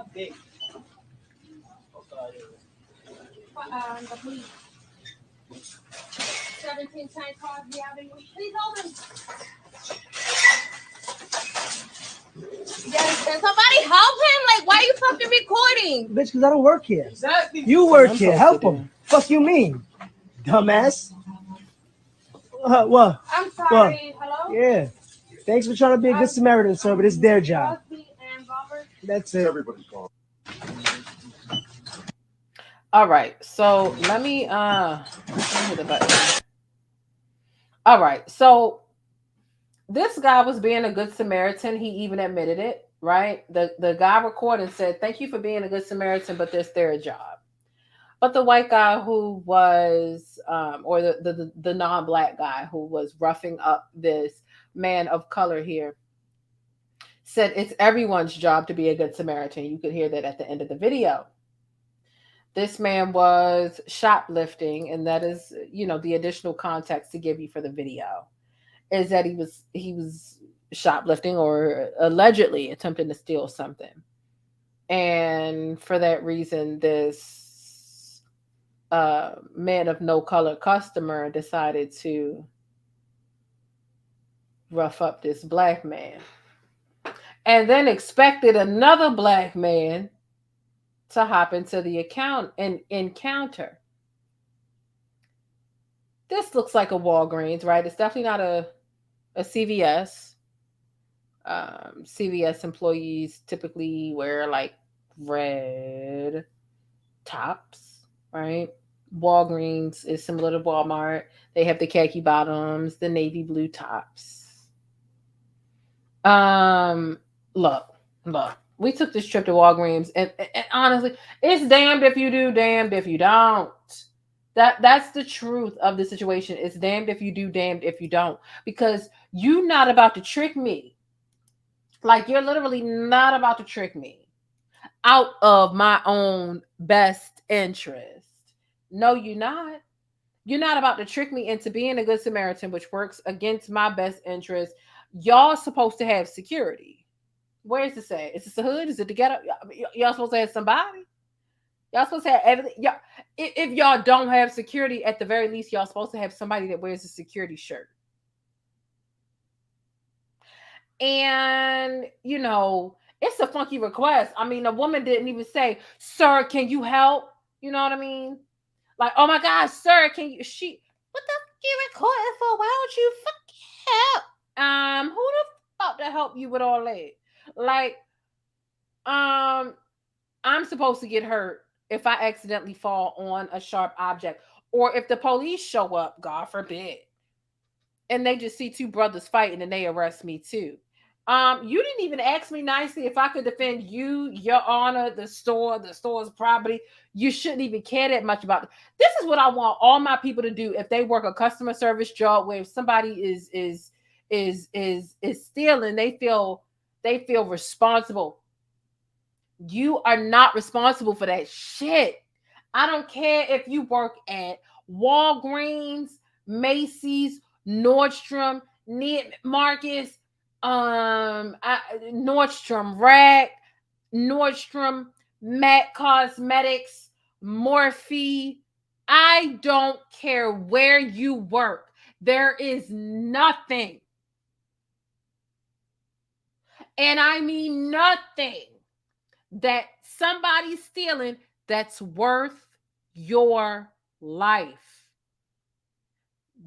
17 St. Crosby Avenue. Please open. Yes, can somebody help him? Like, why are you fucking recording? Bitch, because I don't work here. Exactly. You work here. Help him. Fuck you mean? Dumbass. What? I'm sorry. What? Hello? Yeah. Thanks for trying to be a good Samaritan, sir, but it's their job. That's it. Everybody's gone. All right. So let me hit the button. All right. So this guy was being a good Samaritan. He even admitted it, right? The guy recording said, "Thank you for being a good Samaritan, but this their job." But the white guy who was, or the non-black guy who was roughing up this man of color here, said it's everyone's job to be a good Samaritan. You could hear that at the end of the video. This man was shoplifting, and that is, you know, the additional context to give you for the video is that he was shoplifting or allegedly attempting to steal something. And for that reason, this man of no color customer decided to rough up this black man. and then expected another black man to hop into the account and encounter. This looks like a Walgreens, right? It's definitely not a CVS. CVS employees typically wear like red tops, right? Walgreens is similar to Walmart. They have the khaki bottoms, the navy blue tops. Look. We took this trip to Walgreens, and honestly, it's damned if you do, damned if you don't. That's the truth of the situation. It's damned if you do, damned if you don't. Because you're not about to trick me. Like, you're literally not about to trick me out of my own best interest. No, you're not. You're not about to trick me into being a good Samaritan, which works against my best interest. Y'all supposed to have security. Where is this at? Is this the hood? Is it the ghetto? Y'all supposed to have somebody? Y'all supposed to have everything. Y'all, if y'all don't have security, at the very least, y'all supposed to have somebody that wears a security shirt. And, you know, it's a funky request. I mean, a woman didn't even say, "Sir, can you help?" You know what I mean? Like, "Oh my God, sir, can you?" What the fuck you recording for? Why don't you fucking help? Who the fuck to help you with all that? Like, I'm supposed to get hurt if I accidentally fall on a sharp object, or if the police show up, God forbid, and they just see two brothers fighting and they arrest me too. You didn't even ask me nicely if I could defend you, your honor, the store's property. You shouldn't even care that much about it. This is what I want all my people to do if they work a customer service job where if somebody is stealing, they feel responsible. You are not responsible for that shit. I don't care if you work at Walgreens, Macy's, Nordstrom, Neiman Marcus, Nordstrom Rack, Nordstrom, Mac Cosmetics, Morphe. I don't care where you work. There is nothing, and I mean nothing, that somebody's stealing that's worth your life.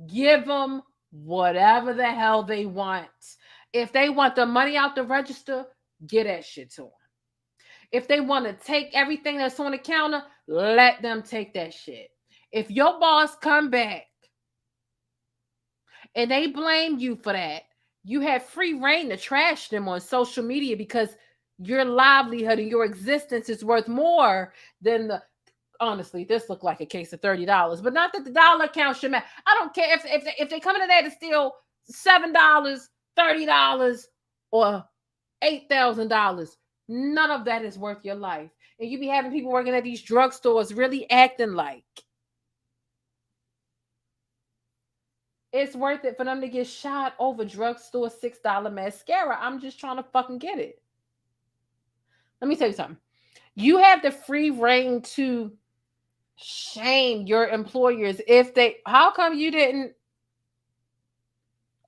Give them whatever the hell they want. If they want the money out the register, get that shit to them. If they want to take everything that's on the counter, let them take that shit. If your boss come back and they blame you for that, you have free reign to trash them on social media, because your livelihood and your existence is worth more than the... Honestly, this looked like a case of $30, but not that the dollar count should matter. I don't care if they come in there to steal $7, $30, or $8,000. None of that is worth your life. And you be having people working at these drugstores really acting like it's worth it for them to get shot over drugstore $6 mascara. I'm just trying to fucking get it. Let me tell you something. You have the free reign to shame your employers if they... How come you didn't...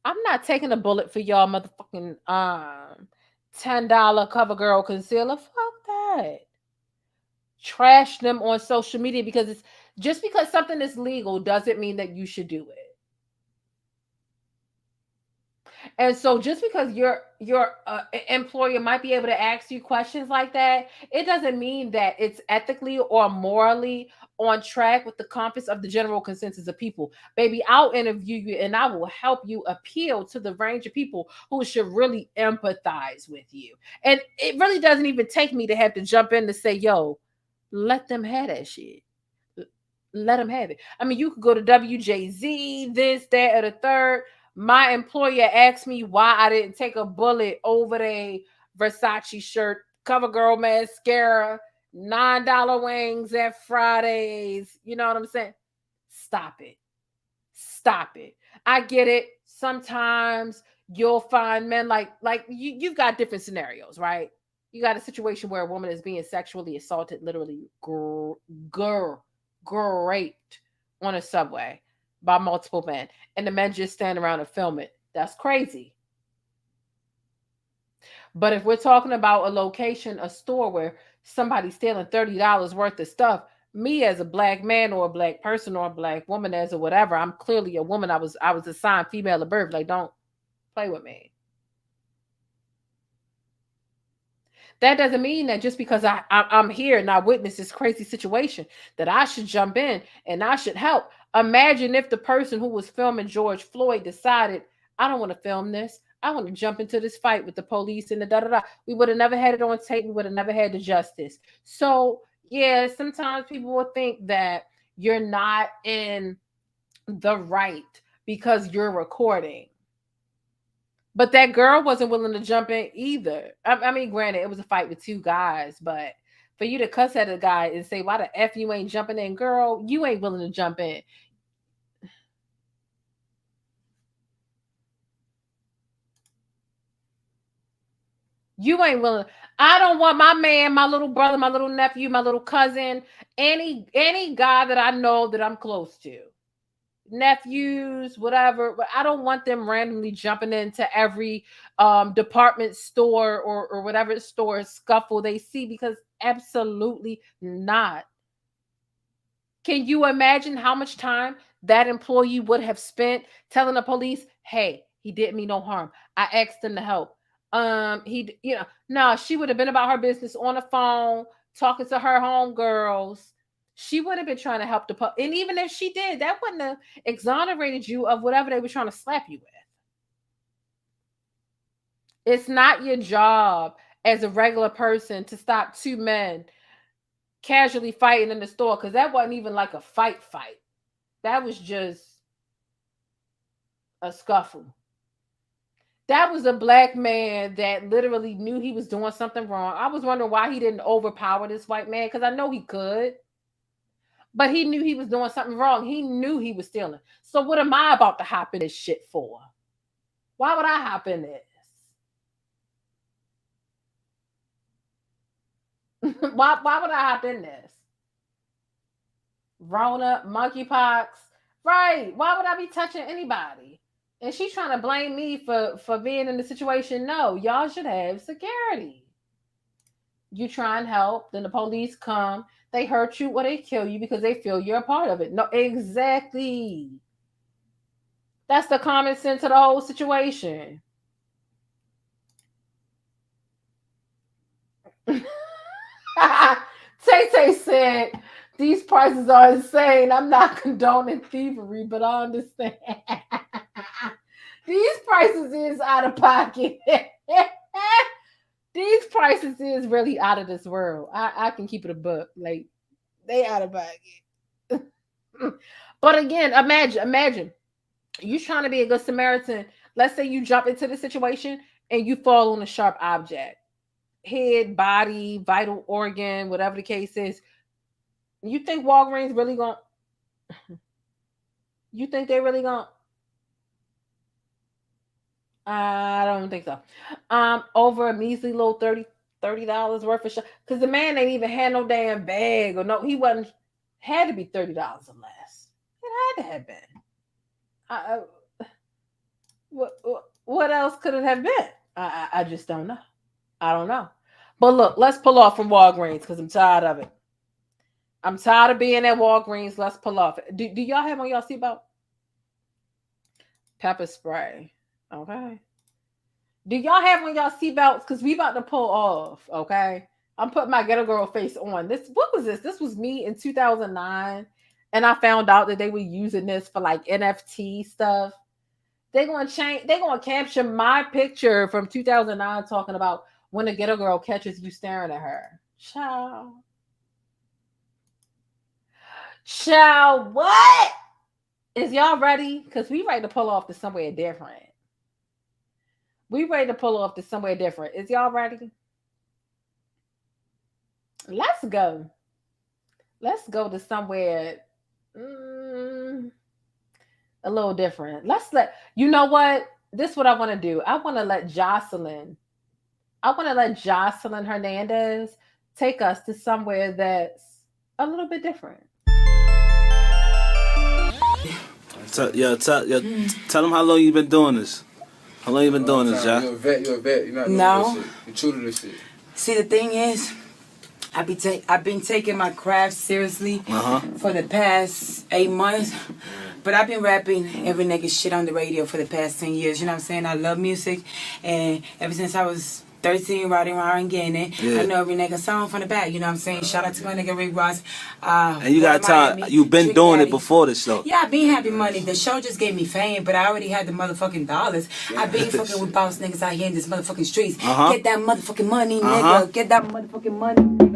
I'm not taking a bullet for y'all motherfucking $10 CoverGirl concealer. Fuck that. Trash them on social media, because it's just because something is legal doesn't mean that you should do it. And so just because your employer might be able to ask you questions like that, it doesn't mean that it's ethically or morally on track with the compass of the general consensus of people. Baby, I'll interview you and I will help you appeal to the range of people who should really empathize with you. And it really doesn't even take me to have to jump in to say, yo, let them have that shit. Let them have it. I mean, you could go to WJZ, this, that, or the third. My employer asked me why I didn't take a bullet over a Versace shirt, CoverGirl mascara, $9 wings at Fridays. You know what I'm saying? Stop it. Stop it. I get it. Sometimes you'll find men like you've got different scenarios, right? You got a situation where a woman is being sexually assaulted, literally raped on a subway by multiple men, and the men just stand around and film it. That's crazy. But if we're talking about a location, a store where somebody's stealing $30 worth of stuff, me as a black man or a black person or a black woman as a whatever, I'm clearly a woman. I was assigned female at birth. Like, don't play with me. That doesn't mean that just because I'm here and I witness this crazy situation that I should jump in and I should help. Imagine if the person who was filming George Floyd decided, I don't want to film this. I want to jump into this fight with the police and the da-da-da. We would have never had it on tape. We would have never had the justice. So, yeah, sometimes people will think that you're not in the right because you're recording. But that girl wasn't willing to jump in either. I mean, granted, it was a fight with two guys, but for you to cuss at a guy and say, why the F you ain't jumping in, girl, you ain't willing to jump in. You ain't willing. I don't want my man, my little brother, my little nephew, my little cousin, any guy that I know that I'm close to. Nephews, whatever, but I don't want them randomly jumping into every department store or whatever store scuffle they see, because absolutely not. Can you imagine how much time that employee would have spent telling the police, hey, he didn't mean no harm, I asked him to help? She would have been about her business on the phone talking to her homegirls. She would have been trying to help the public. And even if she did, that wouldn't have exonerated you of whatever they were trying to slap you with. It's not your job as a regular person to stop two men casually fighting in the store, because that wasn't even like a fight. That was just a scuffle. That was a black man that literally knew he was doing something wrong. I was wondering why he didn't overpower this white man, because I know he could. But he knew he was doing something wrong. He knew he was stealing. So what am I about to hop in this shit for? Why would I hop in this? Why would I hop in this? Rona, monkeypox. Right. Why would I be touching anybody? And she's trying to blame me for being in the situation. No, y'all should have security. You try and help, then the police come. They hurt you or they kill you because they feel you're a part of it. No, exactly. That's the common sense of the whole situation. Tay said, these prices are insane. I'm not condoning thievery, but I understand. These prices is out of pocket. These prices is really out of this world. I can keep it a book. Like, they out of pocket. But again, imagine you trying to be a good Samaritan. Let's say you jump into the situation and you fall on a sharp object. Head, body, vital organ, whatever the case is. You think Walgreens really gonna... You think they really gonna... I don't think so. Over a measly little $30 worth of shit. Because the man ain't even had no damn bag or no, he wasn't, had to be $30 or less. It had to have been. What else could it have been? I just don't know. I don't know. But look, let's pull off from Walgreens because I'm tired of it. I'm tired of being at Walgreens. Let's pull off. Do y'all have on y'all seatbelt? Pepper spray. Okay. Do y'all have on y'all seatbelts? Because we about to pull off. Okay. I'm putting my ghetto girl face on. What was this? This was me in 2009. And I found out that they were using this for like NFT stuff. They're going to capture my picture from 2009 talking about when a ghetto girl catches you staring at her. Child, what? Is y'all ready? Because we ready to pull off to somewhere different. We ready to pull off to somewhere different. Is y'all ready? Let's go. Let's go to somewhere a little different. You know what? This is what I want to do. I want to let Jocelyn Hernandez take us to somewhere that's a little bit different. Tell them how long you've been doing this. How long you been doing this, Jack? You're a vet. You're not No. doing this shit. You're true to this shit. See, the thing is, I've been taking my craft seriously for the past 8 months. But I've been rapping every nigga shit on the radio for the past 10 years. You know what I'm saying? I love music. And ever since I was 13, riding around and getting it. Yeah. I know every nigga song from the back. You know what I'm saying? Shout out to my nigga Rick Ross. And you got time. You've been doing it before the show. Yeah, I've been having money. The show just gave me fame, but I already had the motherfucking dollars. I've been fucking with boss niggas out here in this motherfucking streets. Get that motherfucking money, nigga. Get that motherfucking money, nigga.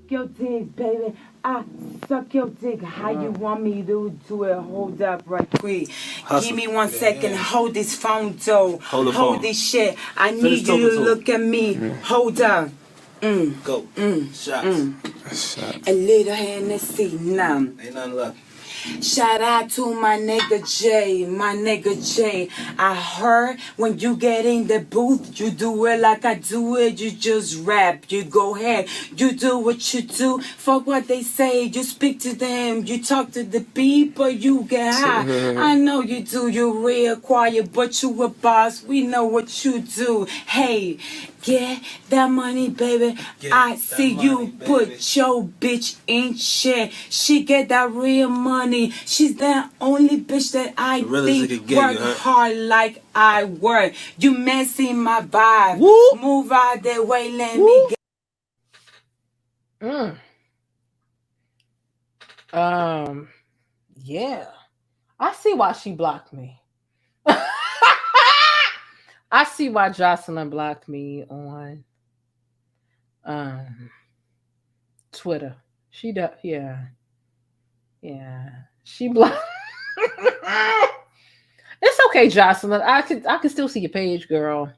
Suck your dick, baby. I suck your dick. How you want me to do it? Hold up right quick. Give me 1 second. Hold this phone, though. Hold this shit. I need you to look at me. Hold up. Go. Shots. A little Hennessy now. Ain't nothing left. Shout out to my nigga J. I heard when you get in the booth, you do it like I do it. You just rap. You go ahead. You do what you do. Fuck what they say. You speak to them. You talk to the people. You get high. I know you do. You're real quiet, but you a boss. We know what you do. Hey, get that money, baby. I see you put your bitch in check. She get that real money. She's the only bitch that I think work hard like I work. You messing my vibe. Woo. Move out that way, let me get. Yeah. I see why she blocked me. I see why Jocelyn blocked me on Twitter. She does, yeah. She blocked. It's okay, Jocelyn. I can still see your page, girl.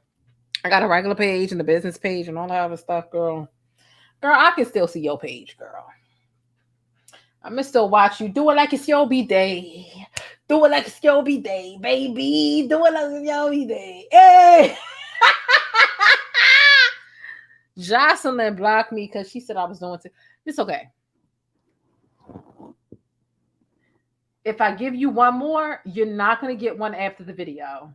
I got a regular page and a business page and all that other stuff, girl. Girl, I can still see your page, girl. I'm gonna still watch you. Do it like it's your B-day. Do it like it's your B-day, baby. Do it like it's your B-day. Hey! Jocelyn blocked me because she said I was doing it. It's okay. If I give you one more, you're not going to get one after the video.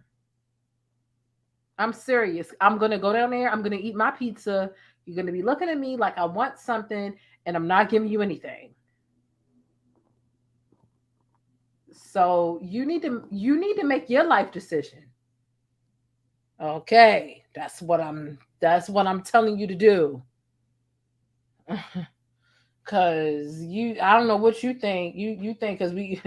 I'm serious. I'm going to go down there. I'm going to eat my pizza. You're going to be looking at me like I want something, and I'm not giving you anything. So you need to make your life decision. Okay, that's what I'm telling you to do. Cause I don't know what you think. You think because we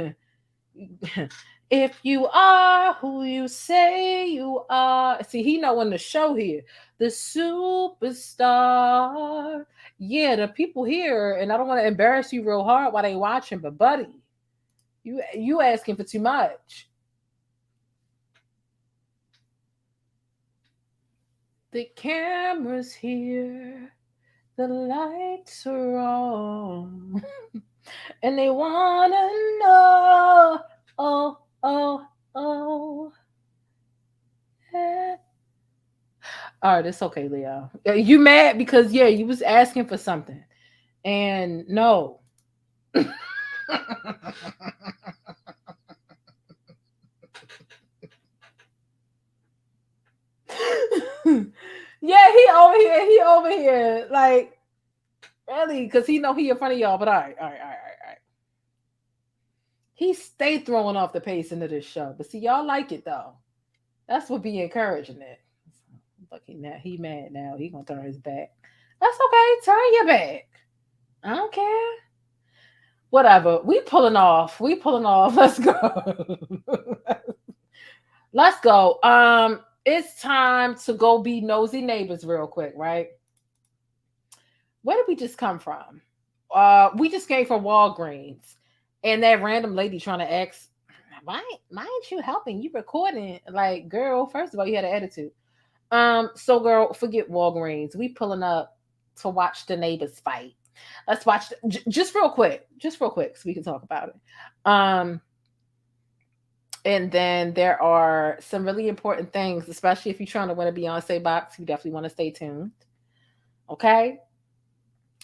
if you are who you say you are. See, he know in the show here, the superstar. Yeah, the people here, and I don't want to embarrass you real hard while they watching, but buddy, you asking for too much. The camera's here. The lights are on, and they wanna know. Yeah. All right, it's okay, Leo. You mad because you was asking for something, and no. Yeah, he over here, like, really, because he know he in front of y'all, but all right. He stayed throwing off the pace into this show, but see, y'all like it, though. That's what be encouraging it. He mad now. He gonna turn his back. That's okay. Turn your back. I don't care. Whatever. We pulling off. Let's go. Let's go. It's time to go be nosy neighbors real quick, right? Where did we just come from? We just came from Walgreens, and that random lady trying to ask, why ain't you helping? You recording? Like, girl, first of all, you had an attitude. So girl, forget Walgreens. We pulling up to watch the neighbors fight. Let's watch just real quick, so we can talk about it. And then there are some really important things, especially if you're trying to win a Beyonce box. You definitely want to stay tuned. Okay?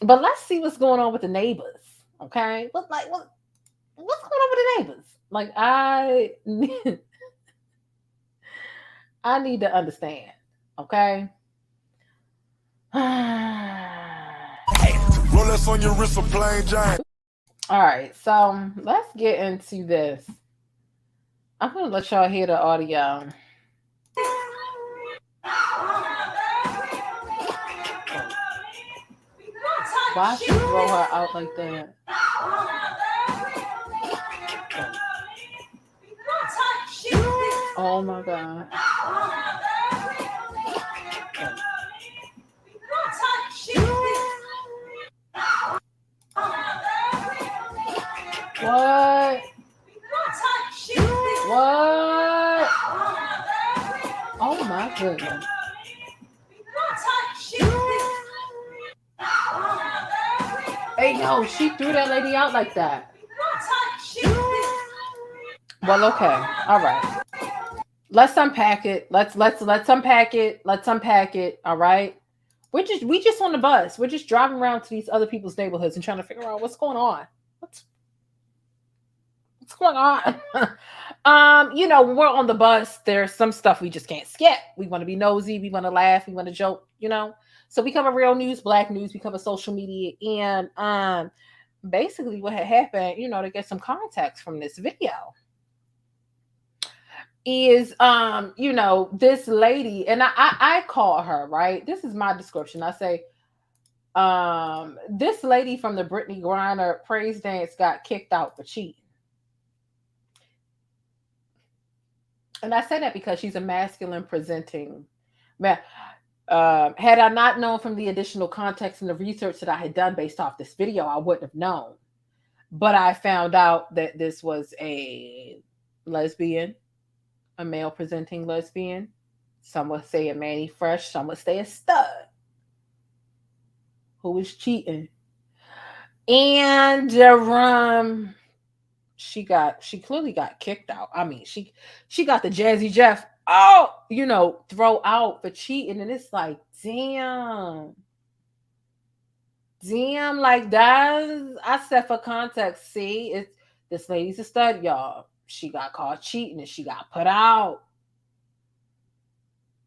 But let's see what's going on with the neighbors. Okay? What's going on with the neighbors? Like, I need to understand. Okay. Rolex on your wrist, a plain giant. All right, so let's get into this. I'm gonna let y'all hear the audio. Why she throw her out like that? Oh my god. What? What? Oh my goodness. Hey yo, she threw that lady out like that. Well, okay. All right. Let's unpack it. Let's unpack it. Let's unpack it. All right. We just on the bus. We're just driving around to these other people's neighborhoods and trying to figure out what's going on. What's going on? You know, when we're on the bus, there's some stuff we just can't skip. We want to be nosy, we want to laugh, we want to joke, you know. So we cover real news, black news, we cover social media, and basically what had happened, you know, to get some context from this video is you know, this lady, and I call her, right? This is my description. I say this lady from the Brittany Griner praise dance got kicked out for cheating. And I say that because she's a masculine presenting man. Had I not known from the additional context and the research that I had done based off this video, I wouldn't have known. But I found out that this was a lesbian, a male presenting lesbian. Some would say a Manny Fresh, some would say a stud who was cheating. And she clearly got kicked out. I mean, she got the Jazzy Jeff, you know, throw out for cheating. And it's like, damn, like that. I said for context, see, it's this lady's a stud, y'all. She got caught cheating and she got put out.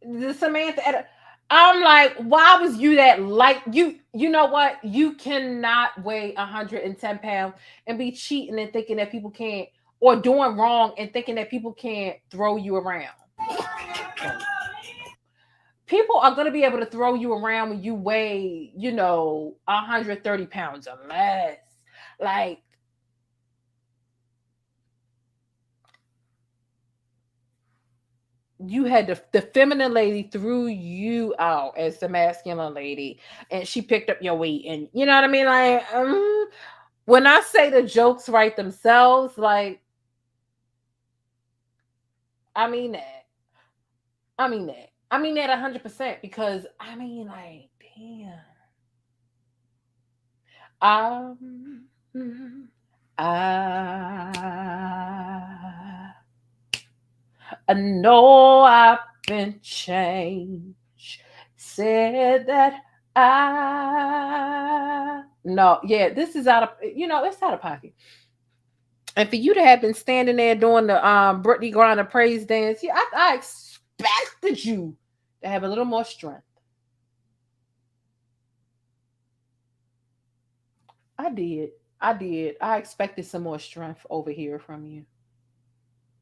The Samantha, I'm like, why was you that light? You know what? You cannot weigh 110 pounds and be cheating and thinking that people can't, or doing wrong and thinking that people can't throw you around. People are going to be able to throw you around when you weigh, you know, 130 pounds or less. Like, you had the feminine lady threw you out as the masculine lady, and she picked up your weight, and you know what I mean? Like, when I say the jokes write themselves, like, I mean that. I mean that 100%, because I mean, like, damn. I know I've been changed. Said that this is out of, you know, it's out of pocket. And for you to have been standing there doing the Brittany Griner praise dance, I expected you to have a little more strength. I did. I expected some more strength over here from you.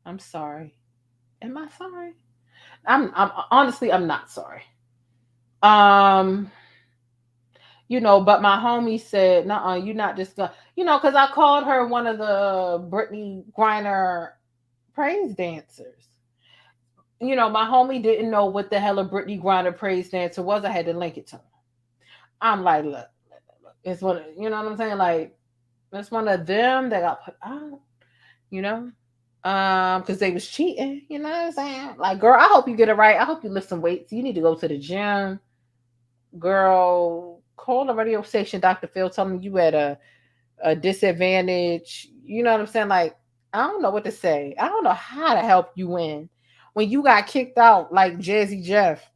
I'm sorry. Am I sorry? I'm honestly, I'm not sorry. You know, but my homie said, "Nuh-uh, you're not just gonna," you know, because I called her one of the Brittany Griner praise dancers. You know, my homie didn't know what the hell a Brittany Griner praise dancer was. I had to link it to him. I'm like, look, it's one, you know what I'm saying? Like, it's one of them that got put out, you know, because they was cheating. You know what I'm saying? Like, girl, I hope you get it right. I hope you lift some weights. You need to go to the gym, girl. Call the radio station, Dr. Phil, tell them you at a disadvantage. You know what I'm saying? Like, I don't know what to say. I don't know how to help you win when you got kicked out like Jazzy Jeff.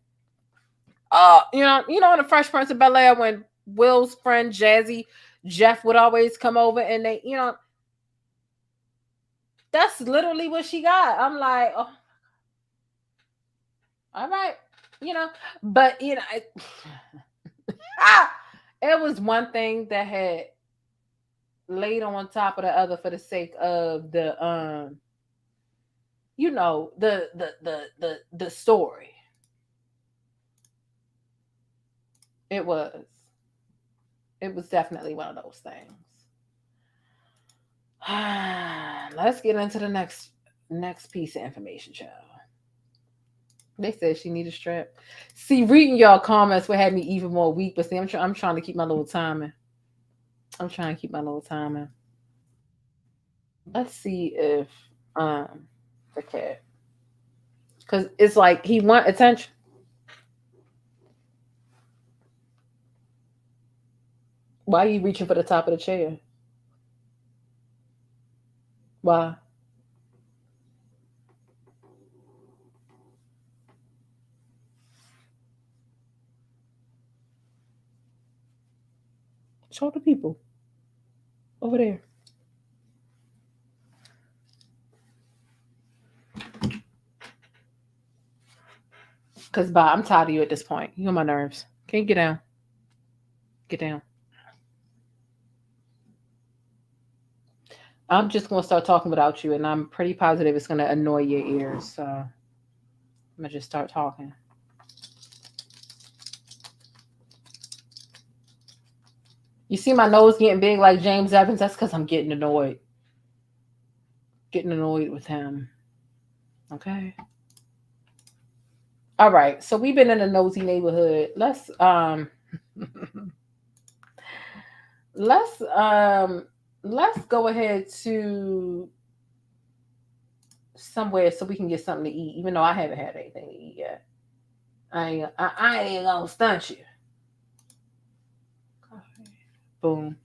You know, in the Fresh Prince of Bel-Air, when Will's friend Jazzy Jeff would always come over and they, you know, that's literally what she got. I'm like, oh. All right. But it was one thing that had laid on top of the other for the sake of the the story. It was definitely one of those things. Let's get into the next piece of information, child. They said she need a strap. See, reading y'all comments would have me even more weak, but see, I'm trying to keep my little timing. Let's see if the cat, because it's like he want attention. Why are you reaching for the top of the chair? Why? Show the people over there. Because, I'm tired of you at this point. You on my nerves. Can you get down? Get down. I'm just going to start talking without you, and I'm pretty positive it's going to annoy your ears. So I'm going to just start talking. You see my nose getting big like James Evans? That's because I'm getting annoyed. Getting annoyed with him. Okay. All right. So we've been in a nosy neighborhood. Let's go ahead to somewhere so we can get something to eat, even though I haven't had anything to eat yet. I ain't gonna stunt you. Boom.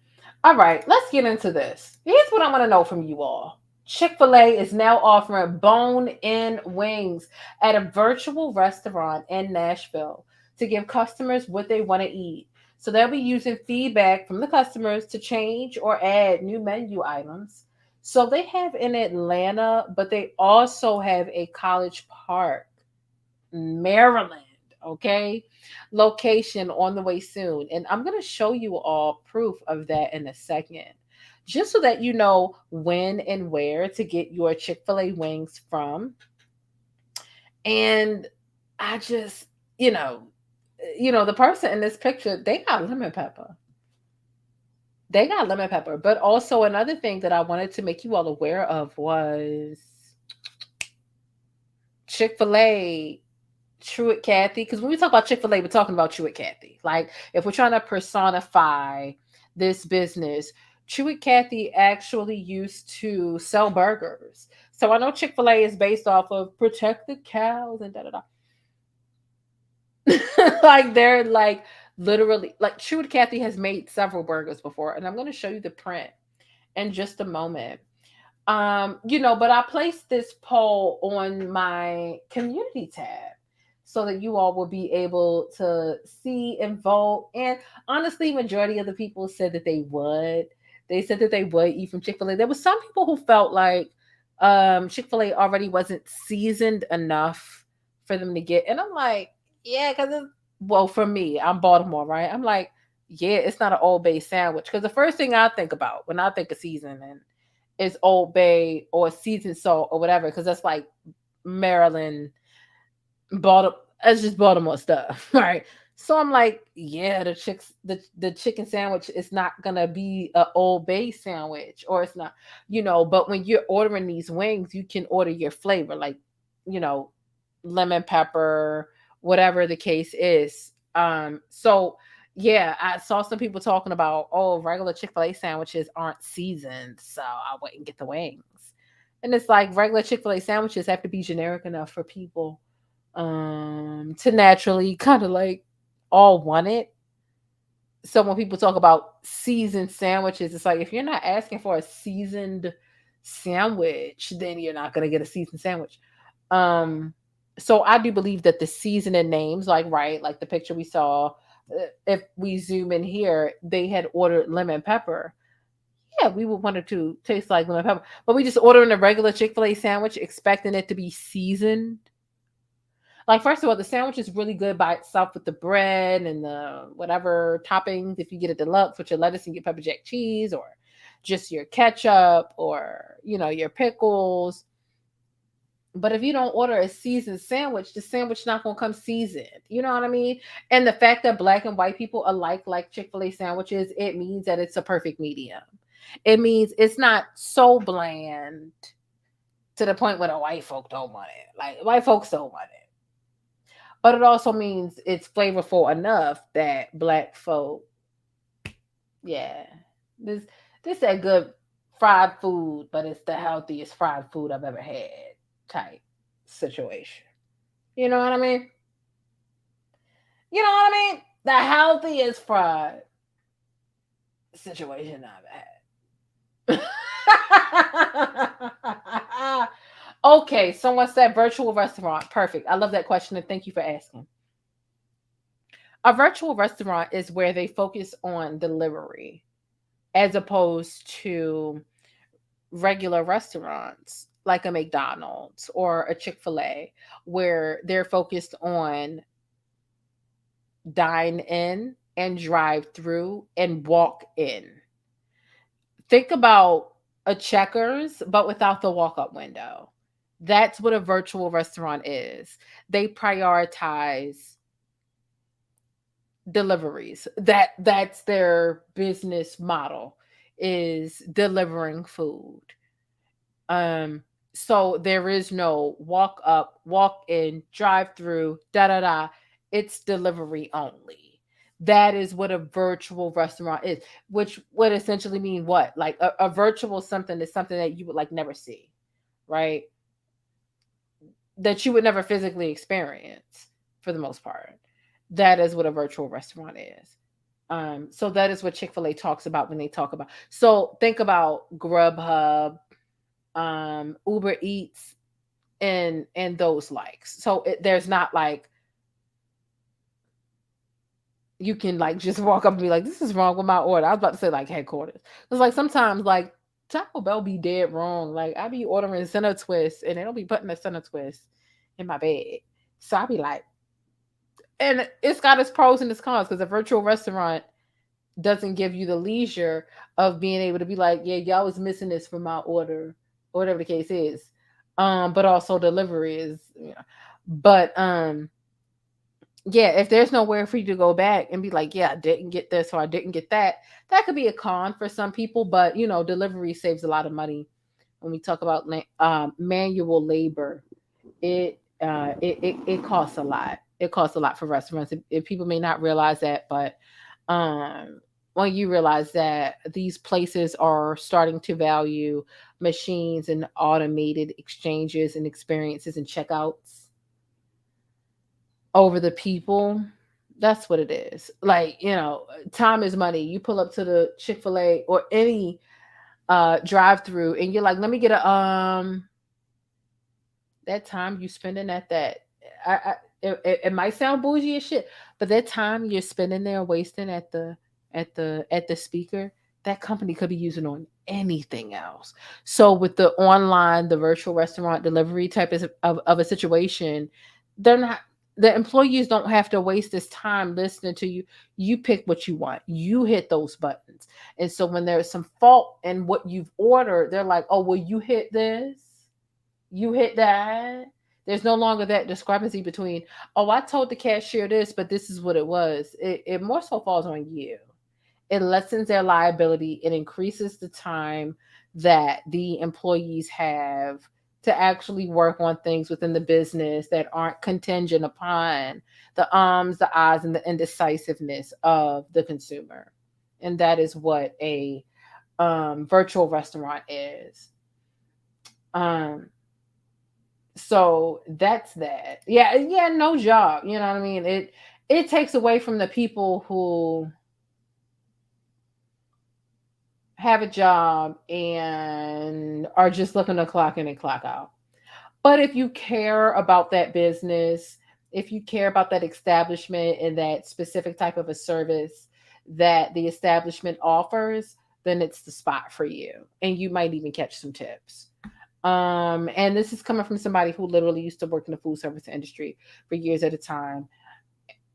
All right, let's get into this. Here's what I want to know from you all. Chick-fil-A is now offering bone-in wings at a virtual restaurant in Nashville to give customers what they want to eat. So they'll be using feedback from the customers to change or add new menu items. So they have in Atlanta, but they also have a College Park, Maryland, location on the way soon. And I'm going to show you all proof of that in a second, just so that you know when and where to get your Chick-fil-A wings from. And I just, the person in this picture, they got lemon pepper. But also another thing that I wanted to make you all aware of was Chick-fil-A, Truett Cathy. Because when we talk about Chick-fil-A, we're talking about Truett Cathy. Like, if we're trying to personify this business, Truett Cathy actually used to sell burgers. So I know Chick-fil-A is based off of protect the cows and da-da-da. Like, they're like literally, like, Truett Cathy has made several burgers before, and I'm going to show you the print in just a moment. But I placed this poll on my community tab so that you all will be able to see and vote. And honestly, majority of the people said that they would. They said that they would eat from Chick-fil-A. There were some people who felt like Chick-fil-A already wasn't seasoned enough for them to get. And I'm like, yeah, because for me, I'm Baltimore, right? I'm like, yeah, it's not an Old Bay sandwich. Because the first thing I think about when I think of seasoning is Old Bay or seasoned salt or whatever, because that's like Maryland, Baltimore. It's just Baltimore stuff, right? So I'm like, yeah, the chicken sandwich is not gonna be an Old Bay sandwich, or it's not, But when you're ordering these wings, you can order your flavor, like, lemon pepper, whatever the case is. So yeah, I saw some people talking about, regular Chick-fil-A sandwiches aren't seasoned, so I wouldn't get the wings. And it's like regular Chick-fil-A sandwiches have to be generic enough for people to naturally kind of like all want it. So when people talk about seasoned sandwiches, it's like, if you're not asking for a seasoned sandwich, then you're not going to get a seasoned sandwich. So I do believe that the seasoning names, like the picture we saw, if we zoom in here, they had ordered lemon pepper. Yeah, we would want it to taste like lemon pepper, but we just ordering a regular Chick-fil-A sandwich expecting it to be seasoned. Like, first of all, the sandwich is really good by itself with the bread and the whatever toppings. If you get a deluxe with your lettuce and your pepper jack cheese, or just your ketchup, or your pickles. But if you don't order a seasoned sandwich, the sandwich not gonna come seasoned. You know what I mean? And the fact that black and white people alike like Chick-fil-A sandwiches, it means that it's a perfect medium. It means it's not so bland to the point where the white folk don't want it. Like, white folks don't want it. But it also means it's flavorful enough that black folk, yeah, this that good fried food, but it's the healthiest fried food I've ever had type situation. You know what I mean? You know what I mean? The healthiest fried situation I've had. Okay, someone said virtual restaurant. Perfect. I love that question, and thank you for asking. A virtual restaurant is where they focus on delivery as opposed to regular restaurants like a McDonald's or a Chick-fil-A, where they're focused on dine in and drive through and walk in. Think about a Checkers, but without the walk-up window. That's what a virtual restaurant is. They prioritize deliveries. That's their business model, is delivering food. So there is no walk up, walk in, drive through, It's delivery only. That is what a virtual restaurant is, which would essentially mean what? Like a virtual something is something that you would like never see, right? That you would never physically experience for the most part. That is what a virtual restaurant is. So that is what Chick-fil-A talks about when they talk about. So think about Grubhub, Uber Eats, and those likes. So there's not like you can like just walk up and be like, this is wrong with my order. I was about to say like headquarters. It's like sometimes like Taco Bell be dead wrong. Like I be ordering center twist and they don't be putting a center twist in my bed. So I be like, and it's got its pros and its cons, because a virtual restaurant doesn't give you the leisure of being able to be like, yeah, y'all was missing this from my order, or whatever the case is. But also delivery is, but yeah, if there's nowhere for you to go back and be like, yeah, I didn't get this or I didn't get that, that could be a con for some people. But delivery saves a lot of money. When we talk about manual labor, it costs a lot. It costs a lot for restaurants. If people may not realize that, but when you realize that these places are starting to value machines and automated exchanges and experiences and checkouts over the people, that's what it is. Like, time is money. You pull up to the Chick-fil-A or any drive-through and you're like, let me get a that time you spending at that, it might sound bougie as shit, but that time you're spending there wasting at the speaker, that company could be using on anything else. So with the virtual restaurant delivery type of a situation, the employees don't have to waste this time listening to you. You pick what you want. You hit those buttons. And so when there's some fault in what you've ordered, they're like, oh, well, you hit this, you hit that. There's no longer that discrepancy between, oh, I told the cashier this, but this is what it was. It more so falls on you. It lessens their liability. It increases the time that the employees have to actually work on things within the business that aren't contingent upon the ums, the ahs, and the indecisiveness of the consumer. And that is what a virtual restaurant is. So that's that. Yeah, no job. You know what I mean? It takes away from the people who have a job and are just looking to clock in and clock out. But if you care about that business, if you care about that establishment and that specific type of a service that the establishment offers, then it's the spot for you. And you might even catch some tips. And this is coming from somebody who literally used to work in the food service industry for years at a time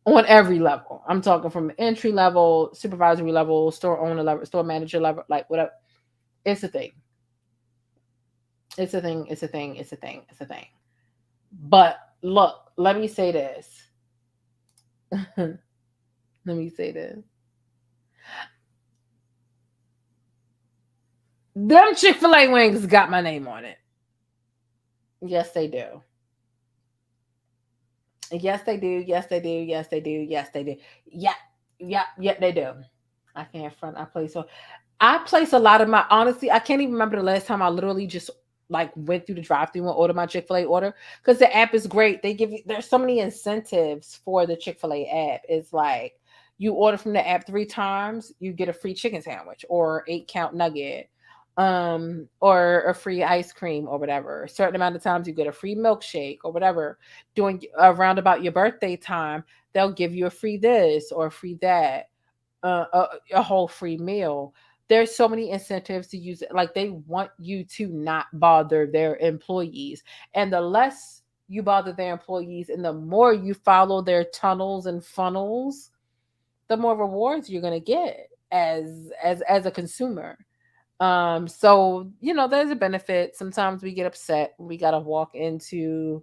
on every level. I'm talking from entry level, supervisory level, store owner level, store manager level, like whatever. It's a thing. It's a thing. It's a thing. It's a thing. It's a thing. But look, let me say this. Let me say this. Them Chick-fil-A wings got my name on it. Yes, they do. Yes, they do. Yes, they do. Yes, they do. Yes, they do. Yeah, they do. I can't front. I place a lot of my, honestly, I can't even remember the last time I literally just like went through the drive-thru and ordered my Chick-fil-A order, because the app is great. There's so many incentives for the Chick-fil-A app. It's like you order from the app 3 times, you get a free chicken sandwich or 8-count nugget, or a free ice cream or whatever. A certain amount of times you get a free milkshake or whatever. Doing around about your birthday time, they'll give you a free this or a free that, a whole free meal. There's so many incentives to use it. Like, they want you to not bother their employees. And the less you bother their employees and the more you follow their tunnels and funnels, the more rewards you're going to get as a consumer. So, there's a benefit. Sometimes we get upset. We got to walk into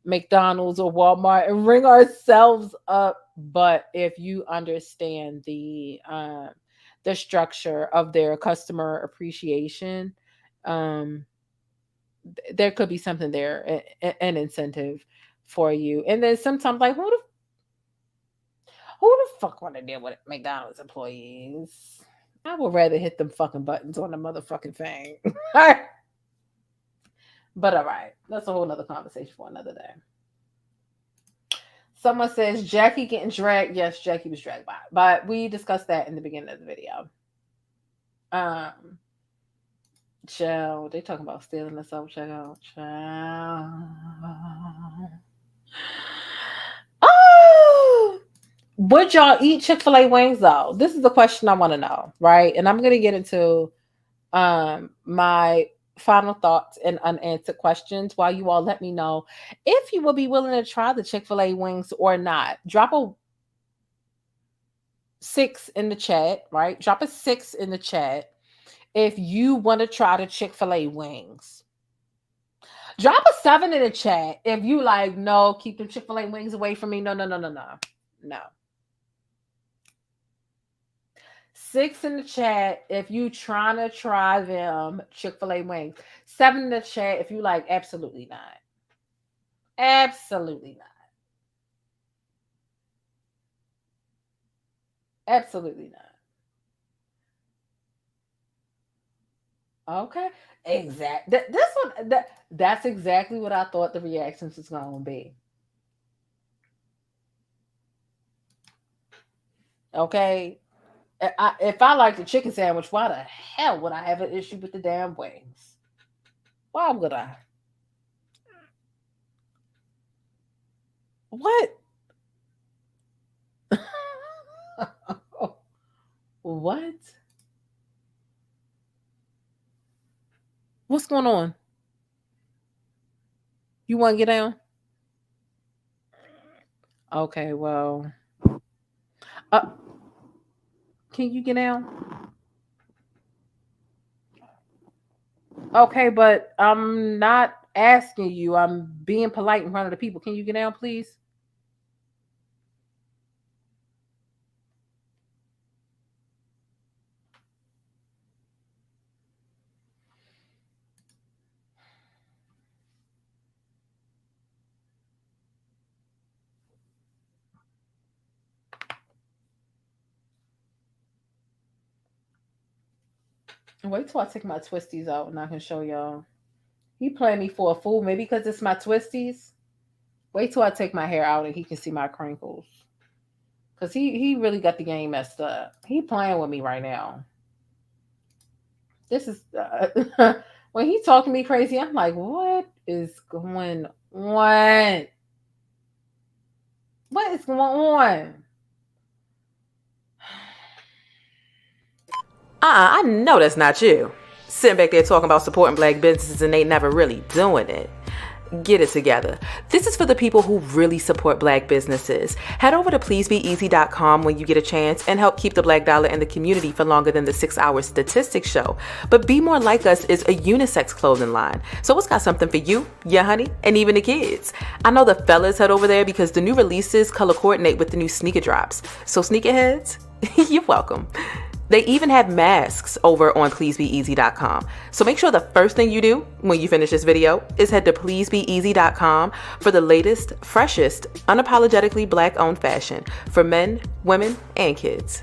McDonald's or Walmart and ring ourselves up. But if you understand the structure of their customer appreciation, there could be something there, an incentive for you. And then sometimes, like, who the fuck want to deal with McDonald's employees? I would rather hit them fucking buttons on the motherfucking thing. But all right, that's a whole nother conversation for another day. Someone says Jackie getting dragged. Yes, Jackie was dragged by, but we discussed that in the beginning of the video. Child, they talking about stealing the self checkout. Child. Oh, would y'all eat Chick-fil-A wings though? This is the question I want to know, right? And I'm gonna get into my final thoughts and unanswered questions while you all let me know if you will be willing to try the Chick-fil-A wings or not. Drop a 6 in the chat, right? Drop a 6 in the chat if you want to try the Chick-fil-A wings. Drop a 7 in the chat if you like, no, keep the Chick-fil-A wings away from me. No. 6 in the chat if you trying to try them Chick-fil-A wings. 7 in the chat if you like, absolutely not. Absolutely not. Absolutely not. Okay. That's exactly what I thought the reactions was going to be. Okay. If I like the chicken sandwich, why the hell would I have an issue with the damn wings? Why would I? What? What? What's going on? You want to get down? Okay, well. Can you get down? Okay, but I'm not asking you. I'm being polite in front of the people. Can you get down, please? Wait till I take my twisties out and I can show y'all. He playing me for a fool, maybe because it's my twisties. Wait till I take my hair out and he can see my crinkles. Because he really got the game messed up. He playing with me right now. This is... when he talking me crazy, I'm like, what is going on? What is going on? I know that's not you. sitting back there talking about supporting black businesses and they never really doing it. Get it together. This is for the people who really support black businesses. Head over to pleasebeeasy.com when you get a chance and help keep the black dollar in the community for longer than the 6-hour statistics show. But Be More Like Us is a unisex clothing line, so it's got something for you, your honey, and even the kids. I know the fellas head over there because the new releases color coordinate with the new sneaker drops. So sneakerheads, you're welcome. They even have masks over on pleasebeeasy.com. So make sure the first thing you do when you finish this video is head to pleasebeeasy.com for the latest, freshest, unapologetically black-owned fashion for men, women, and kids.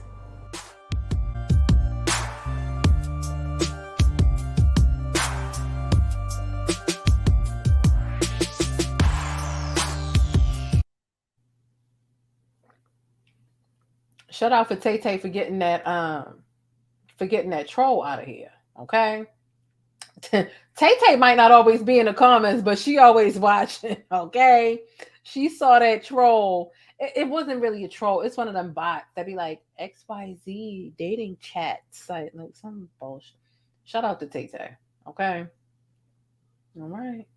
Shout out for Tay for getting that troll out of here. Okay. Tay might not always be in the comments, but she always watching. Okay. She saw that troll. It wasn't really a troll. It's one of them bots that be like XYZ dating chat site, like some bullshit. Shout out to Tay. Okay. All right.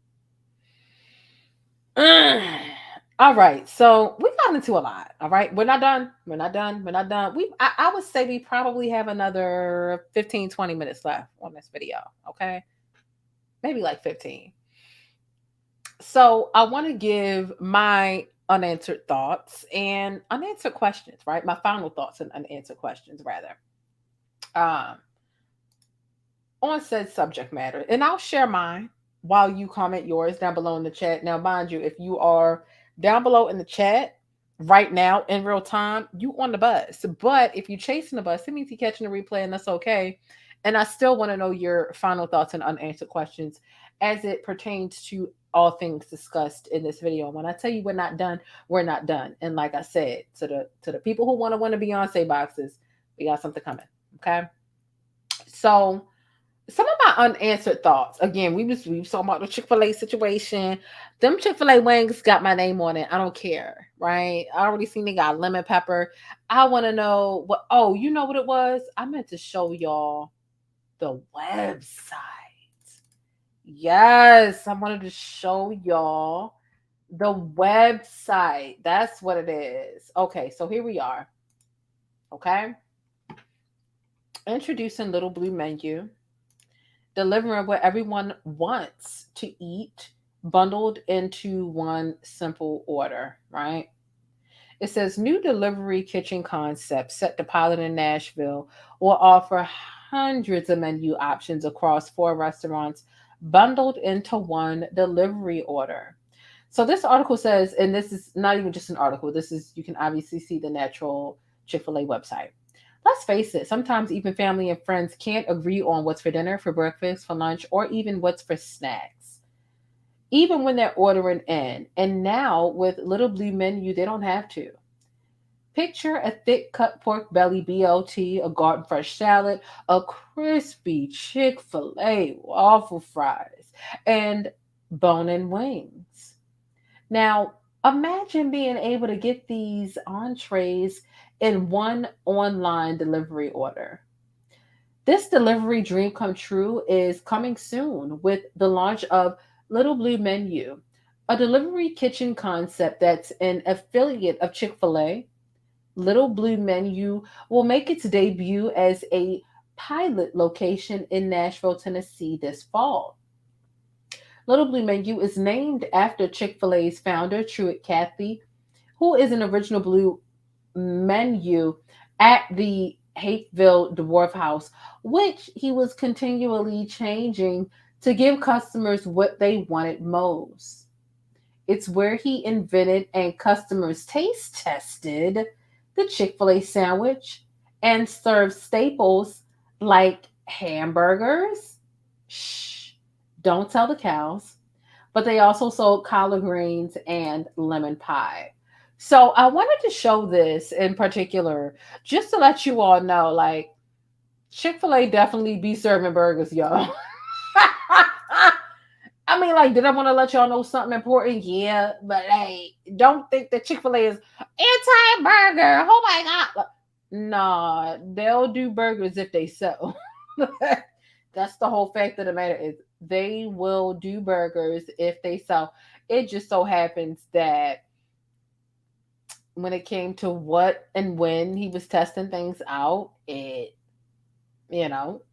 All right, so we got into a lot. All right, we're not done. I would say we probably have another 15, 20 minutes left on this video. Okay, maybe like 15. So I want to give my unanswered thoughts and unanswered questions, right? My final thoughts and unanswered questions, rather, on said subject matter. And I'll share mine while you comment yours down below in the chat. Now, mind you, if you are down below in the chat right now in real time, you on the bus. But if you're chasing the bus, it means you're catching the replay, and that's okay. And I still want to know your final thoughts and unanswered questions as it pertains to all things discussed in this video. When I tell you we're not done, we're not done. And like I said, to the people who want to win the Beyonce boxes, we got something coming. Okay. So some of my unanswered thoughts. Again, we was talking about the Chick-fil-A situation. Them Chick-fil-A wings got my name on it. I don't care, right? I already seen they got lemon pepper. I want to know what. Oh, you know what it was? I meant to show y'all the website. Yes, I wanted to show y'all the website. That's what it is. Okay, so here we are. Okay, introducing Little Blue Menu. Delivering what everyone wants to eat, bundled into one simple order, right? It says, new delivery kitchen concept set to pilot in Nashville will offer hundreds of menu options across 4 restaurants, bundled into one delivery order. So this article says, and this is not even just an article, this is, you can obviously see the natural Chick-fil-A website. Let's face it, sometimes even family and friends can't agree on what's for dinner, for breakfast, for lunch, or even what's for snacks, even when they're ordering in. And now with Little Blue Menu, they don't have to. Picture a thick cut pork belly BLT, a garden fresh salad, a crispy Chick-fil-A waffle fries, and bone-in wings. Now, imagine being able to get these entrees in one online delivery order. This delivery dream come true is coming soon with the launch of Little Blue Menu, a delivery kitchen concept that's an affiliate of Chick-fil-A. Little Blue Menu will make its debut as a pilot location in Nashville, Tennessee this fall. Little Blue Menu is named after Chick-fil-A's founder, Truett Cathy, who is an original Blue Menu at the Hapeville Dwarf House, which he was continually changing to give customers what they wanted most. It's where he invented and customers taste tested the Chick-fil-A sandwich and served staples like hamburgers. Shh, don't tell the cows. But they also sold collard greens and lemon pie. So I wanted to show this in particular just to let you all know, like, Chick-fil-A definitely be serving burgers, y'all. I mean, like, did I want to let y'all know something important? Yeah, but hey, don't think that Chick-fil-A is anti-burger. Oh my God. Nah, they'll do burgers if they sell. That's the whole fact of the matter is they will do burgers if they sell. It just so happens that when it came to what and when he was testing things out,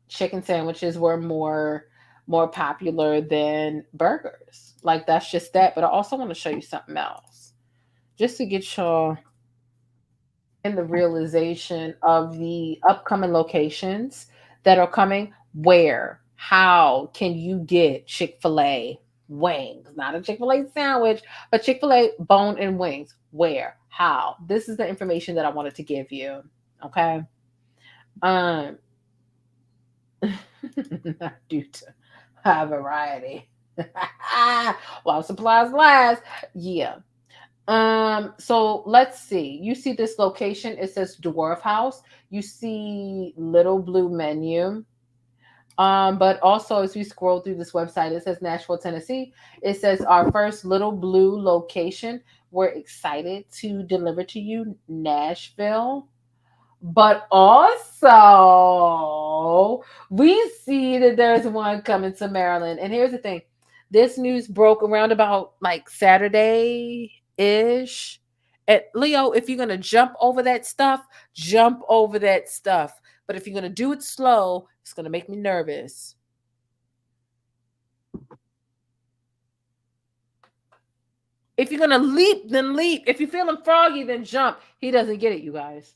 chicken sandwiches were more popular than burgers. Like that's just that. But I also want to show you something else. Just to get y'all in the realization of the upcoming locations that are coming. Where, how can you get Chick-fil-A wings? Not a Chick-fil-A sandwich, but Chick-fil-A bone and wings. Where, how? This is the information that I wanted to give you. Okay. Um due to high variety. While supplies last. Yeah. So let's see. You see this location, it says Dwarf House. You see Little Blue Menu. But also as we scroll through this website, it says Nashville, Tennessee. It says our first Little Blue location. We're excited to deliver to you Nashville. But also, we see that there's one coming to Maryland. And here's the thing. This news broke around about like Saturday-ish. And Leo, if you're going to jump over that stuff, jump over that stuff. But if you're going to do it slow, it's going to make me nervous. If you're going to leap, then leap. If you're feeling froggy, then jump. He doesn't get it, you guys.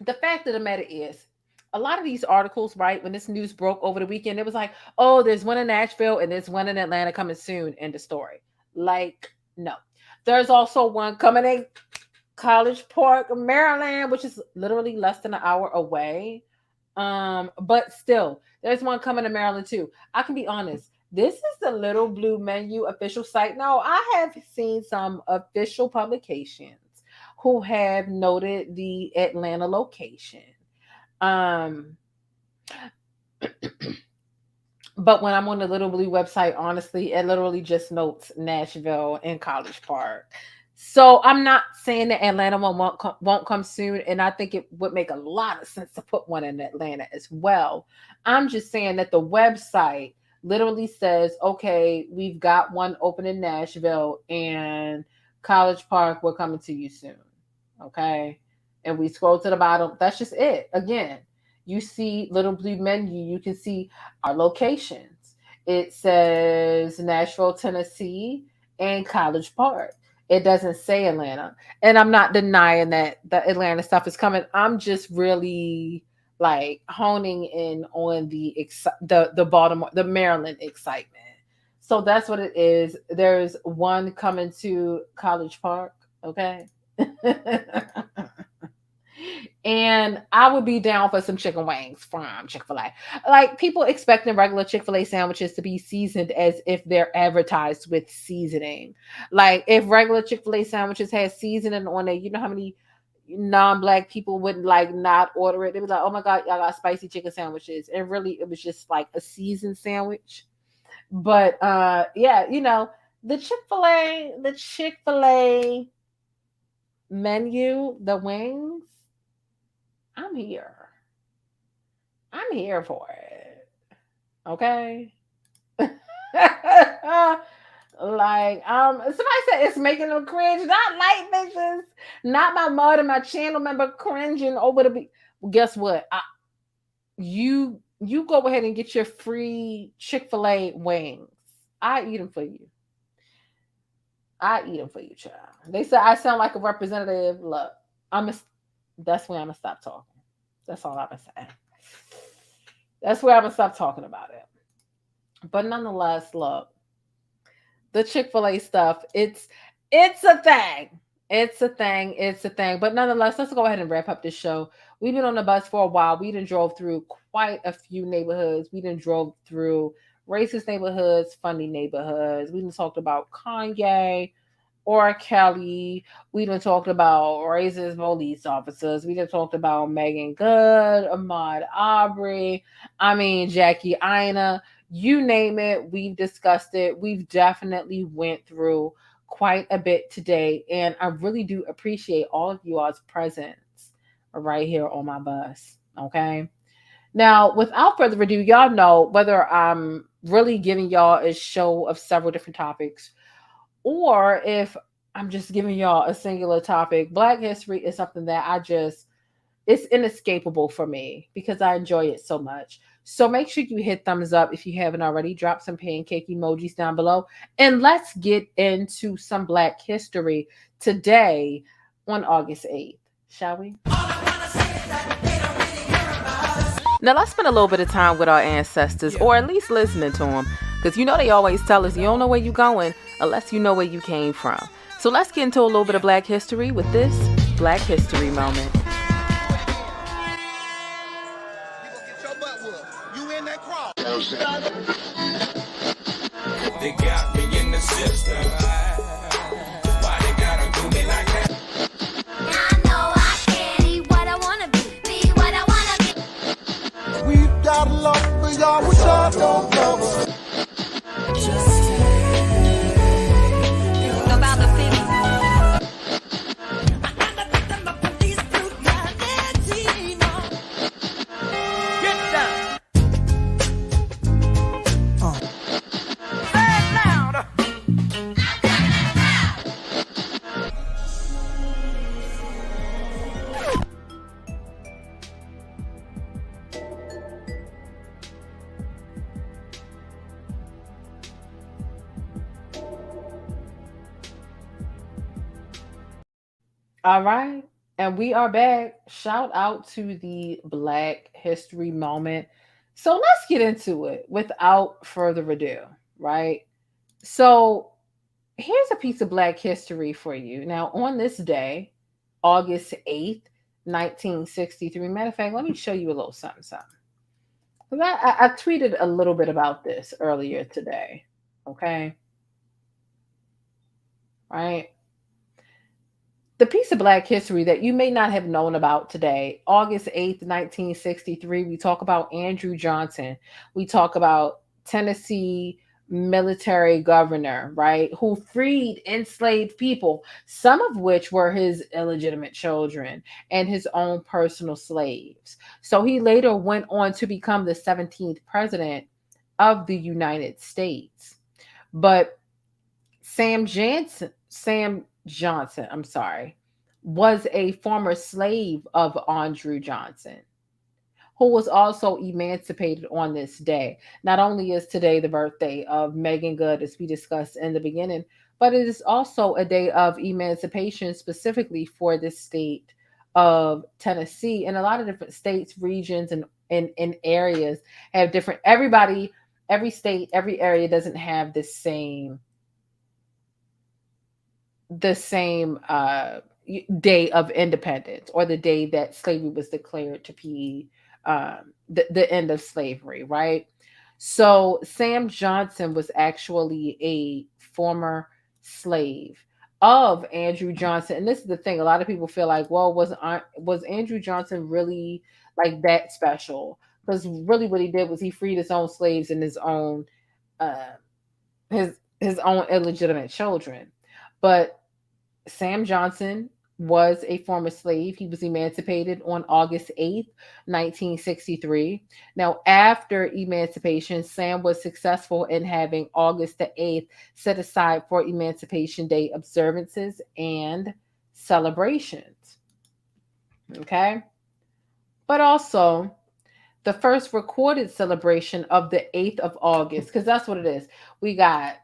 The fact of the matter is, a lot of these articles, right, when this news broke over the weekend, it was like, oh, there's one in Nashville and there's one in Atlanta coming soon. End of story. Like, no. There's also one coming in College Park, Maryland, which is literally less than an hour away. But still, there's one coming to Maryland too. I can be honest. This is the Little Blue Menu official site. Now, I have seen some official publications who have noted the Atlanta location. But when I'm on the Little Blue website, honestly, it literally just notes Nashville and College Park. So I'm not saying that Atlanta won't come soon, and I think it would make a lot of sense to put one in Atlanta as well. I'm just saying that the website literally says, okay, we've got one open in Nashville and College Park, we're coming to you soon. Okay. And we scroll to the bottom. That's just it. Again, you see Little Blue Menu. You can see our locations. It says Nashville, Tennessee, and College Park. It doesn't say Atlanta. And I'm not denying that the Atlanta stuff is coming. I'm just really like honing in on the Baltimore, the Maryland excitement. So that's what it is. There's one coming to College Park. Okay. And I would be down for some chicken wings from Chick-fil-A. Like, people expecting regular Chick-fil-A sandwiches to be seasoned as if they're advertised with seasoning. Like, if regular Chick-fil-A sandwiches had seasoning on it, you know how many non-black people would like not order it? They was like, oh my God, y'all got spicy chicken sandwiches. And really, it was just like a seasoned sandwich. But yeah, the Chick-fil-A menu, the wings, I'm here for it. Okay. Like, somebody said it's making them cringe. Not light bitches, not my mother, my channel member cringing over the guess what? You go ahead and get your free Chick-fil-A wings. I eat them for you. Child. They said I sound like a representative. Look, that's when I'm gonna stop talking. That's all I'm gonna say. That's where I'm gonna stop talking about it. But nonetheless, look, the Chick-fil-A stuff, it's a thing. It's a thing. But nonetheless, let's go ahead and wrap up this show. We've been on the bus for a while. We done drove through quite a few neighborhoods. We done drove through racist neighborhoods, funny neighborhoods. We done talked about Kanye, or Kelly. We done talked about racist police officers. We done talked about Megan Good, Ahmaud Arbery. Jackie Aina. You name it, we've discussed it. We've definitely went through quite a bit today, and I really do appreciate all of you all's presence right here on my bus. Okay. Now, without further ado, y'all know whether I'm really giving y'all a show of several different topics or if I'm just giving y'all a singular topic. Black history is something that it's inescapable for me because I enjoy it so much. So make sure you hit thumbs up if you haven't already. Drop some pancake emojis down below. And let's get into some Black history today on August 8th, shall we? Now let's spend a little bit of time with our ancestors, or at least listening to them, because you know they always tell us you don't know where you're going unless you know where you came from. So let's get into a little bit of Black history with this Black History moment. They got me in the system. Why they gotta do me like that? I know I can be what I wanna be what I wanna be. We've got love for y'all, which I don't love. Just about the feeling. Get down. All right. And we are back. Shout out to the Black History moment. So let's get into it without further ado, right? So here's a piece of Black history for you. Now, on this day, August 8th, 1963, matter of fact, let me show you a little something, something. I tweeted a little bit about this earlier today, okay? Right? The piece of Black history that you may not have known about today, August 8th, 1963, we talk about Andrew Johnson. We talk about Tennessee military governor, right, who freed enslaved people, some of which were his illegitimate children and his own personal slaves. So he later went on to become the 17th president of the United States. But Sam Johnson, I'm sorry, was a former slave of Andrew Johnson, who was also emancipated on this day. Not only is today the birthday of Megan Good, as we discussed in the beginning, but it is also a day of emancipation specifically for the state of Tennessee. And a lot of different states, regions, and areas have different, every state, every area doesn't have the same day of independence or the day that slavery was declared to be the end of slavery, right? So Sam Johnson was actually a former slave of Andrew Johnson. And this is the thing, a lot of people feel like, well, was Andrew Johnson really like that special? Because really what he did was he freed his own slaves and his own illegitimate children. But Sam Johnson was a former slave. He was emancipated on August 8th, 1963. Now, after emancipation, Sam was successful in having August the 8th set aside for Emancipation Day observances and celebrations. Okay? But also, the first recorded celebration of the 8th of August, because that's what it is. We got,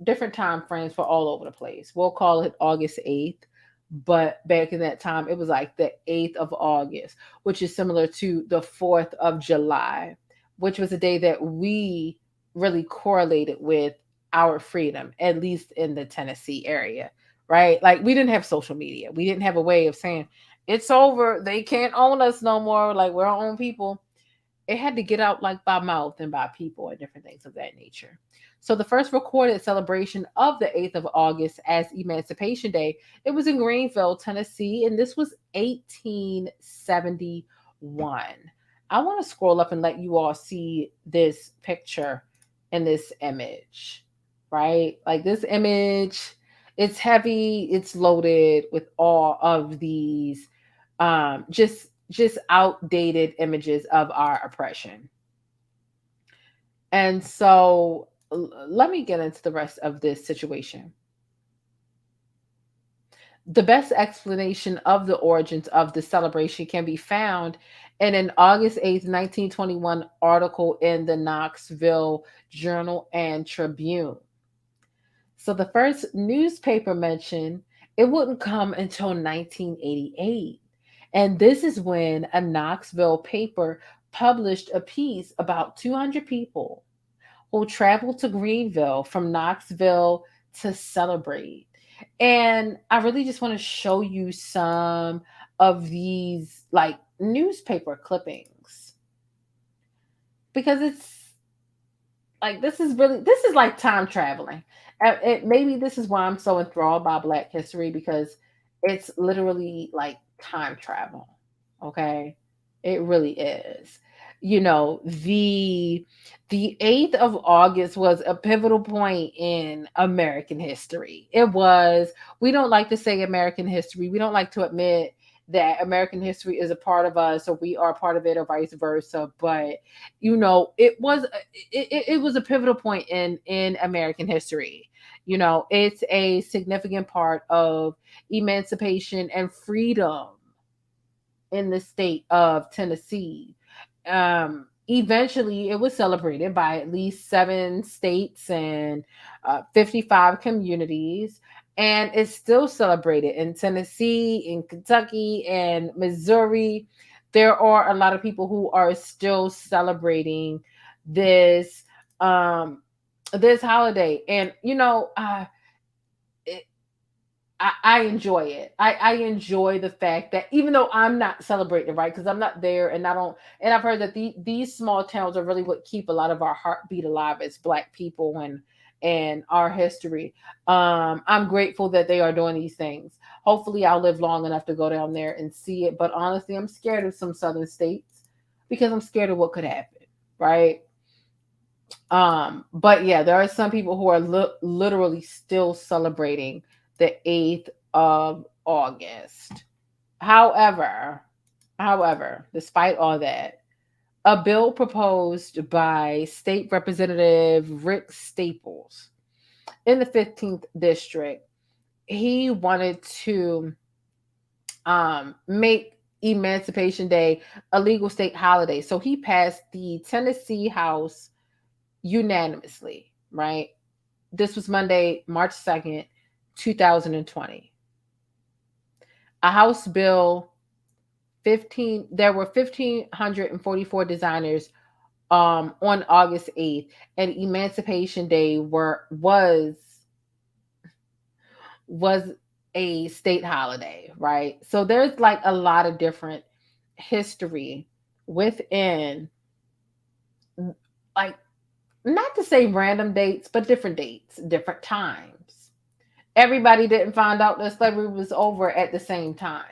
different time frames for all over the place. We'll call it August 8th, but back in that time, it was like the 8th of August, which is similar to the 4th of July, which was a day that we really correlated with our freedom, at least in the Tennessee area, right? Like we didn't have social media. We didn't have a way of saying, it's over. They can't own us no more. Like we're our own people. It had to get out like by mouth and by people and different things of that nature. So the first recorded celebration of the 8th of August as Emancipation Day, it was in Greenville, Tennessee, and this was 1871. I want to scroll up and let you all see this picture and this image, right? Like this image, it's heavy, it's loaded with all of these just just outdated images of our oppression. And so let me get into the rest of this situation. The best explanation of the origins of the celebration can be found in an August 8th, 1921 article in the Knoxville Journal and Tribune. So the first newspaper mention, it wouldn't come until 1988. And this is when a Knoxville paper published a piece about 200 people who traveled to Greenville from Knoxville to celebrate. And I really just want to show you some of these like newspaper clippings because it's like this is like time traveling. Maybe this is why I'm so enthralled by Black history, because it's literally like time travel. Okay, it really is. You know, the 8th of August was a pivotal point in American history. It was. We don't like to say American history. We don't like to admit that American history is a part of us or we are a part of it or vice versa. But, you know, it was a pivotal point in American history. You know, it's a significant part of emancipation and freedom in the state of Tennessee. Eventually, it was celebrated by at least 7 states and 55 communities, and it's still celebrated in Tennessee, in Kentucky, and Missouri. There are a lot of people who are still celebrating this this holiday, and you know, I enjoy it. I enjoy the fact that even though I'm not celebrating, right, because I'm not there, and I've heard that these small towns are really what keep a lot of our heartbeat alive as Black people and our history. I'm grateful that they are doing these things. Hopefully, I'll live long enough to go down there and see it. But honestly, I'm scared of some southern states because I'm scared of what could happen, right? But yeah, there are some people who are literally still celebrating the 8th of August. However, despite all that, a bill proposed by State Representative Rick Staples in the 15th District, he wanted to make Emancipation Day a legal state holiday. So he passed the Tennessee House unanimously, right? This was Monday, March 2nd, 2020. A House Bill 15, there were 1,544 designers on August 8th, and Emancipation Day was a state holiday, right? So there's like a lot of different history within, like, not to say random dates, but different dates, different times. Everybody didn't find out that slavery was over at the same time.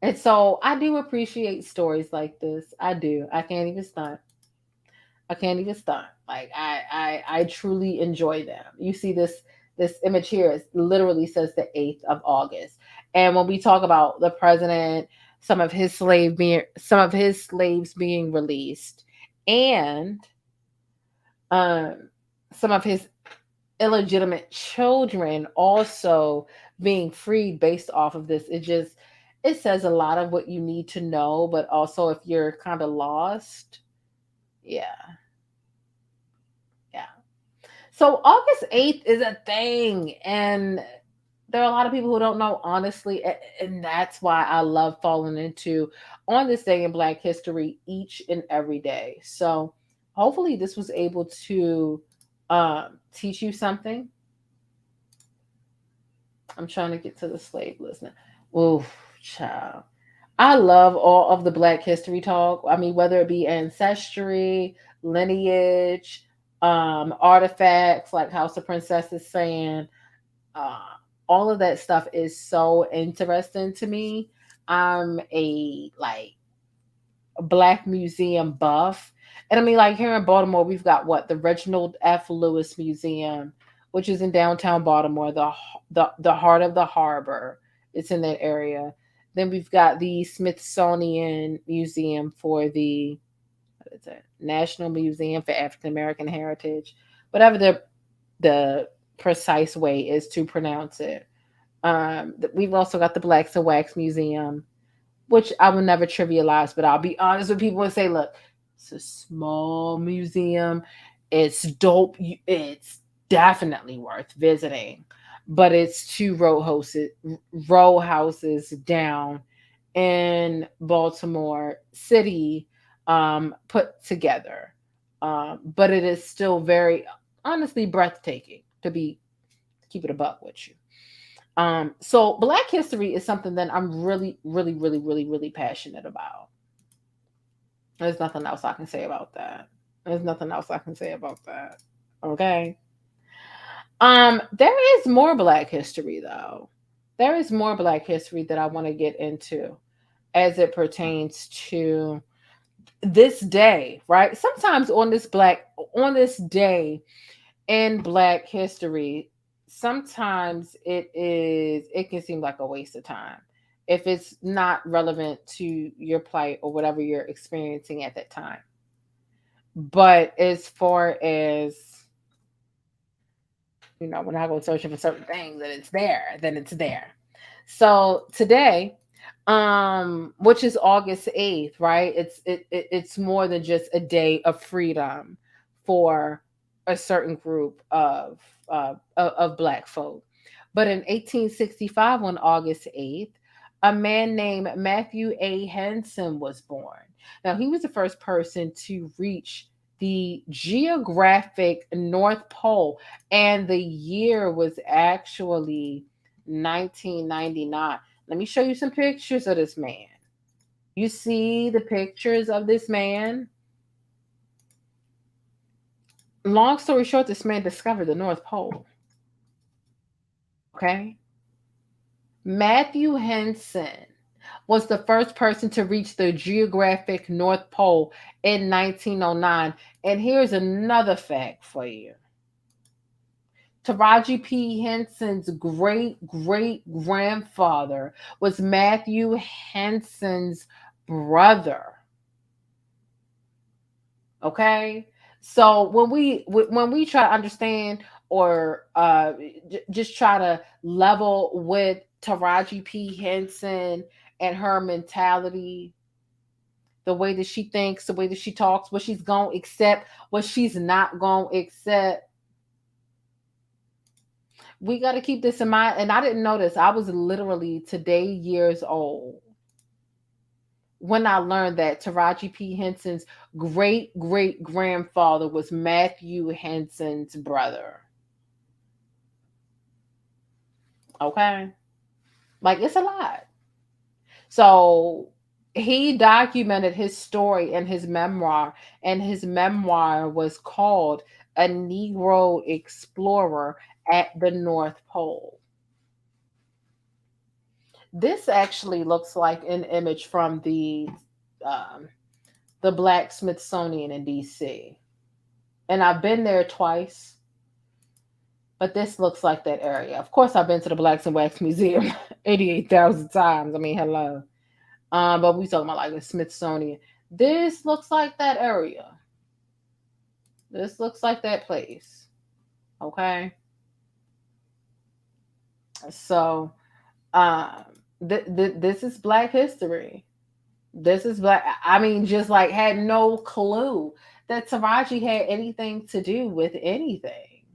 And so I do appreciate stories like this. I do. I can't even stunt. Like I truly enjoy them. You see this image here, it literally says the 8th of August. And when we talk about the president, some of his slaves being released, and some of his illegitimate children also being freed based off of this, it says a lot of what you need to know. But also, if you're kind of lost, yeah. So August 8th is a thing, and there are a lot of people who don't know, honestly, and that's why I love falling into on this day in Black history each and every day. So hopefully this was able to teach you something. I'm trying to get to the slave list now. Oof, child. I love all of the Black history talk. I mean, whether it be ancestry, lineage, artifacts like House of Princess is saying, all of that stuff is so interesting to me. I'm a Black museum buff. And I mean, like here in Baltimore, we've got the Reginald F. Lewis Museum, which is in downtown Baltimore, the heart of the harbor. It's in that area. Then we've got the Smithsonian Museum for the, what is it? National Museum for African American Heritage, whatever the precise way is to pronounce it. We've also got the Blacks and Wax Museum, which I will never trivialize, but I'll be honest with people and say, look, it's a small museum. It's dope. It's definitely worth visiting, but it's two row houses down in Baltimore City, put together. But it is still very, honestly, breathtaking to keep it a buck with you. So Black history is something that I'm really, really, really, really, really passionate about. There's nothing else I can say about that. There's nothing else I can say about that. Okay. There is more Black history though. There is more Black history that I want to get into as it pertains to this day, right? Sometimes on this day in Black history, sometimes it can seem like a waste of time if it's not relevant to your plight or whatever you're experiencing at that time. But as far as, when I go searching for certain things and it's there, then it's there. So today, which is August 8th, right? It's more than just a day of freedom for a certain group of Black folk. But in 1865, on August 8th, a man named Matthew A. Henson was born. Now, he was the first person to reach the geographic North Pole, and the year was actually 1999. Let me show you some pictures of this man. You see the pictures of this man? Long story short, this man discovered the North Pole. Okay? Matthew Henson was the first person to reach the geographic North Pole in 1909. And here's another fact for you. Taraji P. Henson's great-great-grandfather was Matthew Henson's brother. Okay? So when we try to understand or just try to level with Taraji P. Henson and her mentality, the way that she thinks, the way that she talks, what she's going to accept, what she's not going to accept, we got to keep this in mind. And I didn't know this. I was literally today years old when I learned that Taraji P. Henson's great-great-grandfather was Matthew Henson's brother. Okay? Like, it's a lot. So he documented his story in his memoir, and his memoir was called A Negro Explorer at the North Pole. This actually looks like an image from the Black Smithsonian in DC. And I've been there twice, but this looks like that area. Of course, I've been to the Blacks and Wax Museum 88,000 times. I mean, hello. But we talking about like the Smithsonian. This looks like that area. This looks like that place. Okay. So, this is Black history. This is Black. I mean, just like had no clue that Taraji had anything to do with anything.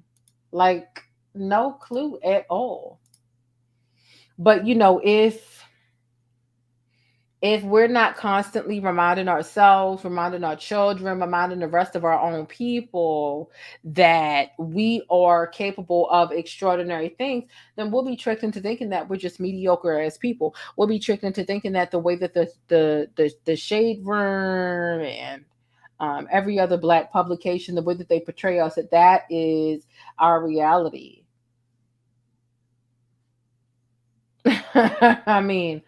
Like, no clue at all. But, if we're not constantly reminding ourselves, reminding our children, reminding the rest of our own people that we are capable of extraordinary things, then we'll be tricked into thinking that we're just mediocre as people. We'll be tricked into thinking that the way that the Shade Room and every other Black publication, the way that they portray us, that is our reality. I mean,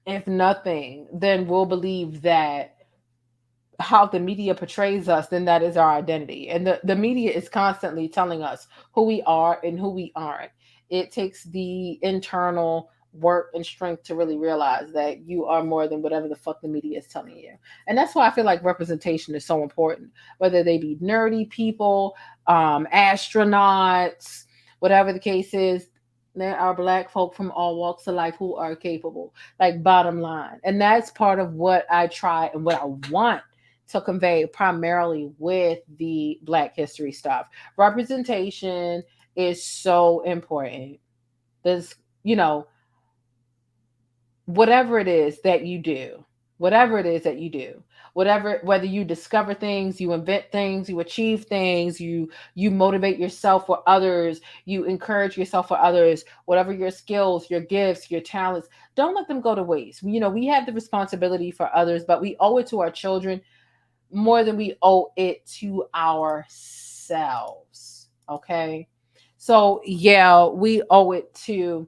if nothing, then we'll believe that how the media portrays us, then that is our identity. And the media is constantly telling us who we are and who we aren't. It takes the internal work and strength to really realize that you are more than whatever the fuck the media is telling you. And that's why I feel like representation is so important, whether they be nerdy people, astronauts, whatever the case is. There are Black folk from all walks of life who are capable, like bottom line. And that's part of what I try and what I want to convey primarily with the Black history stuff. Representation is so important. There's, whatever it is that you do, whether you discover things, you invent things, you achieve things, you motivate yourself for others, you encourage yourself for others, whatever your skills, your gifts, your talents, don't let them go to waste. We have the responsibility for others, but we owe it to our children more than we owe it to ourselves. Okay. So yeah, we owe it to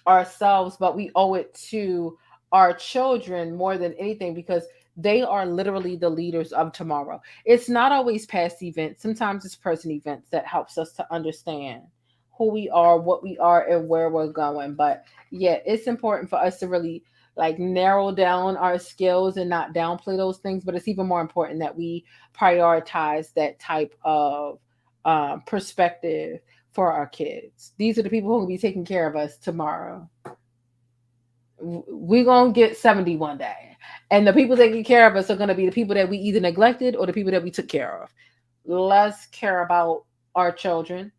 ourselves, but we owe it to our children more than anything, because they are literally the leaders of tomorrow. It's not always past events. Sometimes it's present events that helps us to understand who we are, what we are, and where we're going. But yeah, it's important for us to really narrow down our skills and not downplay those things. But it's even more important that we prioritize that type of perspective for our kids. These are the people who will be taking care of us tomorrow. We're going to get 70 one day. And the people taking care of us are going to be the people that we either neglected or the people that we took care of. Let's care about our children.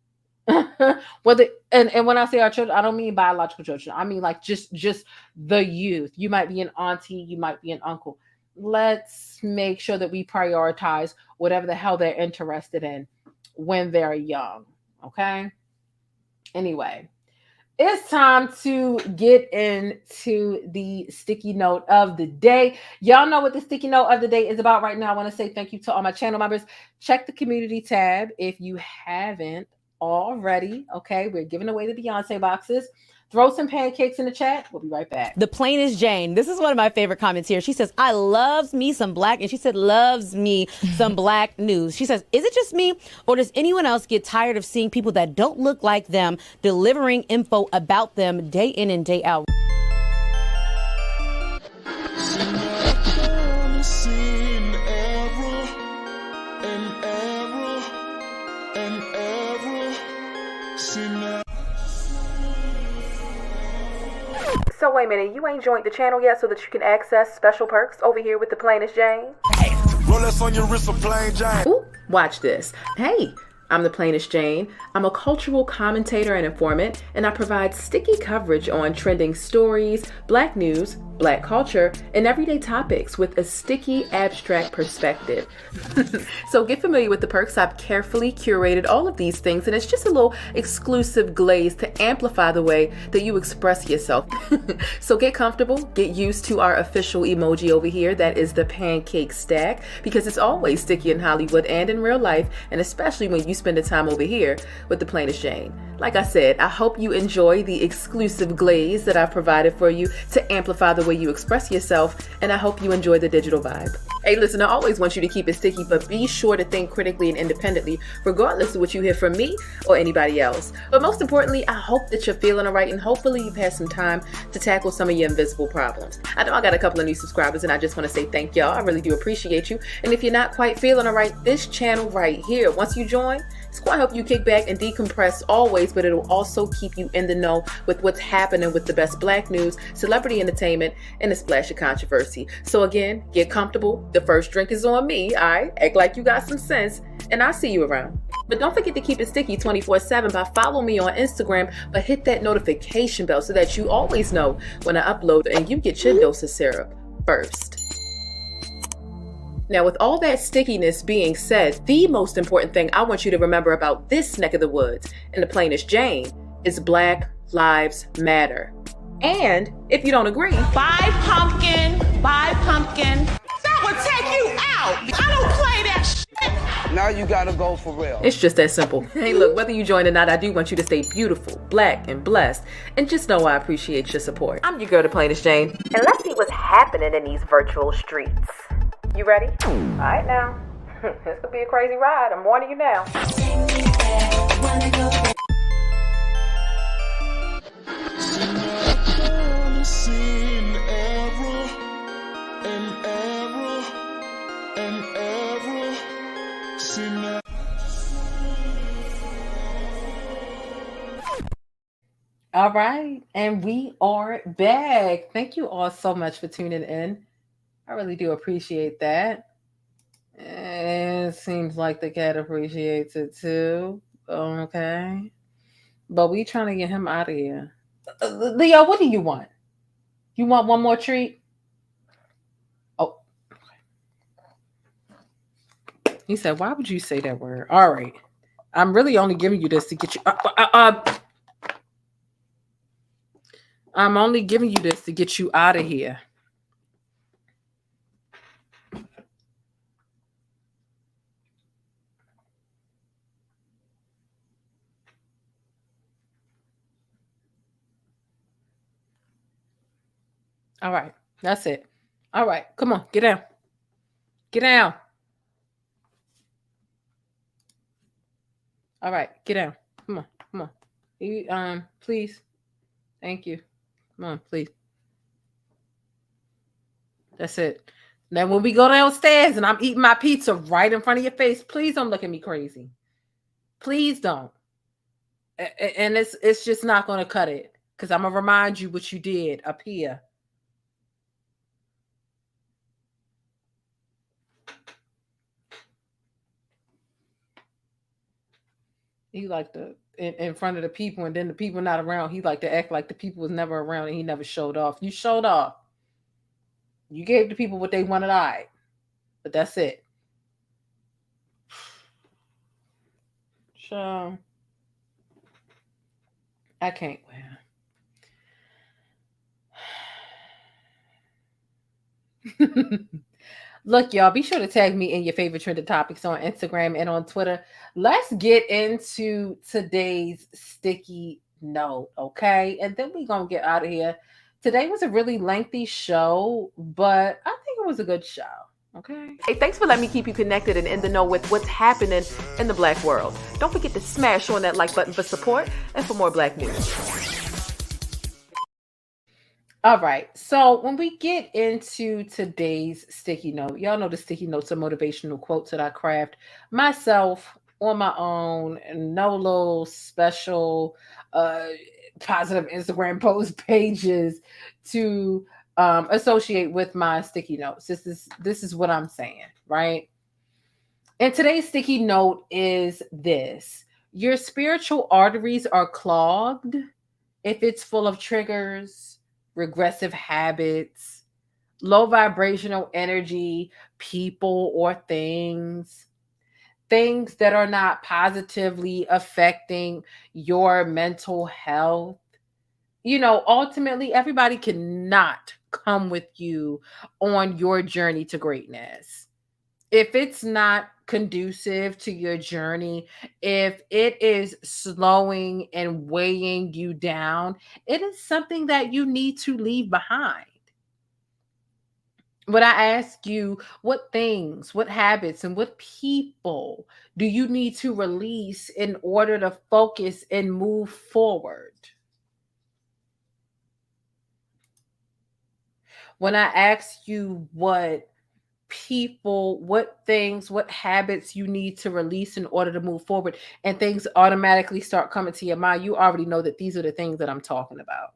Whether and when I say our children, I don't mean biological children. I mean just the youth. You might be an auntie, you might be an uncle. Let's make sure that we prioritize whatever the hell they're interested in when they're young. Okay? Anyway, it's time to get into the sticky note of the day. Y'all know what the sticky note of the day is about right now. I want to say thank you to all my channel members. Check the community tab if you haven't already. Okay, we're giving away the Beyonce boxes. Throw some pancakes in the chat. We'll be right back. The plainest Jane. This is one of my favorite comments here. She says, I loves me some black, and she said loves me some black news. She says, is it just me, or does anyone else get tired of seeing people that don't look like them delivering info about them day in and day out? So wait a minute, you ain't joined the channel yet so that you can access special perks over here with the plainest Jane? Rolex on your wrist, a plain Jane. Ooh, watch this. Hey, I'm the plainest Jane. I'm a cultural commentator and informant, and I provide sticky coverage on trending stories, black news, black culture, and everyday topics with a sticky, abstract perspective. So get familiar with the perks. I've carefully curated all of these things, and it's just a little exclusive glaze to amplify the way that you express yourself. So get comfortable, get used to our official emoji over here. That is the pancake stack, because it's always sticky in Hollywood and in real life, and especially when you spend the time over here with the plainest Jane. Like I said, I hope you enjoy the exclusive glaze that I've provided for you to amplify the way you express yourself, and I hope you enjoy the digital vibe. Hey, listen, I always want you to keep it sticky, but be sure to think critically and independently, regardless of what you hear from me or anybody else. But most importantly, I hope that you're feeling all right, and hopefully you've had some time to tackle some of your invisible problems. I know I got a couple of new subscribers, and I just want to say thank y'all. I really do appreciate you. And if you're not quite feeling all right, this channel right here, once you join, it's going to help you kick back and decompress always, but it'll also keep you in the know with what's happening with the best black news, celebrity entertainment, and a splash of controversy. So again, get comfortable. The first drink is on me, all right? Act like you got some sense, and I'll see you around. But don't forget to keep it sticky 24/7 by following me on Instagram, but hit that notification bell so that you always know when I upload and you get your dose of syrup first. Now, with all that stickiness being said, the most important thing I want you to remember about this neck of the woods and the plainest Jane is Black Lives Matter. And if you don't agree, Buy pumpkin, buy pumpkin. That would take you out. I don't play that shit. Now you gotta go for real. It's just that simple. Hey, look, whether you join or not, I do want you to stay beautiful, black, and blessed. And just know I appreciate your support. I'm your girl, the plainest Jane. And let's see what's happening in these virtual streets. You ready? All right now. This could be a crazy ride. I'm warning you now. All right, and we are back. Thank you all so much for tuning in. I really do appreciate that. And it seems like the cat appreciates it too. Okay. But we trying to get him out of here. Leo, what do you want? You want one more treat? Oh. He said, why would you say that word? All right. I'm really only giving you this to get you... I'm only giving you this to get you out of here. All right. That's it. All right. Come on. Get down. Get down. All right. Get down. Come on. Come on. You, please. Thank you. Come on, please. That's it. Now, when we go downstairs and I'm eating my pizza right in front of your face, please don't look at me crazy. Please don't. And it's just not going to cut it because I'm going to remind you what you did up here. He like to, in front of the people, and then the people not around, he like to act like the people was never around and he never showed off. You showed off. You gave the people what they wanted, all right. But that's it. So, I can't win. Look, y'all, be sure to tag me in your favorite trending topics on Instagram and on Twitter. Let's get into today's sticky note, okay? And then we're going to get out of here. Today was a really lengthy show, but I think it was a good show, okay? Hey, thanks for letting me keep you connected and in the know with what's happening in the Black world. Don't forget to smash on that like button for support and for more Black news. All right. So when we get into today's sticky note, y'all know the sticky notes are motivational quotes that I craft myself on my own, no little special positive Instagram post pages to associate with my sticky notes. This is what I'm saying, right? And today's sticky note is this: your spiritual arteries are clogged if it's full of triggers, regressive habits, low vibrational energy, people or things that are not positively affecting your mental health. You know, ultimately, everybody cannot come with you on your journey to greatness. If it's not conducive to your journey, if it is slowing and weighing you down, it is something that you need to leave behind. When I ask you, what things, what habits, and what people do you need to release in order to focus and move forward? When I ask you what people, what things, what habits you need to release in order to move forward, and things automatically start coming to your mind, you already know that these are the things that I'm talking about.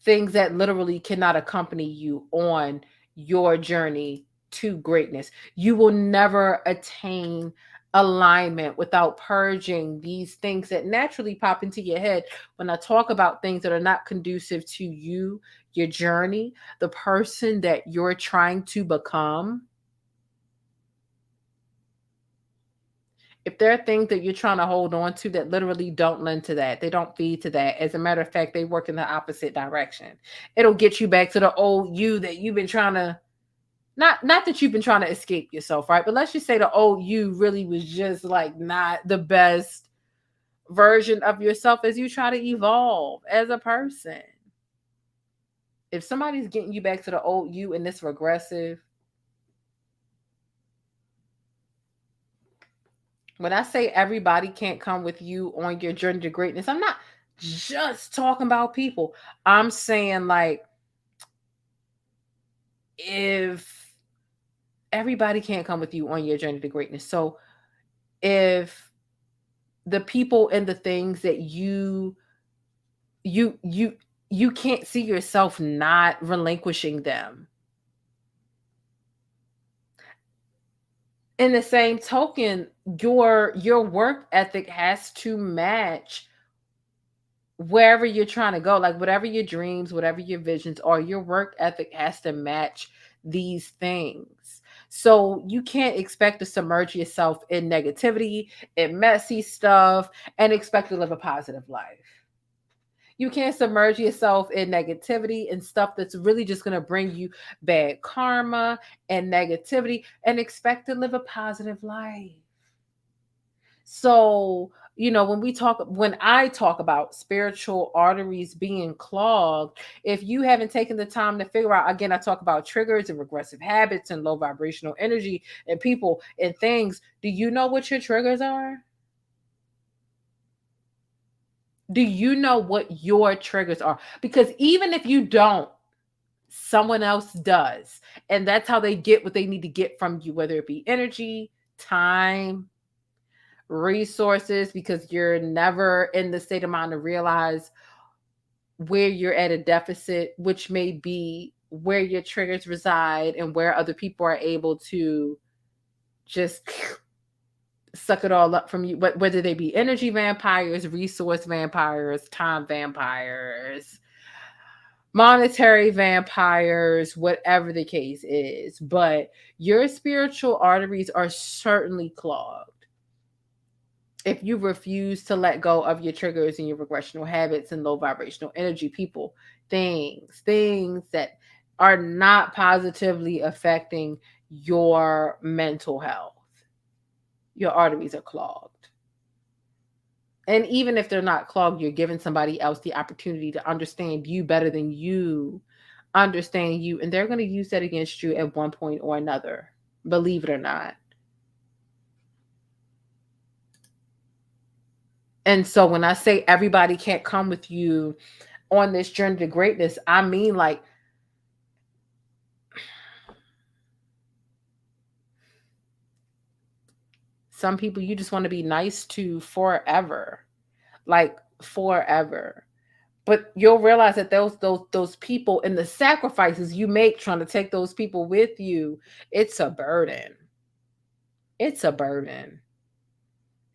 Things that literally cannot accompany you on your journey to greatness. You will never attain alignment without purging these things that naturally pop into your head when I talk about things that are not conducive to you, your journey, the person that you're trying to become. If there are things that you're trying to hold on to that literally don't lend to that, they don't feed to that. As a matter of fact, they work in the opposite direction. It'll get you back to the old you that you've been trying to, not that you've been trying to escape yourself, right? But let's just say the old you really was just like not the best version of yourself as you try to evolve as a person. If somebody's getting you back to the old you and it's regressive, when I say everybody can't come with you on your journey to greatness, I'm not just talking about people. I'm saying, like, if everybody can't come with you on your journey to greatness. So if the people and the things that you can't see yourself not relinquishing them. In the same token, your work ethic has to match wherever you're trying to go. Like, whatever your dreams, whatever your visions are, your work ethic has to match these things. So you can't expect to submerge yourself in negativity and messy stuff and expect to live a positive life. You can't submerge yourself in negativity and stuff that's really just going to bring you bad karma and negativity and expect to live a positive life. So, when I talk about spiritual arteries being clogged, if you haven't taken the time to figure out, again, I talk about triggers and regressive habits and low vibrational energy and people and things. Do you know what your triggers are? Do you know what your triggers are? Because even if you don't, someone else does. And that's how they get what they need to get from you, whether it be energy, time, resources, because you're never in the state of mind to realize where you're at a deficit, which may be where your triggers reside and where other people are able to just suck it all up from you, but whether they be energy vampires, resource vampires, time vampires, monetary vampires, whatever the case is. But your spiritual arteries are certainly clogged if you refuse to let go of your triggers and your regressional habits and low vibrational energy, people, things that are not positively affecting your mental health. Your arteries are clogged. And even if they're not clogged, you're giving somebody else the opportunity to understand you better than you understand you. And they're going to use that against you at one point or another, believe it or not. And so when I say everybody can't come with you on this journey to greatness, I mean, like, some people you just want to be nice to forever, like forever. But you'll realize that those people and the sacrifices you make trying to take those people with you, it's a burden. It's a burden.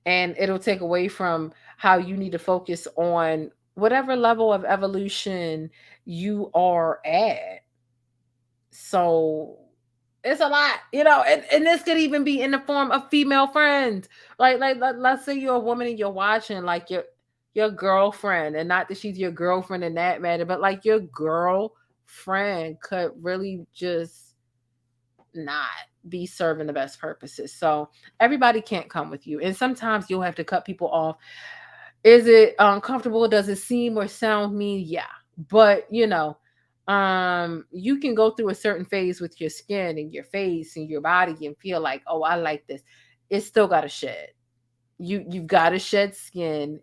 And it'll take away from how you need to focus on whatever level of evolution you are at. So it's a lot, and this could even be in the form of female friends. Like let's say you're a woman and you're watching, like, your girlfriend, and not that she's your girlfriend in that matter, but like your girlfriend could really just not be serving the best purposes. So everybody can't come with you. And sometimes you'll have to cut people off. Is it uncomfortable? Does it seem or sound mean? Yeah. But you can go through a certain phase with your skin and your face and your body and feel like, oh, I like this. It's still got to shed. You've got to shed skin.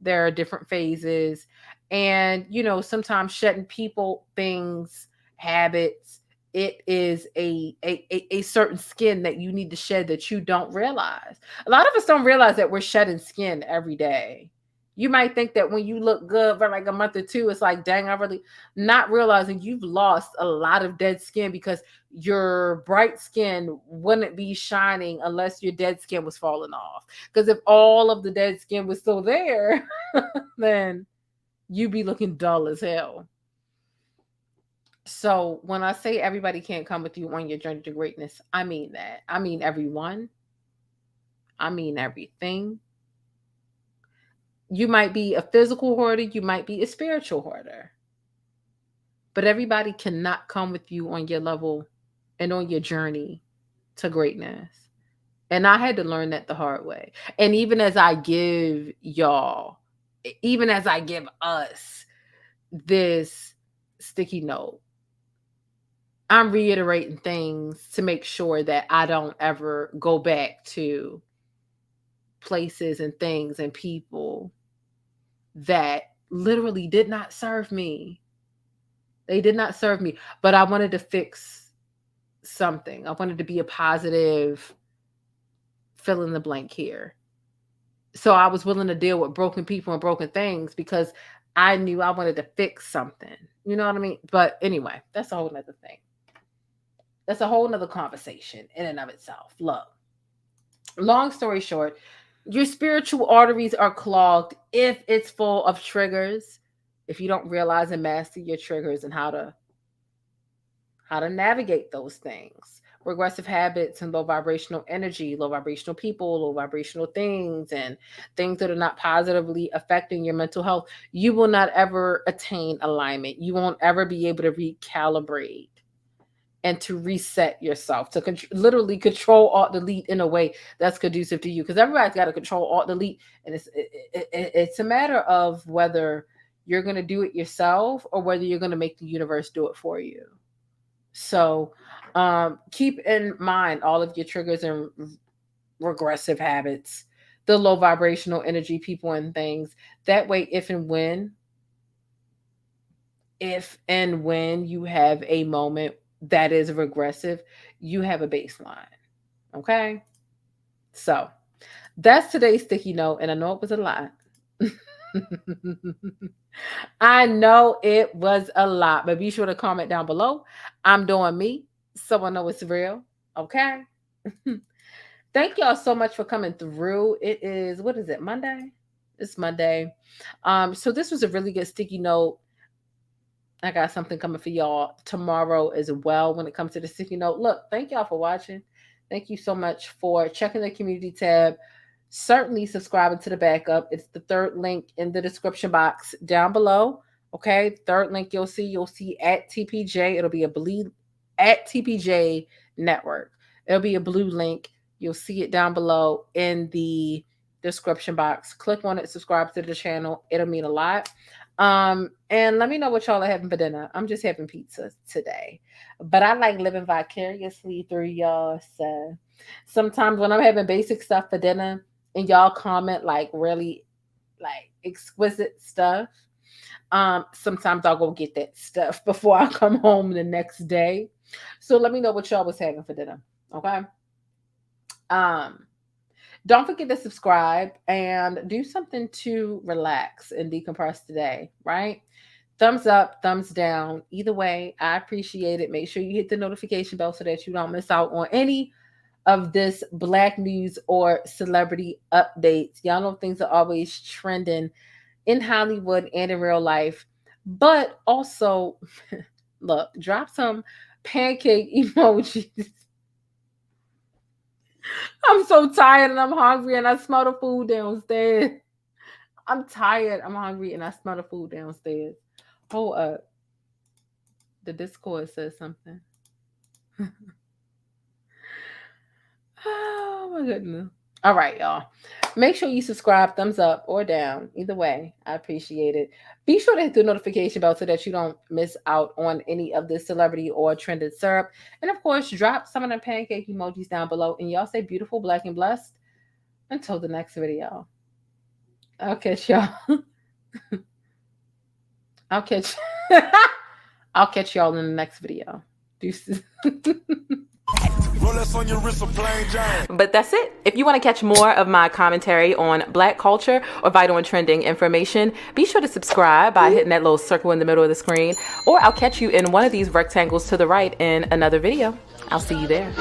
There are different phases. And, sometimes shedding people, things, habits, it is a certain skin that you need to shed that you don't realize. A lot of us don't realize that we're shedding skin every day. You might think that when you look good for like a month or two, it's like, dang, I really, not realizing you've lost a lot of dead skin, because your bright skin wouldn't be shining unless your dead skin was falling off. Because if all of the dead skin was still there, then you'd be looking dull as hell. So when I say everybody can't come with you on your journey to greatness, I mean that. I mean everyone. I mean everything. You might be a physical hoarder. You might be a spiritual hoarder. But everybody cannot come with you on your level and on your journey to greatness. And I had to learn that the hard way. And even as I give y'all, even as I give us this sticky note, I'm reiterating things to make sure that I don't ever go back to places and things and people that literally did not serve me. They did not serve me, but I wanted to fix something. I wanted to be a positive fill in the blank here. So I was willing to deal with broken people and broken things because I knew I wanted to fix something. You know what I mean? But anyway, that's a whole nother thing. That's a whole nother conversation in and of itself. Look, long story short, your spiritual arteries are clogged if it's full of triggers. If you don't realize and master your triggers and how to navigate those things, regressive habits and low vibrational energy, low vibrational people, low vibrational things, and things that are not positively affecting your mental health, you will not ever attain alignment. You won't ever be able to recalibrate and to reset yourself, to literally control, alt, delete in a way that's conducive to you. Because everybody's got to control, alt, delete, and it's a matter of whether you're going to do it yourself or whether you're going to make the universe do it for you. So keep in mind all of your triggers and regressive habits, the low vibrational energy, people and things. That way, if and when you have a moment that is regressive, you have a baseline. Okay? So that's today's sticky note. And I know it was a lot. I know it was a lot, but be sure to comment down below. I'm doing me, so I know it's real. Okay? Thank y'all so much for coming through. It is, what is it, Monday? It's Monday. So this was a really good sticky note. I got something coming for y'all tomorrow as well when it comes to the sticky note. Look, thank y'all for watching. Thank you so much for checking the community tab. Certainly subscribing to the backup. It's the third link in the description box down below. Okay, third link you'll see at TPJ. It'll be a blue at TPJ Network. It'll be a blue link. You'll see it down below in the description box. Click on it, subscribe to the channel. It'll mean a lot. And let me know what y'all are having for dinner. I'm just having pizza today, but I like living vicariously through y'all. So sometimes when I'm having basic stuff for dinner and y'all comment like really like exquisite stuff, sometimes I'll go get that stuff before I come home the next day. So let me know what y'all was having for dinner. Okay. Don't forget to subscribe and do something to relax and decompress today, right? Thumbs up, thumbs down. Either way, I appreciate it. Make sure you hit the notification bell so that you don't miss out on any of this Black news or celebrity updates. Y'all know things are always trending in Hollywood and in real life. But also, look, drop some pancake emojis. I'm so tired and I'm hungry and I smell the food downstairs. I'm tired, I'm hungry, and I smell the food downstairs. Hold up. The Discord says something. Oh my goodness. All right, y'all. Make sure you subscribe, thumbs up or down. Either way, I appreciate it. Be sure to hit the notification bell so that you don't miss out on any of this celebrity or trended syrup. And of course, drop some of the pancake emojis down below. And y'all stay beautiful, black, and blessed. Until the next video. I'll catch y'all. I'll catch y'all in the next video. Deuces. But that's it. If you want to catch more of my commentary on Black culture or vital and trending information, be sure to subscribe by hitting that little circle in the middle of the screen, or I'll catch you in one of these rectangles to the right in another video. I'll see you there.